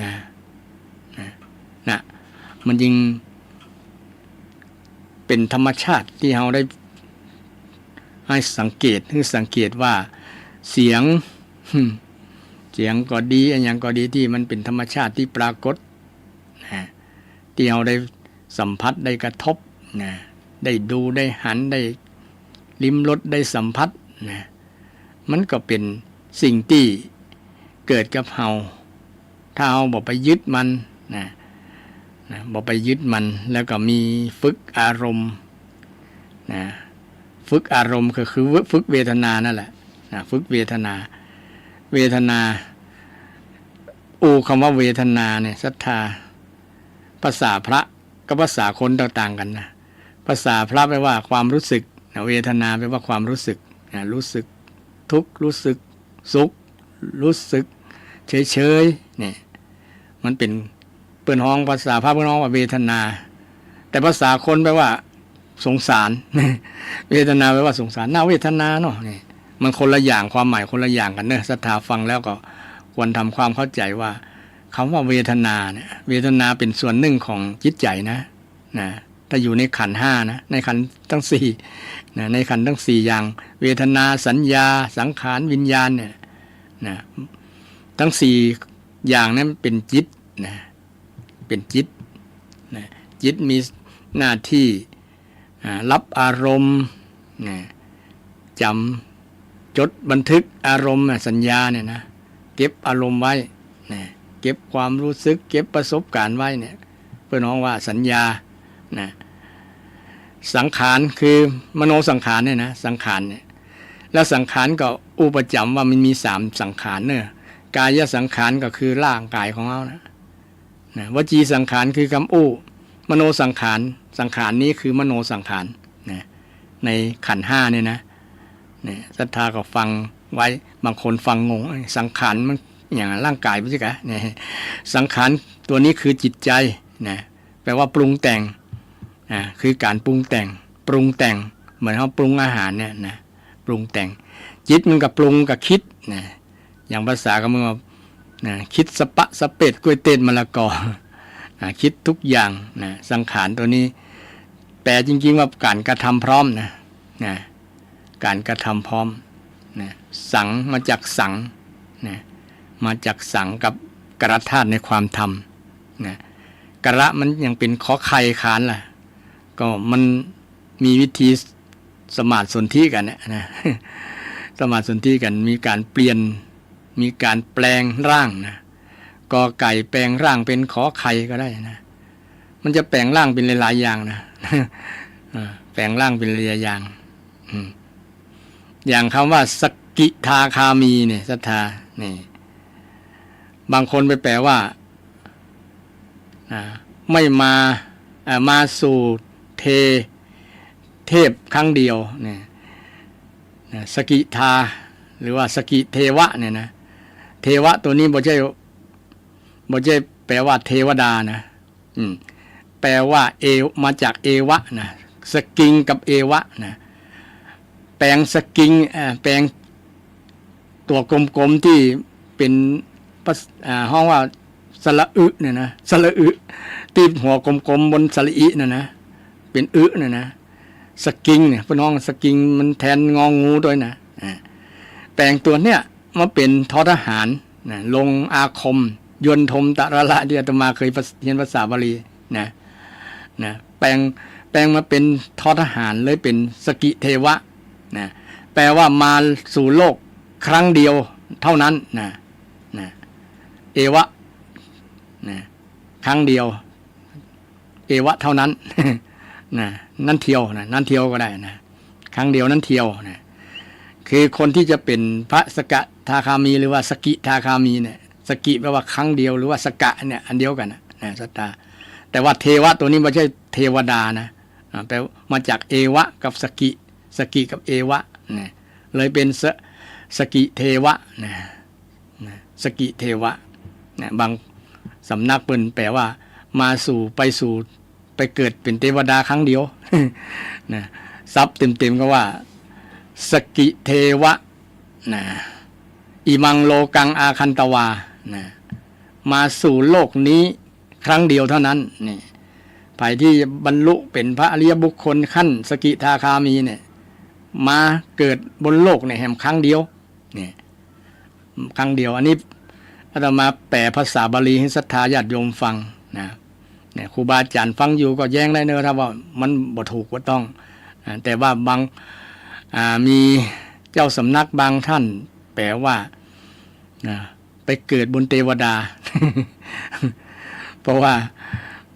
นะมันยิ่งเป็นธรรมชาติที่เฮาได้ให้สังเกตว่าเสียงก็ดีอย่างก็ดีที่มันเป็นธรรมชาติที่ปรากฏที่เฮาได้สัมผัสได้กระทบได้ดูได้หันได้ลิ้มรสได้สัมผัสมันก็เป็นสิ่งที่เกิดกับเฮาถ้าเฮาบ่ไปยึดมันบ่ไปยึดมันแล้วก็มีฝึกอารมณ์ฝึกอารมณ์ก็คือฝึกเวทนานั่นแหละฝึกเวทนาคำว่าเวทนาเนี่ยศรัทธาภาษาพระกับภาษาคนต่างกันนะภาษาพระแปลว่าความรู้สึกเวทนาแปลว่าความรู้สึกรู้สึกทุกข์รู้สึกสุขรู้สึกเฉยๆเนี่ยมันเป็นเปิ้นฮ้องภาษาพระเปิ้นฮ้องว่าเวทนาแต่ภาษาคนแปลว่าสงสาร เวทนาแปลว่าสงสารน่าเวทนาเนาะนี่มันคนละอย่างความหมายคนละอย่างกันเนอะศรัทธาฟังแล้วก็ควรทำความเข้าใจว่าคำว่าเวทนาเนี่ยเวทนาเป็นส่วนหนึ่งของจิตใจนะถ้าอยู่ในขันธ์5นะในขันธ์ทั้ง4ในขันธ์ทั้ง4อย่างเวทนาสัญญาสังขารวิญญาณเนี่ยทั้ง4อย่างนั้นเป็นจิตเป็นจิตจิตมีหน้าที่รับอารมณ์จำจดบันทึกอารมณ์สัญญาเนี่ยนะเก็บอารมณ์ไว้เก็บความรู้สึกเก็บประสบการณ์ไว้เนี่ยเพื่อน้องว่าสัญญา สังขารคือมโนสังขารเนี่ยนะสังขารเนี่ยแล้วสังขารก็อุปจำว่ามันมี3สังขารเนี่ยกายสังขารก็คือร่างกายของเรานะวจีสังขารคือคำอู้มโนสังขารสังขารนี้คือมโนสังขารนะในขันธ์5เนี่ยนะเนี่ยศรัทธาก็ฟังไว้บางคนฟังงงสังขารมันอย่างร่างกายไม่ใช่กะเนี่ยสังขารตัวนี้คือจิตใจนะแปลว่าปรุงแต่งคือการปรุงแต่งเหมือนเขาปรุงอาหารเนี่ยนะปรุงแต่งจิตมันกับปรุงกับคิดนะอย่างภาษาก็มึงว่าคิดสปะสเปดกล้วยเต้นมะละกอคิดทุกอย่างนะสังขารตัวนี้แปลจริงๆว่าการกระทำพร้อมนะการกระทำพร้อมนะสังมาจากสังนะมาจากสังกับกระธาตุในความทำนะกระมันยังเป็นขอไข่ขานล่ะก็มันมีวิธีสมาสนธิกันนะสมาสนธิกันมีการเปลี่ยนมีการแปลงร่างนะกอไก่แปลงร่างเป็นขอไข่ก็ได้นะมันจะแปลงร่างเป็นหลายๆอย่างนะแปลงร่างเป็นหลายๆอย่างอย่างคำว่าสกิทาคามีเนี่ยศรัทธานี่บางคนไปแปลว่าไม่มาสู่เทพครั้งเดียวเนี่ยสกิทาหรือว่าสกิเทวะเนี่ยนะเทวะตัวนี้บ่ใช่แปลว่าเทวดานะแปลว่ามาจากเอวะนะสกิงกับเอวะนะแปลงสกิงแปลงตัวกลมๆที่เป็นห้องว่าสระอึเนี่ยนะสระอึที่หัวกลมๆบนสระอิน่ะนะเป็นอึเนี่ยนะสกิงเนี่ยพี่น้องสกิงมันแทนงองูด้วยนะแปลงตัวเนี้ยมาเป็นททหารนะลงอาคมยนทมตะระละที่อาตมาเคยเรียนภาษาบาลีนะแปลงมาเป็นททหารเลยเป็นสกิเทวะนะแปลว่ามาสู่โลกครั้งเดียวเท่านั้นนะเอวะนะครั้งเดียวเอวะเท่านั้นนั่นเที่ยวนะนั่นเที่ยวก็ได้นะครั้งเดียวนั่นเที่ยวนะคือคนที่จะเป็นพระสกทาคามีหรือว่าสกิทาคามีเนี่ยสกิแปลว่าครั้งเดียวหรือว่าสกะเนี่ยอันเดียวกันนะสัตตาแต่ว่าเทวะตัวนี้ไม่ใช่เทวดานะแปลมาจากเอวะกับสกิกับเอวะนะเลยเป็นสกิเทวะนะสกิเทวะนะบางสำนักเปิ้นแปลว่ามาสู่ไปเกิดเป็นเทวดาครั้งเดียวนะซับเต็มๆก็ว่าสกิเทวะนะอิมังโลกังอาคันตวานะมาสู่โลกนี้ครั้งเดียวเท่านั้นนี่ภายที่บรรลุเป็นพระอริยบุคคลขั้นสกิทาคามีเนี่ยมาเกิดบนโลกเนี่ยแห่งครั้งเดียวเนี่ยครั้งเดียวอันนี้อาตมาแปลภาษาบาลีให้ศรัทธาญาติโยมฟังนะเนี่ยครูบาอาจารย์ฟังอยู่ก็แย้งได้เนอะถ้าว่ามันบ่ถูกก็ต้องแต่ว่าบางมีเจ้าสำนักบางท่านแปลว่าไปเกิดบนเทวดา เพราะว่า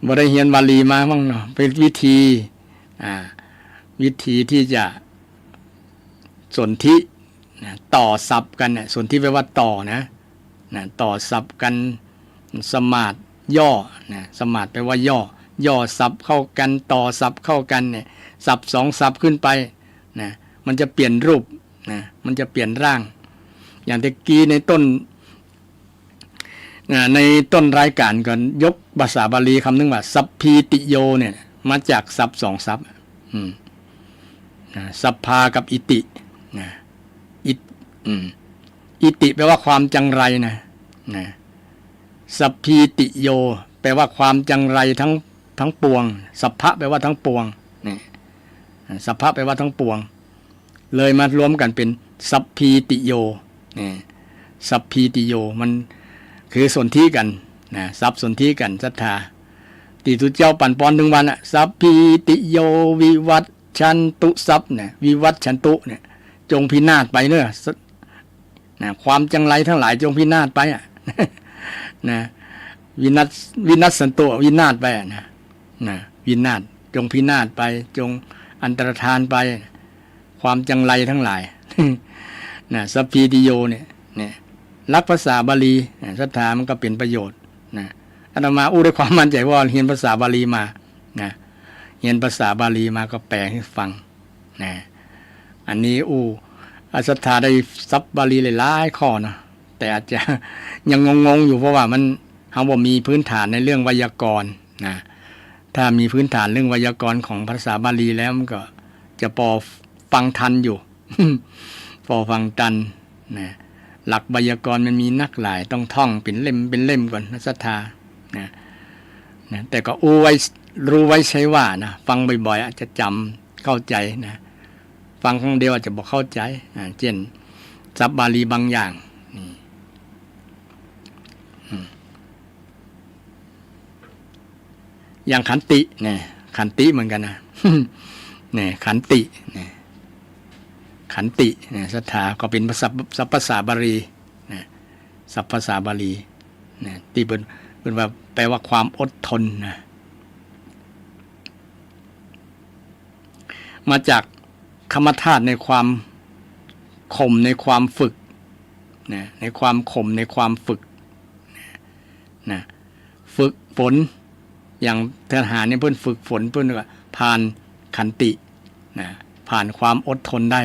บ่ได้เรียนบาลีมาบ้างเนาะเป็นวิธีที่จะสนธิต่อศัพท์กันเนี่ยสนธิแปลว่าต่อนะต่อศัพท์กันสมาสย่อสมาสแปลว่าย่อศัพท์เข้ากันต่อศัพท์เข้ากันเนี่ยศัพท์2ศัพท์ขึ้นไปนะมันจะเปลี่ยนรูปนะมันจะเปลี่ยนร่างอย่างตะกี้ในต้นรายการก่อนยกภาษาบาลีคำนึงว่าสัพพีติโยเนี่ยมาจากศัพท์2ศัพท์สัพพากับอิติอิติแปลว่าความจังไรนะสัพพีติโยแปลว่าความจังไรทั้งปวงสัพพะแปลว่าทั้งปวงนี่สัพพะแปลว่าทั้งปวงเลยมารวมกันเป็นสัพพีติโยนี่สัพพีติโยมันคือสนธิกันนะสัพสนธิกันศรัทธาติทุเจ้าปั่นปอนถึงวันสัพพีติโยวิวัตชันตุสัพเนี่ยวิวัตชันตุเนี่ยจงพินาศไปเนอะความจังไรทั้งหลายจงพินาศไปนะวินัสสันตุวินาศไปนะวินาศ จงพินาศไปจงอันตรธานไปความจังไรทั้งหลาย นะสัพพีติโยเนี่ยรักภาษาบาลีศรัทธามันก็เป็นประโยชน์นะอาตมาด้วยความมั่นใจว่าเรียนภาษาบาลีมานะเรียนภาษาบาลีมาก็แปลให้ฟังนะอันนี้ศรัทธาได้ซับบาลีหลายๆข้อนะแต่อาจจะยังงงๆอยู่เพราะว่ามันเขาบอกมีพื้นฐานในเรื่องไวยากรณ์นะถ้ามีพื้นฐานเรื่องไวยากรณ์ของภาษาบาลีแล้วมันก็จะพอฟังทันอยู่ พอฟังทันนะหลักไวยากรณ์มันมีนักหลายต้องท่องเป็นเล่มก่อนนะศรัทธานะแต่ก็รู้ไว้ใช้ว่านะฟังบ่อยๆอาจจะจำเข้าใจนะฟังครั้งเดียวอาจจะบอกเข้าใจเช่นศัพท์บาลีบางอย่างอย่างขันติเนี่ยขันติเหมือนกันนะเนี่ยขันติเนี่ยขันติเนี่ยศรัทธาก็เป็นศัพท์ภาษาบาลีนะศัพท์ภาษาบาลีนะที่เป็นว่าแปลว่าความอดทนนะมาจากคำธาตุในความข่มในความฝึกนะในความข่มในความฝึกนะฝึกฝนอย่างทหารเนี่ยเพิ่นฝึกฝนเพิ่นว่าผ่านขันตินะผ่านความอดทนได้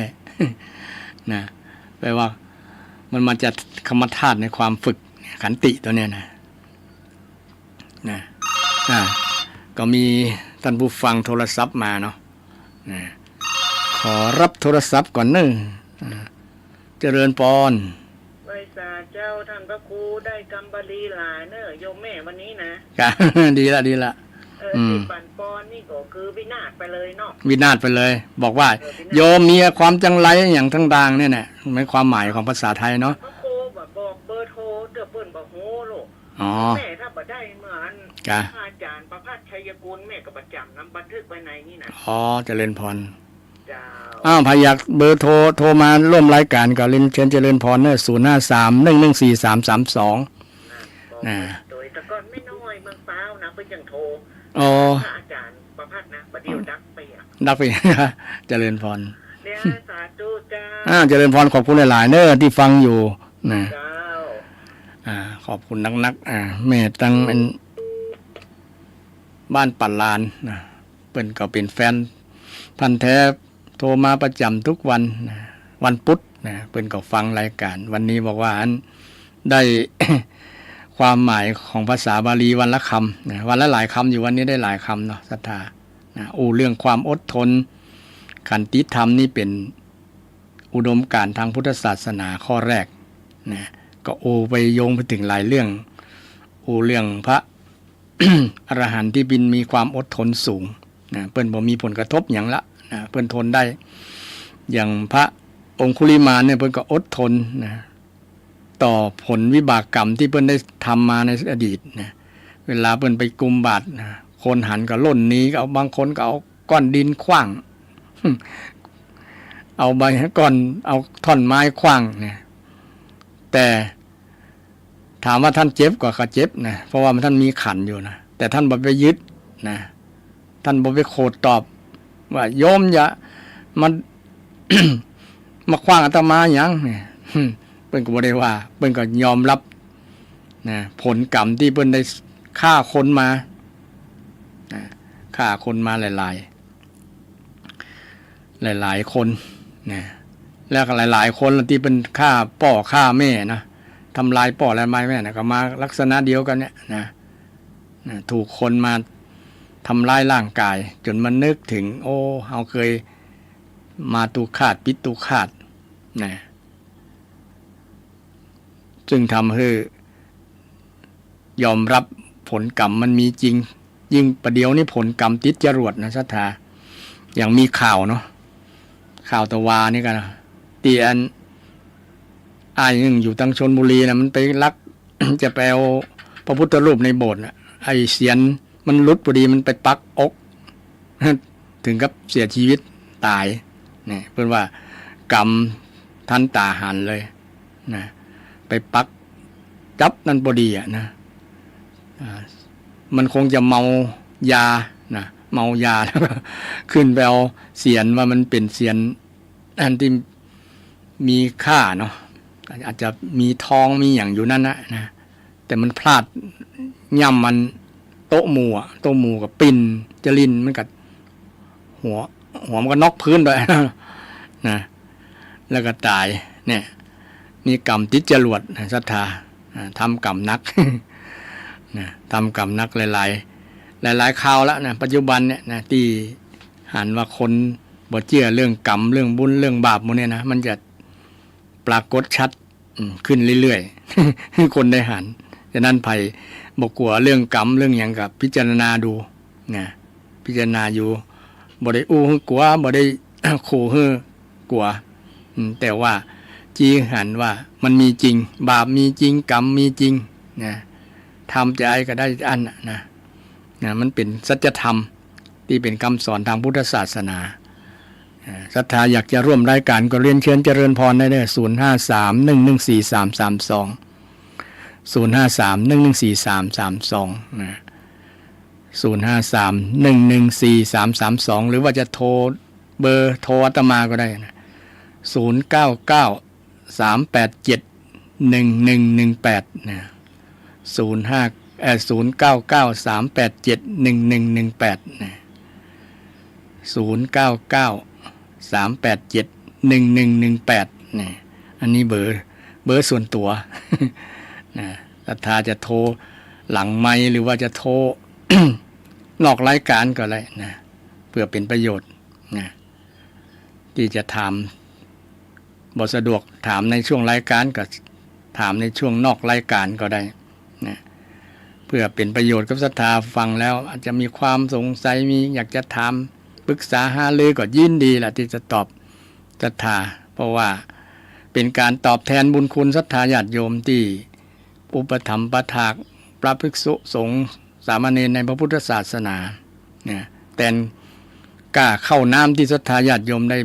นะแปลว่ามันมาจากคำธาตุในความฝึกขันติตัวเนี้ยนะก็มีท่านผู้ฟังโทรศัพท์มาเนาะขอรับโทรศัพท์ก่อนเนอะเจริญพรไว้สาเจ้าท่านพระครูได้กำบาลีหลายเนอะโยมแม่วันนี้นะดีละที่ปั่นปอนนี่ก็คือวินาศไปเลยเนาะวินาศไปเลยบอกว่าโยมมีความจังไรอย่างทั้งดังเนี่ยนะไม่ความหมายของภาษาไทยเนาะพระครูบอกเบอร์โทรเดือเปิ้นบอกโหโลแม่ถ้าบ่ได้เหมือนอาจารย์ประภาสชัยกุลแม่ก็ประจำนำบันทึกไว้ในนี่นะเจริญพรพยักเบอร์โทรมาร่วมรายการก็เล่นเชิญเจริญพรเนอะ053-114-332โดยแต่ก่อนไม่น้อยเมืองเปล่านะเพิ่นยังโทรอาจารย์ประภาสนะประเดี๋ยวดักไปเจริญพรสาธุจ้าเจริญพรขอบคุณหลายๆเนอะที่ฟังอยู่นะขอบคุณนักแม่ตั้งเป็นบ้านปัลลานนะเปิ้นก็เป็นแฟนพันธุ์แท้โทรมาประจำทุกวันวันพุธนะเปิ้นก็ฟังรายการวันนี้บอกว่าได้ ความหมายของภาษาบาลีวันละคำนะวันละหลายคำอยู่วันนี้ได้หลายคำเนาะศรัทธาเรื่องความอดทนขันติธรรมนี่เป็นอุดมการณ์ทางพุทธศาสนาข้อแรกนะก็ไปโยงไปถึงหลายเรื่องเรื่องพระ อรหันต์ที่มีความอดทนสูงนะเปิ้นบ่มีผลกระทบอย่างละนะเปิ้นทนได้อย่างพระองคุลิมานเนี่ยเปิ้นก็อดทนนะต่อผลวิบากกรรมที่เปิ้นได้ทำมาในอดีตนะเวลาเปิ้นไปกุมบาตรนะคนหันก็ล่นหนีก็เอาบางคนก็เอาก้อนดินขว้าง เอาใบก้อนเอาท่อนไม้ขว้างเนี่ยแต่ถามว่าท่านเจ็บกว่าก็เจ็บนะเพราะว่าท่านมีขันอยู่นะแต่ท่านบ่ไปยึดนะท่านบ่ไปโคดตอบว่าโยมอย่ามัน มาขว้างอาตมาหยังเนี่ยเพิ่นก็บ่ได้ว่าเพิ่นก็ยอมรับนะผลกรรมที่เพิ่นได้ฆ่าคนมาฆ่าคนมาหลายคนนะแล้วก็หลายคนที่เป็นฆ่าพ่อฆ่าแม่นะทำลายพ่อและแม่นะก็มาลักษณะเดียวกันเนี่ยนะถูกคนมาทำลายร่างกายจนมันนึกถึงเราเคยมาตุคาตปิตุคาตนะจึงทำให้ยอมรับผลกรรมมันมีจริงยิ่งประเดี๋ยวนี้ผลกรรมติดจรวดนะศรัทธาอย่างมีข่าวเนาะข่าวตะวานี่กันตีอันนึงอยู่ทางชลบุรีนะมันไปลัก จะไปเอาพระพุทธรูปในโบสถ์ไอ้เสียนมันหลุดพอดีมันไปปักอก ถึงกับเสียชีวิตตายเนี่ยเพื่อนว่ากรรมท่านตาหันเลยนะไปปักจับนั่นพอดีนะมันคงจะเมายานะ เมายาแล้วก็ขึ้นไปเอาเสียนว่ามันเป็นเสียนอันที่มีค่าเนาะอาจจะมีทองมีอย่างอยู่นั่นนะแต่มันพลาดย่ำมันโต๊ะหมู่กับปิ่นจรินมันกับหัวมันก็น็อกพื้นด้วยนะแล้วก็ตายเนี่ยมีกรรมติดจรวดศรัทธาทำกรรมนักนะทำกรรมนักหลายคราวแล้วนะปัจจุบันเนี่ยนะที่หันว่าคนบ่เชื่อเรื่องกรรมเรื่องบุญเรื่องบาปพวกนี้นะมันจะปรากฏชัดขึ้นเรื่อยๆคนได้หันฉะนั้นไผ่บอกกลัวเรื่องกรรมเรื่องอย่างกับพิจารณาดูนะพิจารณาอยู่บ่ได้อู้กลัวบ่ได้ขู่กลัวแต่ว่าจีหันว่ามันมีจริงบาปมีจริงกรรมมีจริงนะทำใจก็ได้อันนะมันเป็นสัจธรรมที่เป็นคำสอนทางพุทธศาสนาศรัทธาอยากจะร่วมรายการก็เรียนเชิญเจริญพรได้เลย053-114-332 053-114-332นะ053-114-332หรือว่าจะโทรเบอร์โทรอาตมาก็ได้นะ099-387-1118นะ099-387-1118นะ099-387-1118นะอันนี้เบอร์ส่วนตัวนะถ้าจะโทรหลังไมค์หรือว่าจะโทร นอกรายการก็ได้นะเพื่อเป็นประโยชน์นะที่จะถามบ่สะดวกถามในช่วงรายการก็ถามในช่วงนอกรายการก็ได้นะเพื่อเป็นประโยชน์กับศรัทธาฟังแล้วอาจจะมีความสงสัยมีอยากจะถามปรึกษาหารือก็ยินดีแหละที่จะตอบศรัทธาเพราะว่าเป็นการตอบแทนบุญคุณศรัทธาญาติโยมที่อุปถัมภ์ประทากพระภิกษุสงฆ์สามเณรในพระพุทธศาสนาเนี่ยแต่กล้าเข้าน้ำที่ศรัทธาญาติโยมได้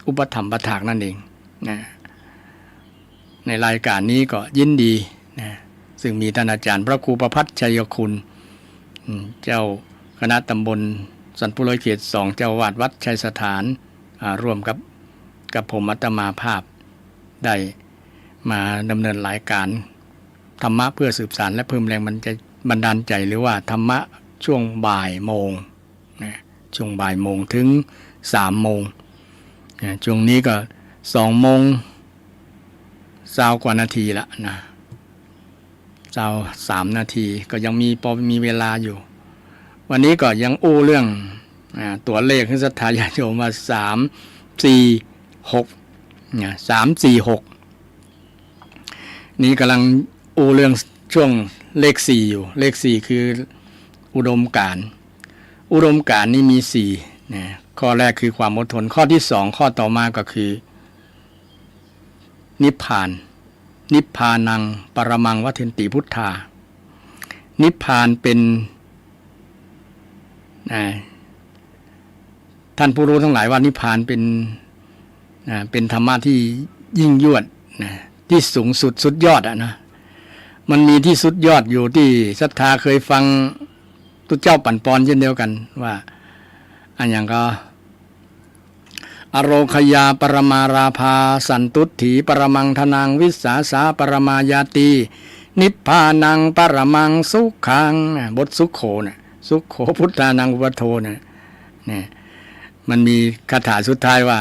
อุปถัมภ์ประทากนั่นเองนะในรายการนี้ก็ยินดีนะซึ่งมีท่านอาจารย์พระครูประภัสชัยคุณเจ้าคณะตำบลสันปุโรยเขต2เจ้าวาดวัดชัยสถานร่วมกับผมอาตมาภาพได้มาดำเนินรายการธรรมะเพื่อสืบสานและเพิ่มแรงบันดาลใจหรือว่าธรรมะช่วงบ่ายโมงนะช่วงบ่ายโมงถึง3 โมงนะช่วงนี้ก็2 โมง20 กว่านาทีละนะ23 นาทีก็ยังมีเวลาอยู่วันนี้ก็ยังอู้เรื่องตัวเลขที่ศรัทธาญาติโยมว่า346นะ346นี่กำลังอู้เรื่องช่วงเลข4อยู่เลข4คืออุดมการณ์นี่มี4นะข้อแรกคือความอดทนข้อที่2ข้อต่อมาก็คือนิพพานังปรมังวัฏันติพุทธานิพพานเป็นท่านผู้รู้ทั้งหลายว่านิพพานเป็นธรรมะที่ยิ่งยวดที่สูงสุดสุดยอดนะมันมีที่สุดยอดอยู่ที่ศรัทธาเคยฟังตุเจ้าปั่นปอนเช่นเดียวกันว่าอันอย่างก็อโรคยาปรมาราภาสันตุถีปรมังธนังวิสาสาปรมายาตีนิพพานังปรมังสุขังบทสุขโขนะสุขโขพุทธานังอุปโทนะเนี่ยมันมีคาถาสุดท้ายว่า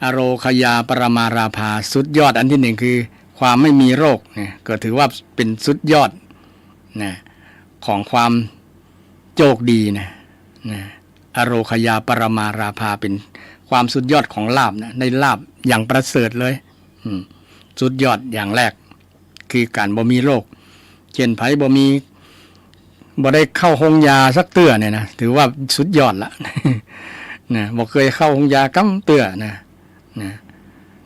อโรคยาปรมาราภาสุดยอดอันที่1คือความไม่มีโรคเนี่ยก็ถือว่าเป็นสุดยอดนะของความโชคดีนะอโรคยาปรมาราภาเป็นความสุดยอดของลาภนะในลาภอย่างประเสริฐเลยสุดยอดอย่างแรกคือการบ่มีโรคเช่นไผบ่ได้เข้าห้องยาสักเตื้อเนี่ยนะถือว่าสุดยอดละนะบ่เคยเข้าห้องยากำเตื้อนะ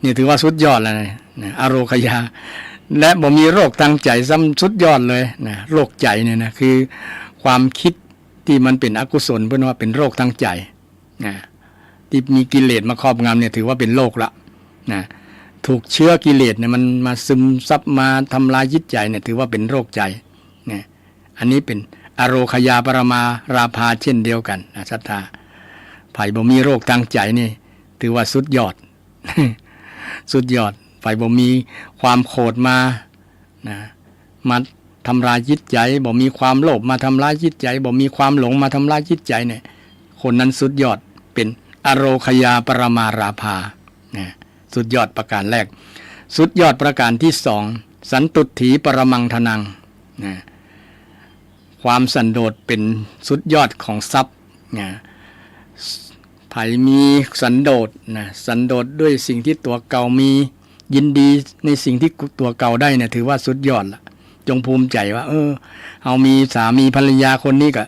นี่ถือว่าสุดยอดแล้วนะอโรคยาและบ่มีโรคทางใจซ้ำสุดยอดเลยนะโรคใจเนี่ยนะคือความคิดที่มันเป็นอกุศลเพื่อนว่าเป็นโรคทางใจนะที่มีกิเลสมาครอบงำเนี่ยถือว่าเป็นโรคละนะถูกเชื้อกิเลสเนี่ยมันมาซึมซับมาทำลายจิตใจเนี่ยถือว่าเป็นโรคใจนะอันนี้เป็น อโรคยาปรมาราภาเช่นเดียวกันนะศรัทธาไผ่บ่มีโรคทางใจนี่ถือว่าสุดยอด สุดยอดไผ่บ่มีความโกรธมานะมาทำลายจิตใจบ่มีความโลภมาทำลายจิตใจบ่มีความหลงมาทำลายจิตใจเนี่ยคนนั้นสุดยอดเป็นอโรคยาปรมาราภานะสุดยอดประการแรกสุดยอดประการที่สองสันตุถีปรมังทนังนะความสันโดษเป็นสุดยอดของทรัพย์นะไผมีสันโดษนะสันโดษด้วยสิ่งที่ตัวเก่ามียินดีในสิ่งที่ตัวเก่าได้เนี่ยถือว่าสุดยอดละจงภูมิใจว่าเอามีสามีภรรยาคนนี้ก็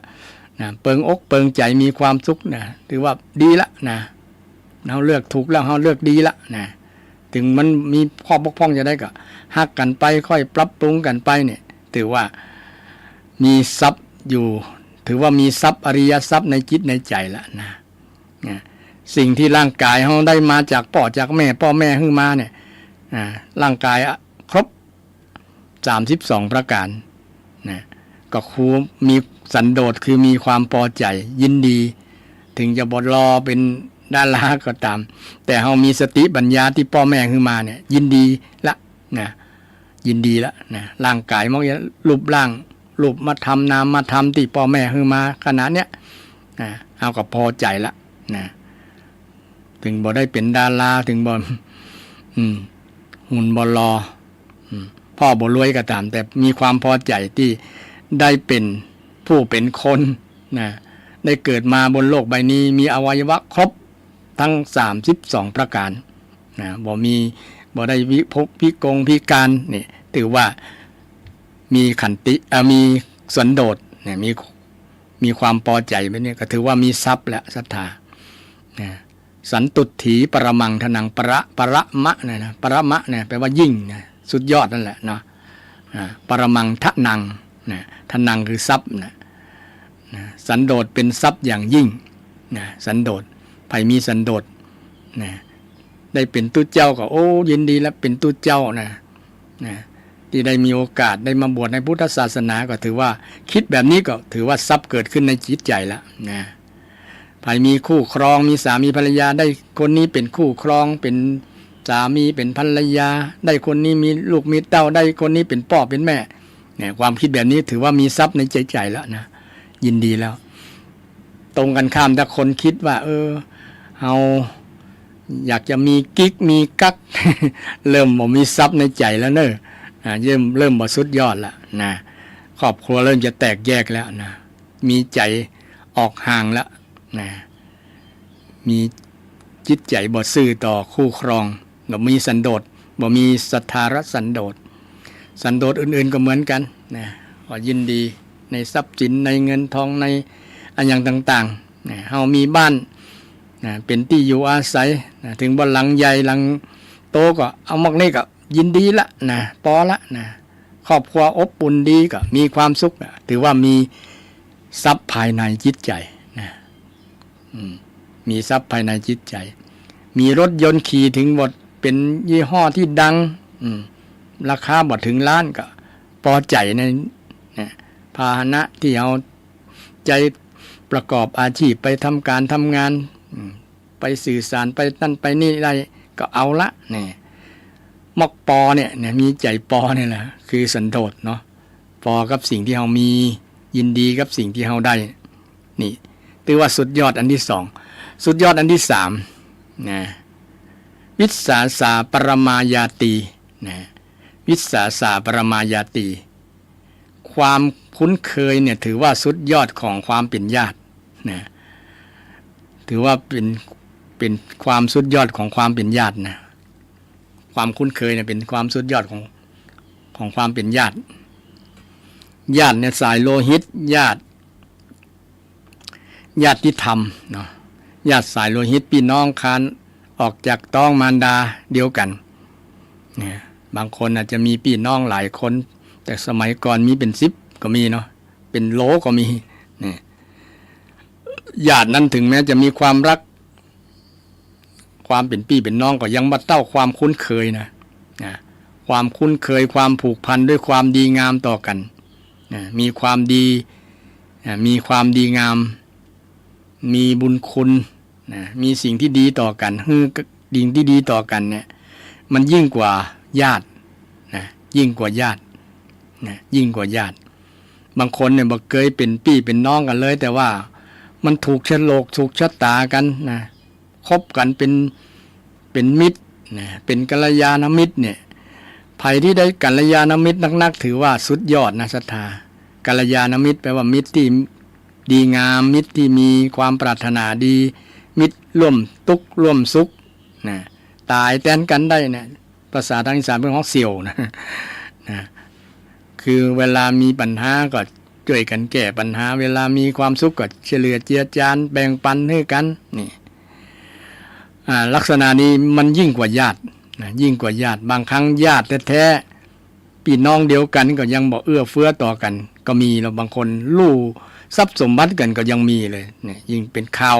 นะเปิงอกเปิงใจมีความสุขนะถือว่าดีละนะเราเลือกถูกแล้วเราเลือกดีละนะถึงมันมีข้อบกพร่องจะได้ก็ฮักกันไปค่อยปรับปรุงกันไปเนี่ยถือว่ามีทรัพย์อยู่ถือว่ามีทรัพย์อริยทรัพย์ในจิตในใจละนะสิ่งที่ร่างกายเราได้มาจากพ่อจากแม่พ่อแม่ให้มาเนี่ยร่างกายครบ32ประการนะก็คูมีสันโดษคือมีความพอใจยินดีถึงจะบ่รอเป็นดาราก็ตามแต่เรามีสติปัญญาที่พ่อแม่ให้มาเนี่ยยินดีละนะยินดีละนะร่างกายมันจะรูปร่างรูปมาทำนามมาทำที่พ่อแม่ให้มาขนาดเนี้ยเอาก็พอใจละนะถึงบ่ได้เป็นดาราถึงบ่หุ่นบ่รอพ่อบ่รวยก็ตามแต่มีความพอใจที่ได้เป็นผู้เป็นคนนะได้เกิดมาบนโลกใบนี้มีอวัยวะครบทั้ง32ประการนะบ่ได้พิกงพิการนี่ถือว่ามีขันติมีสันโดษเนี่ยมีความพอใจแบบนี้ก็ถือว่ามีทรัพย์และศรัทธานะสันตุถีปรมังทนังประมะเนี่ยนะประมะเนี่ยแปลว่ายิ่งนะสุดยอดนั่นแหละเนาะปรมังทนังนะทนังคือทรัพย์นะสันโดษเป็นทรัพย์อย่างยิ่งนะสันโดษไผมีสันโดษนะได้เป็นตู้เจ้าก็โอ้ยินดีแล้วเป็นตู้เจ้านะที่ได้มีโอกาสได้มาบวชในพุทธศาสนาก็ถือว่าคิดแบบนี้ก็ถือว่าทรัพย์เกิดขึ้นในจิตใจแล้วนะไผมีคู่ครองมีสามีภรรยาได้คนนี้เป็นคู่ครองเป็นสามีเป็นภรรยาได้คนนี้มีลูกมีเต้าได้คนนี้เป็นพ่อเป็นแม่เนี่ยความคิดแบบนี้ถือว่ามีทรัพย์ในใจแล้วนะยินดีแล้วตรงกันข้ามถ้าคนคิดว่าเอาอยากจะมีกิ๊กมีกั๊ก เริ่มบ่มีทรัพย์ในใจแล้วเนอะเริ่มบ่สุดยอดแล้วนะครอบครัวเริ่มจะแตกแยกแล้วนะมีใจออกห่างแล้วนะมีจิตใจบ่ซื่อต่อคู่ครองบ่มีสันโดษบ่มีศรัทธาสันโดษสันโดษอื่นๆก็เหมือนกันนะก็ยินดีในทรัพย์สินในเงินทองในอันอย่างต่างๆนะเฮามีบ้านนะเป็นที่อยู่อาศัยนะถึงบ่หลังใหญ่หลังโตก็เอามักนี่ก็ยินดีละนะพอละนะครอบครัวอบอุ่นดีก็มีความสุขถือว่ามีทรัพย์ภายในจิตใจนะมีทรัพย์ภายในจิตใจมีรถยนต์ขี่ถึงหมดเป็นยี่ห้อที่ดังราคาบ่ถึงล้านก็พอใจในพาหนะที่เอาใจประกอบอาชีพไปทำการทำงานไปสื่อสารไปนั่นไปนี่ได้ก็เอาละเนี่ยมอกปอเนี่ยมีใจปอเนี่ยแหละคือสันโดษเนาะปอกับสิ่งที่เรามียินดีกับสิ่งที่เราได้นี่ถือว่าสุดยอดอันที่สองสุดยอดอันที่สามนะวิสาสาปรมายาตินะวิสาสาปรมายาติความคุ้นเคยเนี่ยถือว่าสุดยอดของความเป็นญาตินะถือว่าเป็นความสุดยอดของความเป็นญาตินะความคุ้นเคยเนี่ยเป็นความสุดยอดของความเป็นญาติเนี่ยสายโลหิตญาติธรรมเนาะญาติสายโลหิตพี่น้องคานออกจากท้องมารดาเดียวกันเนี่ยบางคนอาจจะมีพี่น้องหลายคนแต่สมัยก่อนมีเป็น10ก็มีเนาะเป็นโหลก็มีเนี่ยญาตินั้นถึงแม้จะมีความรักความเป็นพี่เป็นน้องก็ยังมาเต้าความคุ้นเคยนะความคุ้นเคยความผูกพันด้วยความดีงามต่อกันมีความดี มีความดีงามมีบุญคุณมีสิ่งที่ดีต่อกันสิ่งที่ดีต่อกันเนี่ยมันยิ่งกว่าญาติยิ่งกว่าญาติยิ่งกว่าญาติบางคนเนี่ยบอกเคยเป็นพี่เป็นน้องกันเลยแต่ว่ามันถูกชะโลกถูกชะตากันคบกันเป็นมิตรเป็นกัลยาณมิตรเนี่ยภัยที่ได้กัลยาณมิตรนักถือว่าสุดยอดนะศรัทธากัลยาณมิตรแปลว่ามิตรที่ดีงามมิตรที่มีความปรารถนาดีมิตรร่วมทุกข์ร่วมสุขตายแทนกันได้นะภาษาทางอีสานเป็นของเสี่ยวนะคือเวลามีปัญหาก็ช่วยกันแก้ปัญหาเวลามีความสุขก็เฉลี่ยเจียจานแบ่งปันให้กันนี่ลักษณะนี้มันยิ่งกว่าญาติยิ่งกว่าญาติบางครั้งญาติแท้ๆพี่น้องเดียวกันก็ยังบอกเอื้อเฟื้อต่อกันก็มีแล้วบางคนลู่ทรัพย์สมบัติกันก็ยังมีเลยเนี่ยยิ่งเป็นข่าว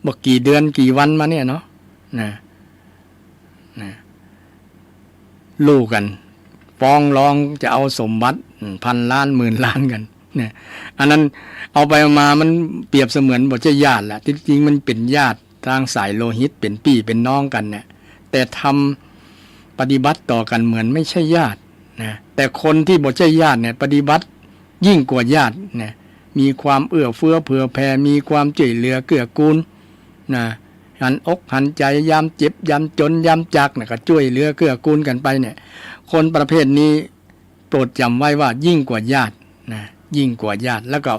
บอกกี่เดือนกี่วันมาเนี่ยเนาะลู่กันฟ้องร้องจะเอาสมบัติพันล้านหมื่นล้านกันเนี่ยอันนั้นเอาไปมามันเปรียบเสมือนบอกจะญาติแหละจริงๆมันเป็นญาติทางสายโลหิตเป็นพี่เป็นน้องกันเนี่ยแต่ทำปฏิบัติต่อกันเหมือนไม่ใช่ญาตินะแต่คนที่บอกใช่ญาติเนี่ยปฏิบัติยิ่งกว่าญาติเนี่ยมีความเอื้อเฟื้อเผื่อแผ่มีความช่วยเหลือเกื้อกูลนะหันอกหันใจยามเจ็บยามจนยามจักเนี่ยก็ช่วยเหลือเกื้อกูลกันไปเนี่ยคนประเภทนี้โปรดจำไว้ว่ายิ่งกว่าญาตินะยิ่งกว่าญาติแล้วก็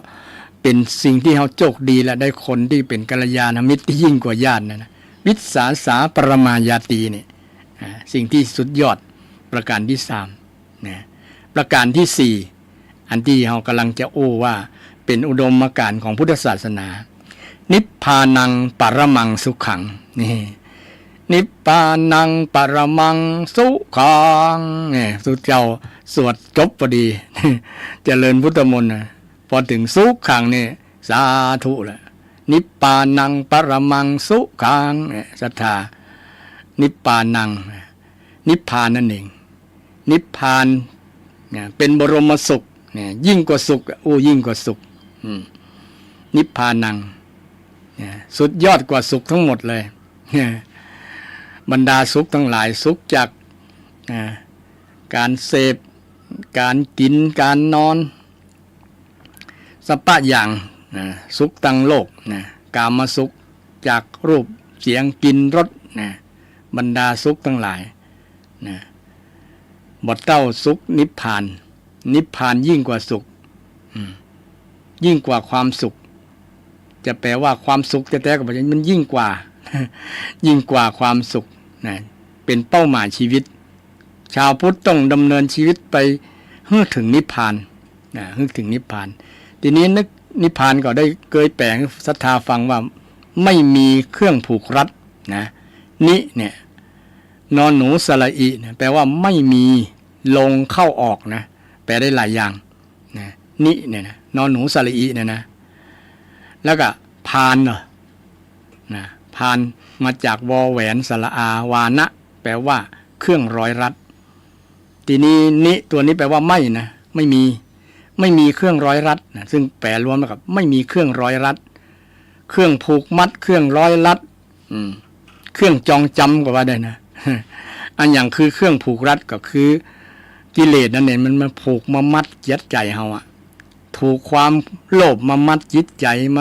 เป็นสิ่งที่เราโชคดีและได้คนที่เป็นกัลยาณมิตรที่ยิ่งกว่าญาตินะวิสาสาปรมายาตีเนี่ยสิ่งที่สุดยอดประการที่3นะประการที่4อันที่เรากำลังจะโอ้ว่าเป็นอุดมการณ์ของพุทธศาสนานิพพานังปรมังสุขังนี่นิพพานังปรมังสุขังเนี่ยสุดเจ้าสวดจบพอดีเจริญพุทธมนต์พอถึงสุขังนี่สาธุละนิพพานังปรมังสุขังศรัทธานิพพานังนิพพานนั่นเองนิพพานเนี่ยเป็นบรมสุขเนี่ยยิ่งกว่าสุขยิ่งกว่าสุขนิพพานังสุดยอดกว่าสุขทั้งหมดเลยบรรดาสุขทั้งหลายสุขจากการเสพการกินการนอนสัพพะอย่างสุขตั้งโลกกามสุขจากรูปเสียงกลิ่นรสบรรดาสุขทั้งหลายบทเต้าสุขนิพพานนิพพานยิ่งกว่าสุขยิ่งกว่าความสุขจะแปลว่าความสุขแต่ก็บอกมันยิ่งกว่ายิ่งกว่าความสุขเป็นเป้าหมายชีวิตชาวพุทธต้องดำเนินชีวิตไปให้ถึงนิพพานให้ถึงนิพพานทีนี้นึกนิพพานก็ได้เคยแปลงศรัทธาฟังว่าไม่มีเครื่องผูกรัดนะนิเนี่ยนอนหนูสระอิแปลว่าไม่มีลงเข้าออกนะแปลได้หลายอย่างนะนิเนี่ยนะนอนหนูสระอิเนี่ยนะแล้วก็พานนะพานมาจากวอแหวนสระอาวานะแปลว่าเครื่องร้อยรัดทีนี้นิตัวนี้แปลว่าไม่นะไม่มีเครื่องร้อยรัดนะซึ่งแปลรวมกับไม่มีเครื่องร้อยรัดเครื่องผูกมัดเครื่องร้อยรัดเครื่องจองจำก็ว่าได้นะอันอย่างคือเครื่องผูกรัดก็คือกิเลสนั่นเองมันมาผูกมามัดยัดใจเฮาอะถูกความโลภมามัดจิตใจม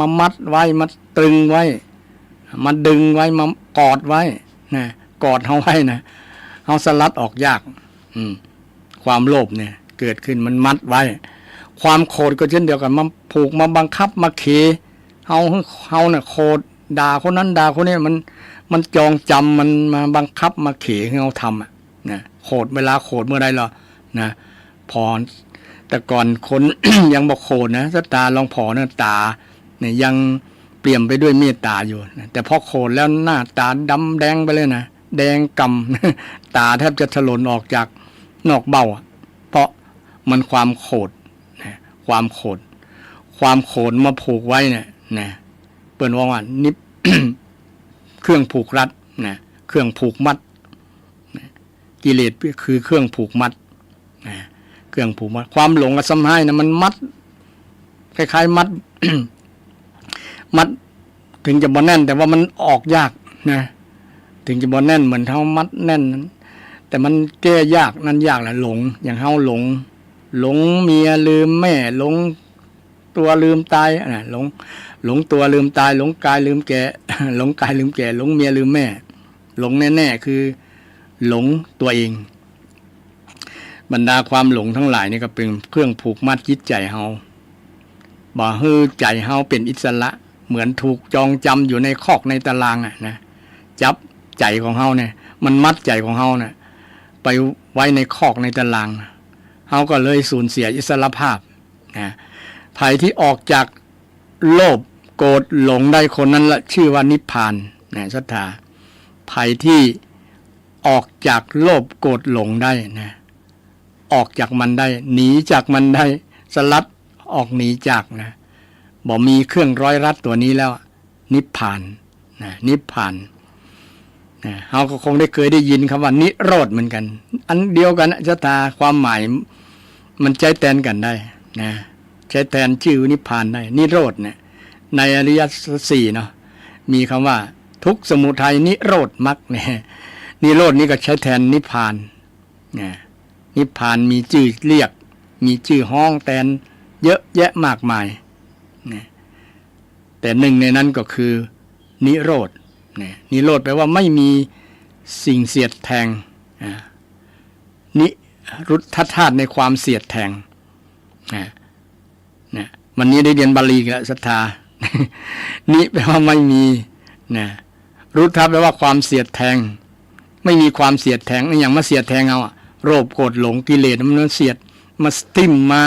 ามัดไว้มาตรึงไว้มาดึงไว้มากอดไว้นะกอดเฮาไว้นะเฮาสลัดออกยากความโลภเนี่ยเกิดขึ้นมันมัดไว้ความโกรธก็เช่นเดียวกันมาผูกมาบังคับมาเขเฮาเนี่ยโกรธด่าคนนั้นด่าคนนี้มันจองจำมันมาบังคับมาเขให้เฮาทำนะโกรธเวลาโกรธเมื่อใดหรอนะพอแต่ก่อนคน ยังบอกโกรธนะถ้าตาลองพอเนี่ยตาเนี่ยยังเปลี่ยนไปด้วยเมตตาอยู่นะแต่พอโกรธแล้วหน้าตาดำแดงไปเลยนะแดงกำ ตาแทบจะถลนออกจากนอกเบ้าเพราะมันความโกรธนะความโกรธมาผูกไว้เนี่ยนะเปิ้นว่านิพ เครื่องผูกรัดนะเครื่องผูกมัดนะกิเลสคือเครื่องผูกมัดนะเครื่องผูกมัดความหลงกับสัมหายนะมัน คล้ายๆมัด มัดถึงจะบ่แน่นแต่ว่ามันออกยากนะถึงจะบ่แน่นเหมือนเท่ามัดแน่นนั้นแต่มันแก้ยากนั่นยากแหละหลงอย่างเฮาหลงเมียลืมแม่หลงตัวลืมตายนะหลงตัวลืมตายหลงกายลืมแก่ หลงกายลืมแก่หลงเมียลืมแม่หลงแน่ๆคือหลงตัวเองบรรดาความหลงทั้งหลายนี่ก็เป็นเครื่องผูกมัดจิตใจเฮาบ่ให้ใจเฮาเป็นอิสระเหมือนถูกจองจำอยู่ในคอกในตารางนะจับใจของเฮาเนี่ยมันมัดใจของเฮาเนี่ยไปไว้ในคอกในตารางเฮาก็เลยสูญเสียอิสรภาพนะภัยที่ออกจากโลภโกรธหลงได้คนนั้นละชื่อว่านิพพานนะศรัทธาภัยที่ออกจากโลภโกรธหลงได้นะออกจากมันได้หนีจากมันได้สลัดออกหนีจากนะบ่มีเครื่องร้อยรัดตัวนี้แล้วนิพพานนะนิพพานนะเราก็คงได้เคยได้ยินคำว่านิโรธเหมือนกันอันเดียวกันศรัทธาความหมายมันใช้แทนกันได้นะใช้แทนชื่อนิพพานได้นิโรธเนี่ยในอริยสัจสี่เนาะมีคำว่าทุกข์สมุทัยนิโรธมรรคเนี่ยนิโรธนี่ก็ใช้แทนนิพพานเนี่ยนิพพานมีชื่อเรียกมีชื่อห้องแทนเยอะแยะมากมายเนี่ยแต่หนึ่งในนั้นก็คือนิโรธเนี่ยนิโรธแปลว่าไม่มีสิ่งเสียดแทงนิรุทธธาตุในความเสียดแทงเนี่ยวันนี้ได้เรียนบาลีแล้วศรัทธา นิแปลว่าไม่มีนะรุทธะแปลว่าความเสียดแทงไม่มีความเสียดแทงอย่างมาเสียดแทงเอาโลภโกรธหลงกิเลสมันเสียดมาทิ่มมา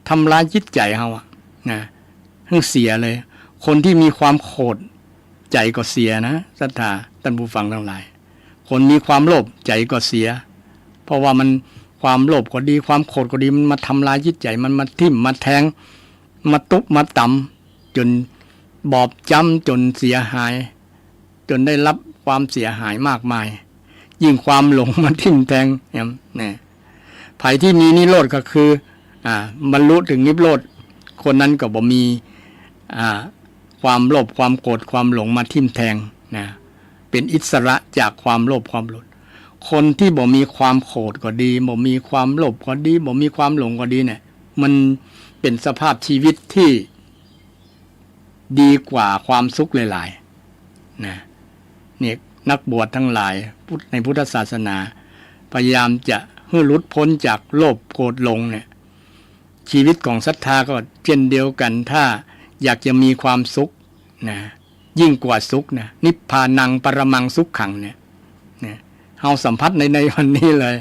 ทำร้ายจิตใจเอานะทั้งเสียเลยคนที่มีความโกรธใจก็เสียนะศรัทธาท่านผู้ฟังทั้งหลายคนมีความโลภใจก็เสียเพราะว่ามันความโลภก็ดีความโกรธก็ดีมันมาทำลายจิตใจมันมาทิ่มมาแทงมาตุบมาต่ำจนบอบจ้ำจนเสียหายจนได้รับความเสียหายมากมายยิ่งความหลงมันทิ่มแทงเนี่ยภัยที่มีนิโรธก็คือบรรลุถึงนิโรธคนนั้นก็บ่มีความโลภความโกรธความหลงมาทิ่มแทงนะเป็นอิสระจากความโลภความหลงคนที่บ่มีความโกรธก็ดีบ่มีความโลภก็ดีบ่มีความหลงก็ดีเนี่ยมันเป็นสภาพชีวิตที่ดีกว่าความสุขหลายๆนะเนี่ยนักบวชทั้งหลายในพุทธศาสนาพยายามจะให้หลุดพ้นจากโลภโกรธหลงเนี่ยชีวิตของศรัทธาก็เช่นเดียวกันถ้าอยากจะมีความสุขนะยิ่งกว่าสุขนะนิพพานังปรมังสุขขังเนี่ยเฮาสัมผัสในวันนี้เลย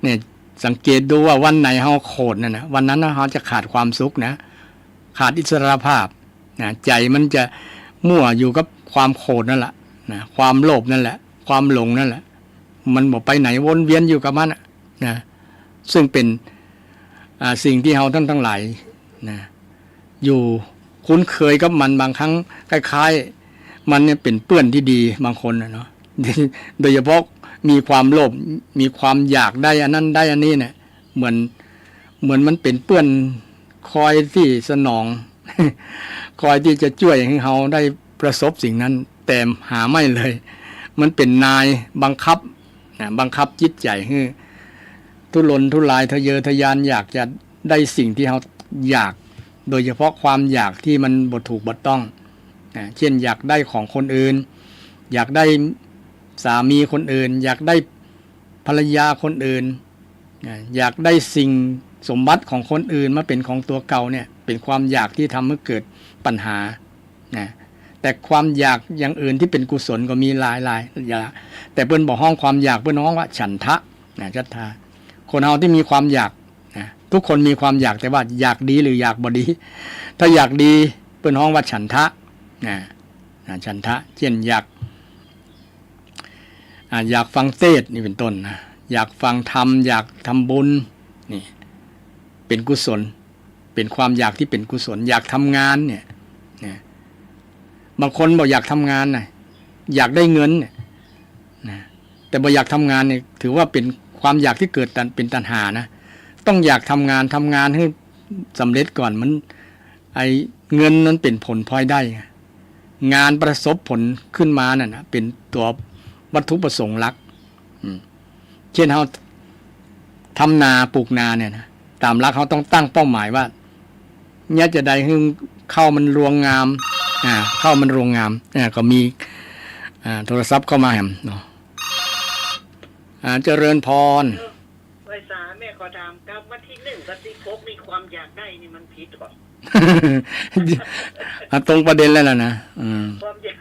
เนี่ยสังเกตดูว่าวันไหนเฮาโกรธนะวันนั้นเฮาจะขาดความสุขนะขาดอิสรภาพนะใจมันจะมั่วอยู่กับความโกรธนั่นแหละนะความโลภนั่นแหละความหลงนั่นแหละมันบอกไปไหนวนเวียนอยู่กับมันนะซึ่งเป็นสิ่งที่เราทั้งหลายนะอยู่คุ้นเคยกับมันบางครั้งคล้ายๆมันเนี่ยเป็นเปื้อนที่ดีบางคนนะเนาะโดยเฉพาะมีความโลภมีความอยากได้อันนั้นได้อันนี้เนี่ยเหมือนมันเป็นเปื้อนคอยที่สนอง คอยที่จะช่วยให้เราได้ประสบสิ่งนั้นแต่หาไม่เลยมันเป็นนายบังคับนะบังคับจิตใจให้ทุรนทุรายทะเยอทะยานอยากจะได้สิ่งที่เราอยากโดยเฉพาะความอยากที่มันบ่ถูกบ่ต้องนะเช่นอยากได้ของคนอื่นอยากได้สามีคนอื่นอยากได้ภรรยาคนอื่นอยากได้สิ่งสมบัติของคนอื่นมาเป็นของตัวเก่าเนี่ยเป็นความอยากที่ทำให้เกิดปัญหานะแต่ความอยากอย่างอื่นที่เป็นกุศลก็มีหลายอย่างแต่เปิ้นบอกห้องความอยากเปิ้นห้องว่าฉันทะนะจัตตาคนเราที่มีความอยากนะทุกคนมีความอยากแต่ว่าอยากดีหรืออยากบ่ดีถ้าอยากดีเปิ้นห้องว่าฉันทะนะฉันทะเช่นอยากฟังเทศน์นี่เป็นต้นนะอยากฟังธรรมอยากทำบุญนี่เป็นกุศลเป็นความอยากที่เป็นกุศลอยากทำงานเนี่ยบางคนบอกอยากทำงานนะอยากได้เงินเนี่ยนะแต่บอกอยากทำงานเนี่ยถือว่าเป็นความอยากที่เกิดเป็นตัณหานะต้องอยากทำงานให้สำเร็จก่อนมัน ไอ้เงินนั้นเป็นผลพลอยได้งานประสบผลขึ้นมานั่นนะเป็นตัววัตถุประสงค์หลักเช่นเราทำนาปลูกนาเนี่ยนะตามหลักเขาต้องตั้งเป้าหมายว่าเนี่ยจะได้ให้เข้ามันรวงงามเข้ามันรวงงามก็มีโทรศัพท์เข้ามาแหมเนาะเจริญพรไว้สาแม่ขอถามกับวันที่1กับที่6มีความอยากได้นี่มันผิดหรอตรงประเด็นแล้วนะความอยาก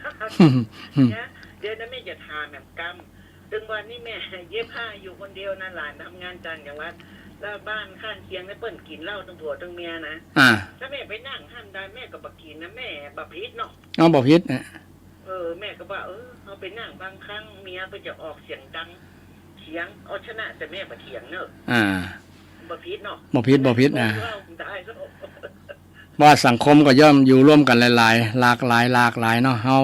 นะเดี๋ยวนั้นแม่จะทานแบบกรรมถึงวันนี้แม่เย็บผ้าอยู่คนเดียวนะหลานทำงานต่างจังหวัดแล้วบ้านข้างเคียงได้เปิ้นกินเหล้าทั้งผัวทั้งเมียนะถ้าแม่ไปนั่งห้ามได้แม่ก็บ่กินนะแม่บ่ผิดเนาะบ่ผิดนะแม่ก็ว่าเอาไปนั่งบางครั้งเมียก็จะออกเสียงดังเถียงเอาชนะแต่แม่บ่เถียงเนอะบ่ผิดเนาะบ่ผิดนะว่าสังคมก็ย่อมอยู่ร่วมกันหลายๆหลากหลายเนาะเฮา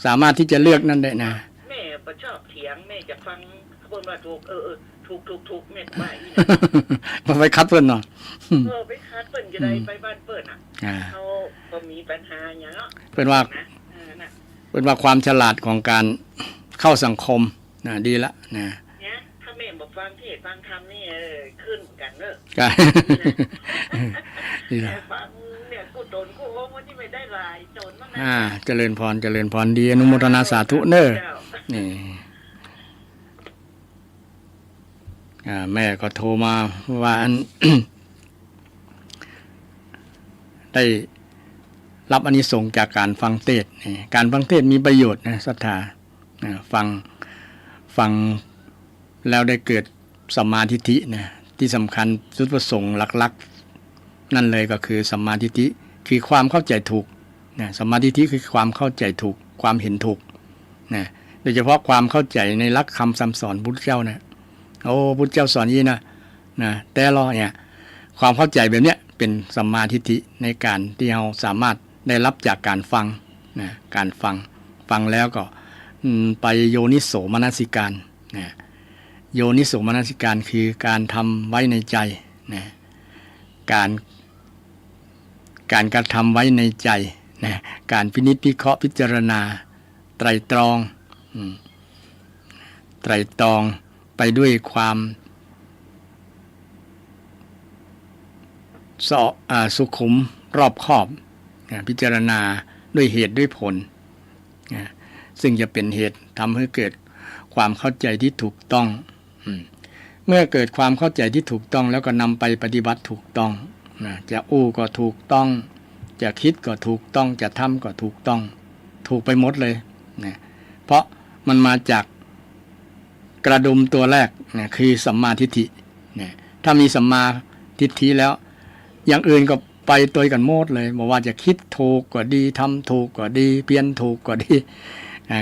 สามารถที่จะเลือกนั่นได้นะแม่บ่ชอบเถียงแม่จะฟังเพิ่นว่าถูกถูกแม่ไปบ่ไปคัดเพิ่นเนาะไปคัดเพิ่นจะได้ไปบ้านเพิ่นเขาบ่มีปัญหาหยังเนาะเพิ่นว่าความฉลาดของการเข้าสังคมดีละนะถ้าแม่บ่ฟังเทศน์ฟังธรรมนี่ขึ้นกันเด้อดีละฟังเนี่ยกูโดนกูโหมันนี่ไม่ได้หลายโจรมันเจริญพรดีอนุโมทนาสาธุเด้อนี่แม่ก็โทรมาว่าได้รับอานิสงส์จากการฟังเทศน์การฟังเทศน์มีประโยชน์นะศรัทธาฟังแล้วได้เกิดสัมมาทิฏฐินะที่สำคัญจุดประสงค์หลักๆนั่นเลยก็คือสัมมาทิฏฐิคือความเข้าใจถูกนะสัมมาทิฏฐิคือความเข้าใจถูกความเห็นถูกนะโดยเฉพาะความเข้าใจในหลักคำสั่งสอนพุทธเจ้านะพุทธเจ้าสอนนี้นะแต่เราเนี่ยความเข้าใจแบบเนี้ยเป็นสัมมาทิฏฐิในการที่เราสามารถได้รับจากการฟังนะการฟังแล้วก็ไปโยนิโสมนสิการนะโยนิโสมนสิการคือการทำไว้ในใจนะการกระทำไว้ในใจนะการพินิจพิเคราะห์พิจารณาไตรตรองไปด้วยความสุขุมรอบคอบพิจารณาด้วยเหตุด้วยผลซึ่งจะเป็นเหตุทำให้เกิดความเข้าใจที่ถูกต้องเมื่อเกิดความเข้าใจที่ถูกต้องแล้วก็นำไปปฏิบัติถูกต้องจะก็ถูกต้องจะคิดก็ถูกต้องจะทำก็ถูกต้องถูกไปหมดเลยเพราะมันมาจากกระดุมตัวแรกคือสัมมาทิฏฐิถ้ามีสัมมาทิฏฐิแล้วอย่างอื่นก็ไปตัวกันหมดเลยบอกว่าจะคิดถูกก็ดีทำถูกก็ดีเพียรถูกก็ดี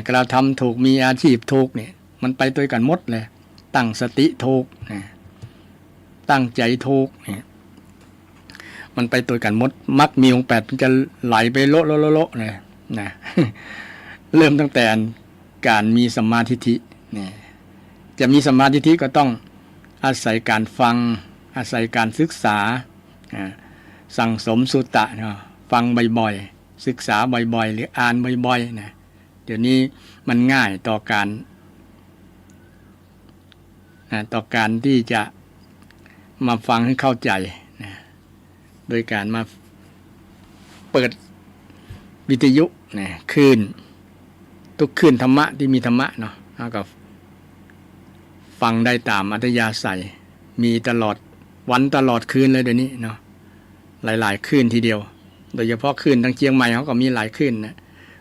กระทำถูกมีอาชีพถูกเนี่ยมันไปตัวกันหมดเลยตั้งสติถูกตั้งใจถูกเนี่ยมันไปตัวกันหมดมักมีองค์8มันจะไหลไปโละเลยนะเริ่มตั้งแต่การมีสัมมาทิฏฐิเนี่ยจะมีสัมมาทิฏฐิก็ต้องอาศัยการฟังอาศัยการศึกษาสั่งสมสุตตะฟังบ่อยๆศึกษาบ่อยๆหรืออ่านบ่อยๆนะเดี๋ยวนี้มันง่ายต่อการที่จะมาฟังให้เข้าใจนะโดยการมาเปิดวิทยุนะคลื่นทุกคลื่นธรรมะที่มีธรรมะเนาะแล้วก็ฟังได้ตามอัธยาศัยมีตลอดวันตลอดคืนเลยเดี๋ยวนี้เนาะหลายๆคลื่นทีเดียวโดยเฉพาะคลื่นทางเชียงใหม่เขาก็มีหลายคลื่นนะ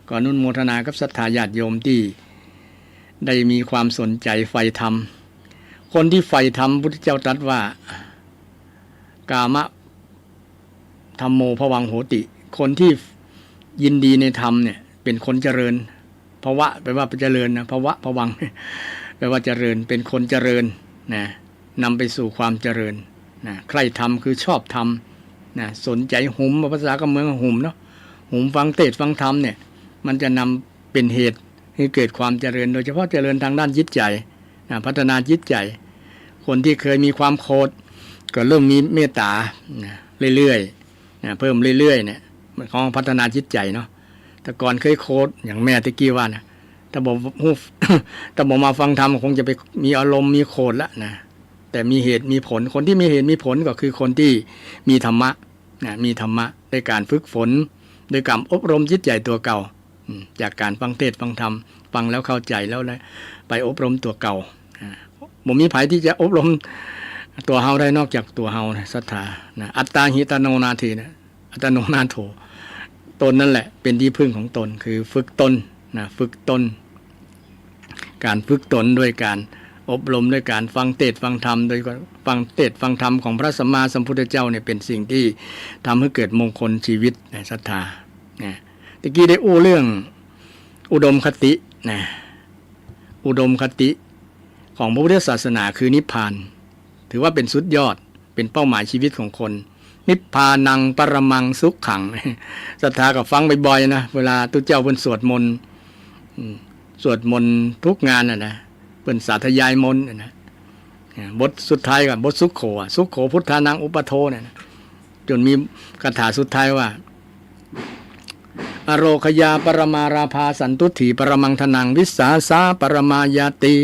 ก่อนนุโมทนากับศรัทธาญาติโยมที่ได้มีความสนใจใฝ่ธรรมคนที่ใฝ่ธรรมพุทธเจ้าตรัสว่ากามะธัมโมภวังโหติคนที่ยินดีในธรรมเนี่ยเป็นคนเจริญภวะแปลว่าเจริญนะภวะภวังแปลว่าเจริญเป็นคนเจริญนะนำไปสู่ความเจริญนะใครธรรมคือชอบธรรมนะสนใจหุมภาษาก็เมืองหุมเนาะหุมฟังเทศฟังธรรมเนี่ยมันจะนำเป็นเหตุให้เกิดความเจริญโดยเฉพาะเจริญทางด้านจิตใจนะพัฒนาจิตใจคนที่เคยมีความโกรธก็เริ่มมีเมตตาเรื่อยๆ เพิ่มเรื่อยๆเนี่ยของพัฒนาจิตใจเนาะแต่ก่อนเคยโค้ดอย่างแม่ตะกี้ว่านะถ้าบอก ถ้าบอกมาฟังธรรมคงจะไปมีอารมณ์มีโคดละนะแต่มีเหตุมีผลคนที่มีเหตุมีผลก็คือคนที่มีธรรมะนะมีธรรมะในการฝึกฝนโดยการอบรมจิตใจตัวเก่าจากการฟังเทศน์ฟังธรรมฟังแล้วเข้าใจแล้วไปอบรมตัวเก่าบ่มีไผที่จะอบรมตัวเฮาได้นอกจากตัวเฮาศรัทธานะอัตตาหิตโนนาทีนะอัตโนนาโถตนนั่นแหละเป็นที่พึ่งของตนคือฝึกตนนะฝึกตนการฝึกตนด้วยการอบรมด้วยการฟังเทศน์ฟังธรรมโดยฟังเทศน์ฟังธรรมของพระสัมมาสัมพุทธเจ้าเนี่ยเป็นสิ่งที่ทำให้เกิดมงคลชีวิตในศรัทธานะตะกี้ได้อู้เรื่องอุดมคตินะอุดมคติของพระพุทธศาสนาคือนิพพานถือว่าเป็นสุดยอดเป็นเป้าหมายชีวิตของคนนิพพานังปรมังสุขขังศรัทธาก็ฟังบ่อยๆนะเวลาตุเจ้าเพิ่นสวดมนต์ทุกงานนะเพิ่นสาธยายมนต์นะบทสุดท้ายกับบทสุขโขสุขโขพุทธานังอุปโทนะจนมีคาถาสุดท้ายว่าอโรคยาปรมาราภาสันตุถีปรมังทนังวิสาสาปรมายาติ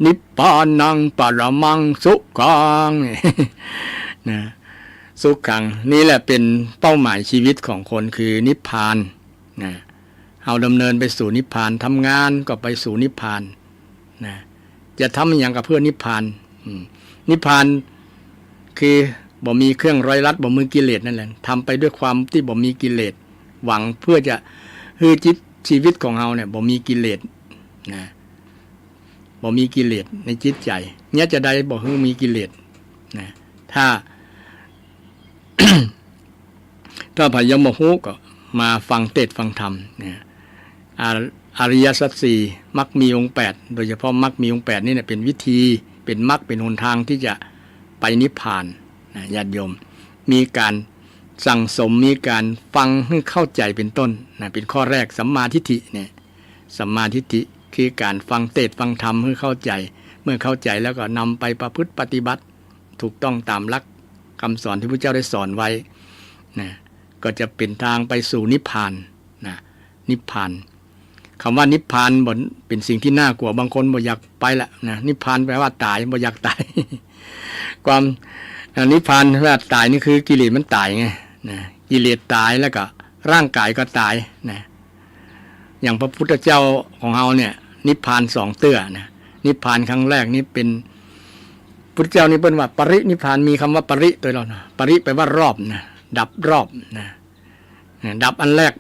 นิพพานังปรมังสุขังนะสุขขังนี่แหละเป็นเป้าหมายชีวิตของคนคือนิพพานนะเอาดำเนินไปสู่นิพพานทำงานก็ไปสู่นิพพานนะจะทำอย่างกับเพื่อนิพพานนิพพานคือบ่มีเครื่องร้อยรัดบ่มีกิเลสนั่นแหละทำไปด้วยความที่บ่มีกิเลสหวังเพื่อจะให้จิตชีวิตของเราเนี่ยบ่มีกิเลสนะบ่มีกิเลสในจิตใจเนี่ยจะได้บ่ให้มีกิเลสนะถ้า ถ้าพยมโหก็มาฟังเทศน์ฟังธรรมเนี่ยอริยสัจสี่มรรคมีองค์8โดยเฉพาะมรรคมีองค์8นี่เนี่ยเป็นวิธีเป็นมรรคเป็นหนทางที่จะไปนิพพานนะญาติโยมมีการสั่งสมมีการฟังให้เข้าใจเป็นต้นนะเป็นข้อแรกสัมมาทิฏฐิเนี่ยสัมมาทิฏฐิคือการฟังเทศน์ฟังธรรมให้เข้าใจเมื่อเข้าใจแล้วก็นำไปประพฤติปฏิบัติถูกต้องตามหลักคำสอนที่พระเจ้าได้สอนไว้นะก็จะเป็นทางไปสู่นิพพานนะนิพพานคำว่านิพพานบ่เป็นสิ่งที่น่ากลัวบางคนบ่อยากไปละนะนิพพานแปลว่าตายบ่อยากตาย ความนิพพานแปลว่าตายนี่คือกิเลสมันตายไงนะกิเลสตายแล้วก็ร่างกายก็ตายนะอย่างพระพุทธเจ้าของเราเนี่ยนิพพาน2เตื้อนะนิพพานครั้งแรกนี่เป็นพุทธเจ้านี่เป็นว่าปรินิพพานมีคำว่าปริตัวเรานะปริแปลว่ารอบนะดับรอบนะดับอันแรก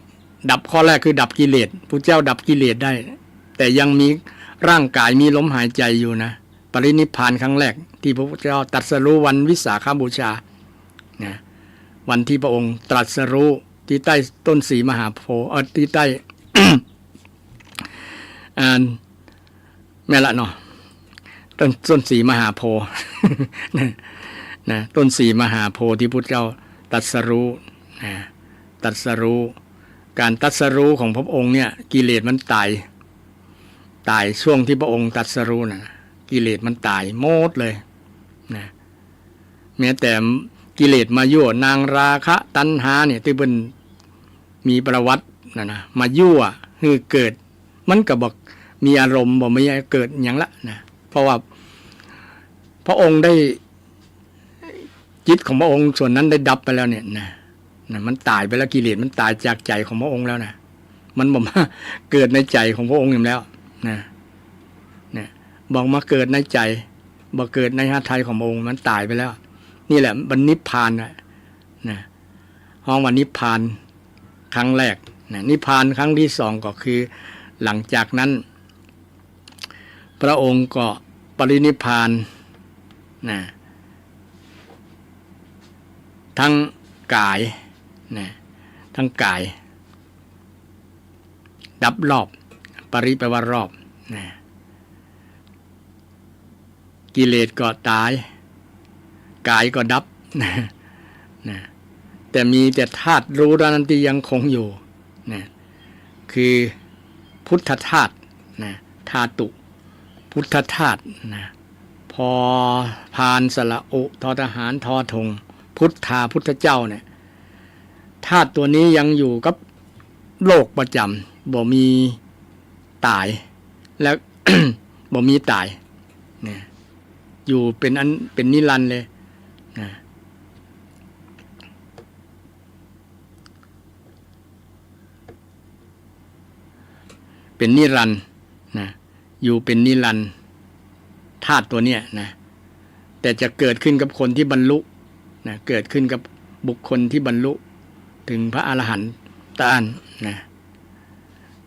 ดับข้อแรกคือดับกิเลสพุทธเจ้าดับกิเลสได้แต่ยังมีร่างกายมีลมหายใจอยู่นะปรินิพพานครั้งแรกที่พระพุทธเจ้าตรัสรู้วันวิสาขบูชานะวันที่พระองค์ตรัสรู้ที่ใต้ต้นศรีมหาโพธิ์ที่ใต้ แม่ละเนาะต้นศรีมหาโพธิ์ นะต้นศรีมหาโพธิ์ที่พุทธเจ้าตรัสรู้นะตรัสรู้การตรัสรู้ของพระองค์เนี่ยกิเลสมันตายช่วงที่พระองค์ตรัสรู้นะกิเลสมันตายหมดเลยนะแม้แต่กิเลสมายั่วนางราคะตัณหาเนี่ยที่เป็นมีประวัตินะมายั่วคือเกิดมันก็บอกมีอารมณ์บอกไม่เกิดอย่างละนะเพราะว่าพระองค์ได้จิตของพระองค์ส่วนนั้นได้ดับไปแล้วเนี่ยนะมันตายไปแล้วกิเลสมันตายจากใจของพระองค์แล้วนะมันบอกมาเกิดในใจของพระองค์อยู่แล้วนะบอกมาเกิดในใจบอกเกิดในหฤทัยของพระองค์มันตายไปแล้วนี่แหละบรรนิพพานนะห้องวันนิพพานครั้งแรกนะนิพพานครั้งที่2ก็คือหลังจากนั้นพระองค์ก็ปรินิพพานนะทั้งกายนะทั้งกายดับรอบปริแปลว่ารอบนะกิเลสก็ตายกายก็ดับนะแต่มีแต่ธาตุรู้นั้นที่ยังคงอยู่นะคือพุทธธาตุนะธาตุพุทธธาตุนะพอพานสระอุทอทหารทอธงพุทธาพุทธเจ้าเนี่ย ธาตุตัวนี้ยังอยู่กับโลกประจำบ่มีตายแล้ว บ่มีตายเนี่ยอยู่เป็นนิรันดร์เลยนะเป็นนิรันดร์นะอยู่เป็นนิรันดร์ธาตุตัวเนี้ยนะแต่จะเกิดขึ้นกับคนที่บรรลุนะเกิดขึ้นกับบุคคลที่บรรลุถึงพระอรหันตานนะ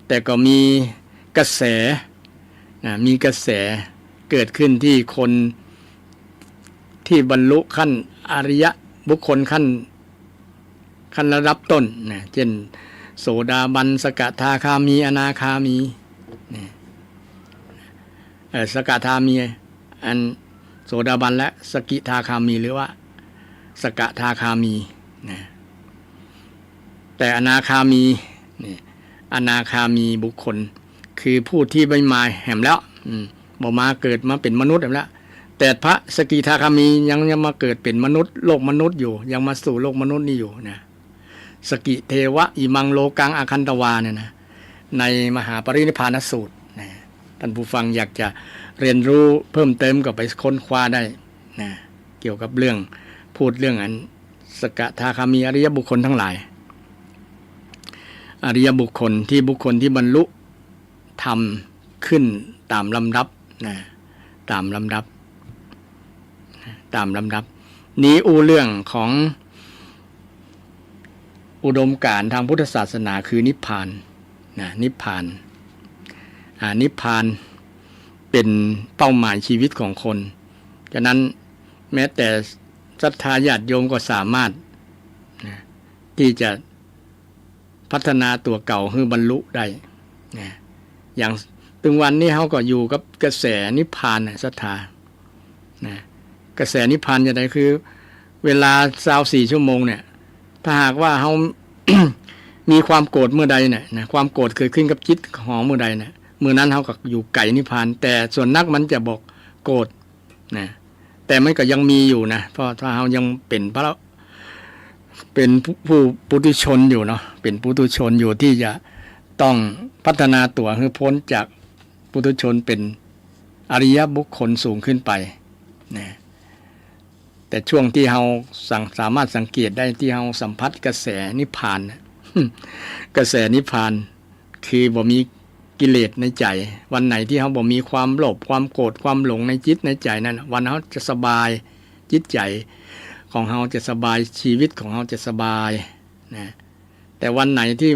แต่ก็มีกระแสนะมีกระแสเกิดขึ้นที่คนที่บรรลุขั้นอริยะบุคคลขั้นระดับต้นนะเช่นโสดาบันสกทาคามีอนาคามีนะสกทามีอันโสดาบันและสกิทาคามีหรือว่าสกทาคามีนะแต่อนาคามีนี่อนาคามีบุคคลคือผู้ที่ไม่มาแห่มแล้วบ่มาเกิดมาเป็นมนุษย์แล้วแต่พระสกิทาคามียังมาเกิดเป็นมนุษย์โลกมนุษย์อยู่ยังมาสู่โลกมนุษย์นี่อยู่นะสกิเทวะอิมังโลกังอาคันตวาเนี่ยนะในมหาปรินิพพานสูตรนะท่านผู้ฟังอยากจะเรียนรู้เพิ่มเติมก็ไปค้นคว้าได้นะเกี่ยวกับเรื่องพูดเรื่องอันสกทาคามีอริยบุคคลทั้งหลายอริยบุคคลที่บรรลุธรรมขึ้นตามลำดับนะตามลำดับนี้เรื่องของอุดมการณ์ทางพุทธศาสนาคือนิพพานนะนิพพานเป็นเป้าหมายชีวิตของคนฉะนั้นแม้แต่ศรัทธาญาติโยมก็สามารถนะที่จะพัฒนาตัวเก่าให้บรรลุได้นะอย่างถึงวันนี้เขาก็อยู่กับกระแสนิพพานศรัทธานะกระแสนิพพานอย่างไรคือเวลา24 ชั่วโมงเนี่ยถ้าหากว่าเขา มีความโกรธเมื่อใดเนี่ยนะความโกรธเกิดขึ้นกับจิตของเมื่อใดเนี่ยเมื่อนั้นเขาก็อยู่ไกลนิพพานแต่ส่วนนักมันจะบอกโกรธนะแต่มันก็ยังมีอยู่นะเพราะถ้าเขายังเป็นผู้ปุถุชนอยู่เนาะเป็นปุถุชนอยู่ที่จะต้องพัฒนาตัวให้พ้นจากปุถุชนเป็นอริยบุคคลสูงขึ้นไปนะแต่ช่วงที่เราสามารถสังเกตได้ที่เราสัมผัสกระแสนิพพาน กระแสนิพพานคือบ่มีกิเลสในใจวันไหนที่เราบ่มีความโลภความโกรธความหลงในจิตในใจนั้นวันนั้นจะสบายจิตใจของเราจะสบายชีวิตของเราจะสบายนะแต่วันไหนที่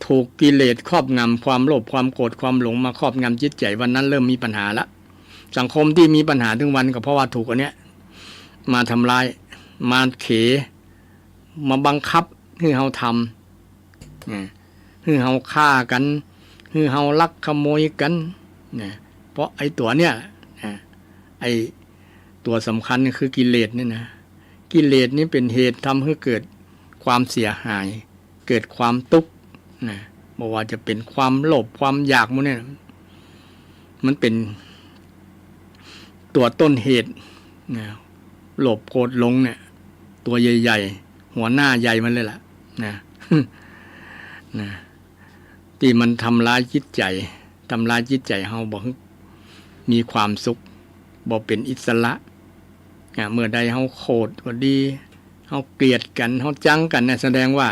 ถูกกิเลสครอบงำความโลภความโกรธความหลงมาครอบงำจิตใจวันนั้นเริ่มมีปัญหาละสังคมที่มีปัญหาถึงวันก็เพราะว่าถูกอันเนี้ยมาทำลายมาเขมาบังคับให้เราทำให้เราฆ่ากันให้เราลักขโมยกันเพราะไอ้ตัวเนี้ยไอ้ตัวสำคัญคือกิเลสนี่นะกิเลสนี่เป็นเหตุทำให้เกิดความเสียหายเกิดความทุกข์นะบอกว่าจะเป็นความโลภความอยากมันเนี่ยมันเป็นตัวต้นเหตุนะโลภโกรธหลงเนี่ยตัวใหญ่ๆหัวหน้าใหญ่มันเลยล่ะนะ นะที่มันทำร้ายจิตใจเฮาบอกมีความสุขบอกเป็นอิสระเมื่อใดเฮาโกรธก็ดีเฮาเกลียดกันเฮาจังกันเนี่ยแสดงว่า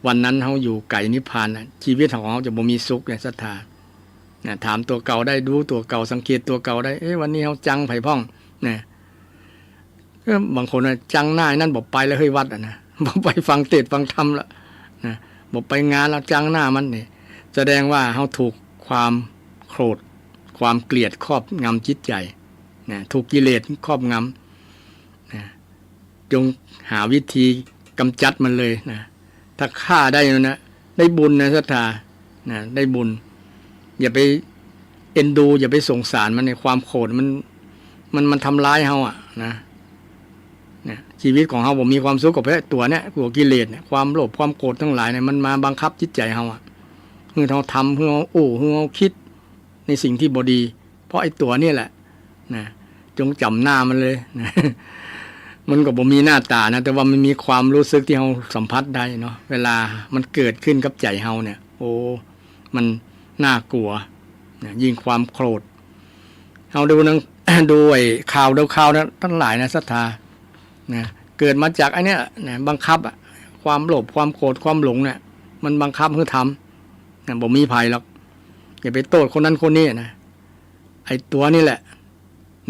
วันนั้นเฮาอยู่ไกลนิพพานชีวิตของเฮาจะบ่มีสุขในศรัทธาถามตัวเก่าได้ดูตัวเก่าสังเกตตัวเก่าได้วันนี้เฮาจังไผพ่องนะบางคนจังหน้านั่นบอกไปแล้วเฮ้ยวัดนะบอกไปฟังเทศน์ฟังธรรมแล้วนะบอกไปงานแล้วจังหน้ามันนี่แสดงว่าเฮาถูกความโกรธความเกลียดครอบงำจิตใจนะถูกกิเลสครอบงำนะจงหาวิธีกำจัดมันเลยนะถ้าฆ่าได้นะได้บุญนะศรัทธานะได้บุญอย่าไปเอ็นดูอย่าไปสงสารมันในความโกรธมันทำร้ายเฮาอ่ะนะชีวิตของเฮาบ่มีความสุขกับตัวเนี้ยตัวกิเลสเนี่ยความโลภความโกรธทั้งหลายเนี่ยมันมาบังคับจิตใจเฮาอ่ะคือเฮาทำคือเฮาคือเฮาคิดในสิ่งที่บ่ดีเพราะไอ้ตัวนี่แหละนะจงจำหน้ามันเลยนะ มันก็บ่มีหน้าตานะแต่ว่ามันมีความรู้สึกที่เราสัมผัสได้เนาะเวลามันเกิดขึ้นกับใจเฮาเนี่ยโอ้มันน่ากลัวนะยิ่งความโกรธเฮาดูนัง ดูไอ้ข่าวนะทั้งหลายนะศรัทธานะเกิดมาจากไอ้เนี่ยนะบังคับความโลภความโกรธความหลงเนี่ยมันบังคับให้ทำนะบ่มีภัยหรอกอย่าไปโทษคนนั้นคนนี้นะไอ้ตัวนี่แหละ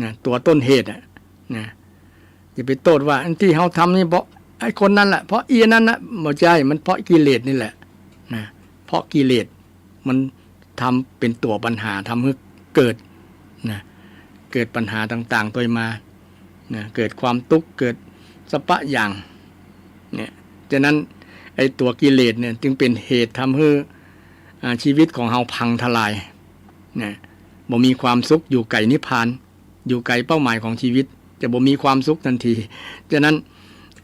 นะตัวต้นเหตุนะอย่าไปโทษว่าอันที่เฮาทำนี่เพราะไอ้คนนั้นแหละเพราะอีนั้นนะบ่ใช่มันเพราะกิเลสนี่แหละนะเพราะกิเลสมันทำเป็นตัวปัญหาทำให้เกิดนะเกิดปัญหาต่างๆตัวมานะเกิดความทุกข์เกิดสปะอย่างเนี่ยฉะนั้นไอ้ตัวกิเลสเนี่ยจึงเป็นเหตุทำให้ชีวิตของเฮาพังทลายนะบ่มีความสุขอยู่ไกลนิพพานอยู่ไกลเป้าหมายของชีวิตจะบ่มีความสุขทันทีฉะนั้น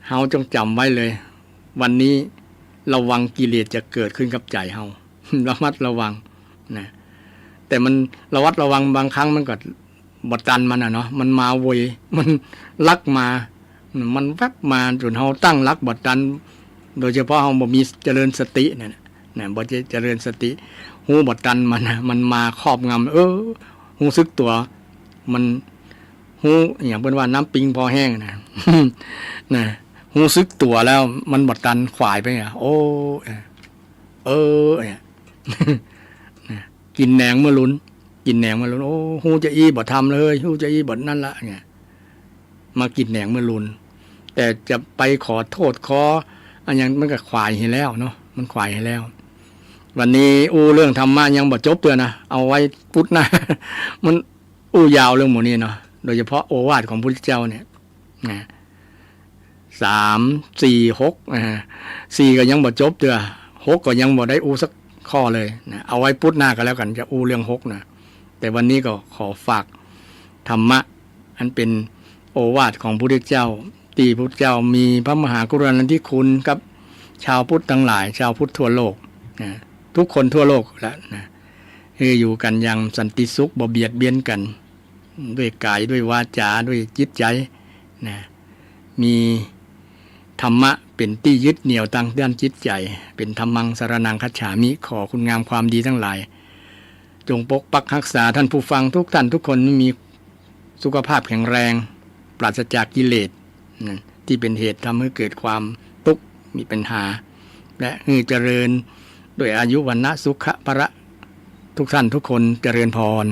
เฮาจงจำไว้เลยวันนี้ระวังกิเลสจะเกิดขึ้นกับใจเฮา ระมัดระวังนะแต่มันระวัดระวังบางครั้งมันก็บดตันมันเนาะมันมาโวยมันลักมามันแวบมาจนเฮาตั้งลักบดตันโดยเฉพาะเฮาบ่มีเจริญสติเนี่ยนะบ่เจริญสติหูบดตันมันมาครอบงำหูซึกตัวมันหูอย่างเป็นว่าน้ำปิงพอแห้งนะ นะหูซึกตัวแล้วมันบดตันขวายไปโอ้เนี่ย กินแหนงเมื่อลุ้นโอ้หูจะอีบ่ทำเลยหูจะอีบ่นั่นละเนี่ยมากินแหนงเมื่อลุ้นแต่จะไปขอโทษขออันยังมันก็ควายให้แล้วเนาะมันควายให้แล้ววันนี้เรื่องธรรมะยังบ่จบเลยนะเอาไว้พุทธนะ มันยาวเรื่องหมดนี้เนาะโดยเฉพาะโอวาทของพระพุทธเจ้าเนี่ยนะ3 4 6 4ก็ยังบ่จบเด้อ6ก็ยังบ่ได้สักข้อเลยนะเอาไว้พุทธหน้าก็แล้วกันจะเรื่อง6นะแต่วันนี้ก็ขอฝากธรรมะอันเป็นโอวาทของพระพุทธเจ้าที่พระพุทธเจ้ามีพระมหากรุณาธิคุณกับชาวพุทธทั้งหลายชาวพุทธทั่วโลกนะทุกคนทั่วโลกแล้วนะอยู่กันอย่างสันติสุขบ่เบียดเบียนกันด้วยกายด้วยวาจาด้วยจิตใจนะมีธรรมะเป็นที่ยึดเหนี่ยวตั้งด้านจิตใจเป็นธรรมังสรณังคัจฉามิขอคุณงามความดีทั้งหลายจงปกปักรักษาท่านผู้ฟังทุกท่านทุกคนมีสุขภาพแข็งแรงปราศจากกิเลสนะที่เป็นเหตุทำให้เกิดความทุกข์มีปัญหาและเจริญด้วยอายุวรรณะสุขะพระทุกท่านทุกคนเจริญพร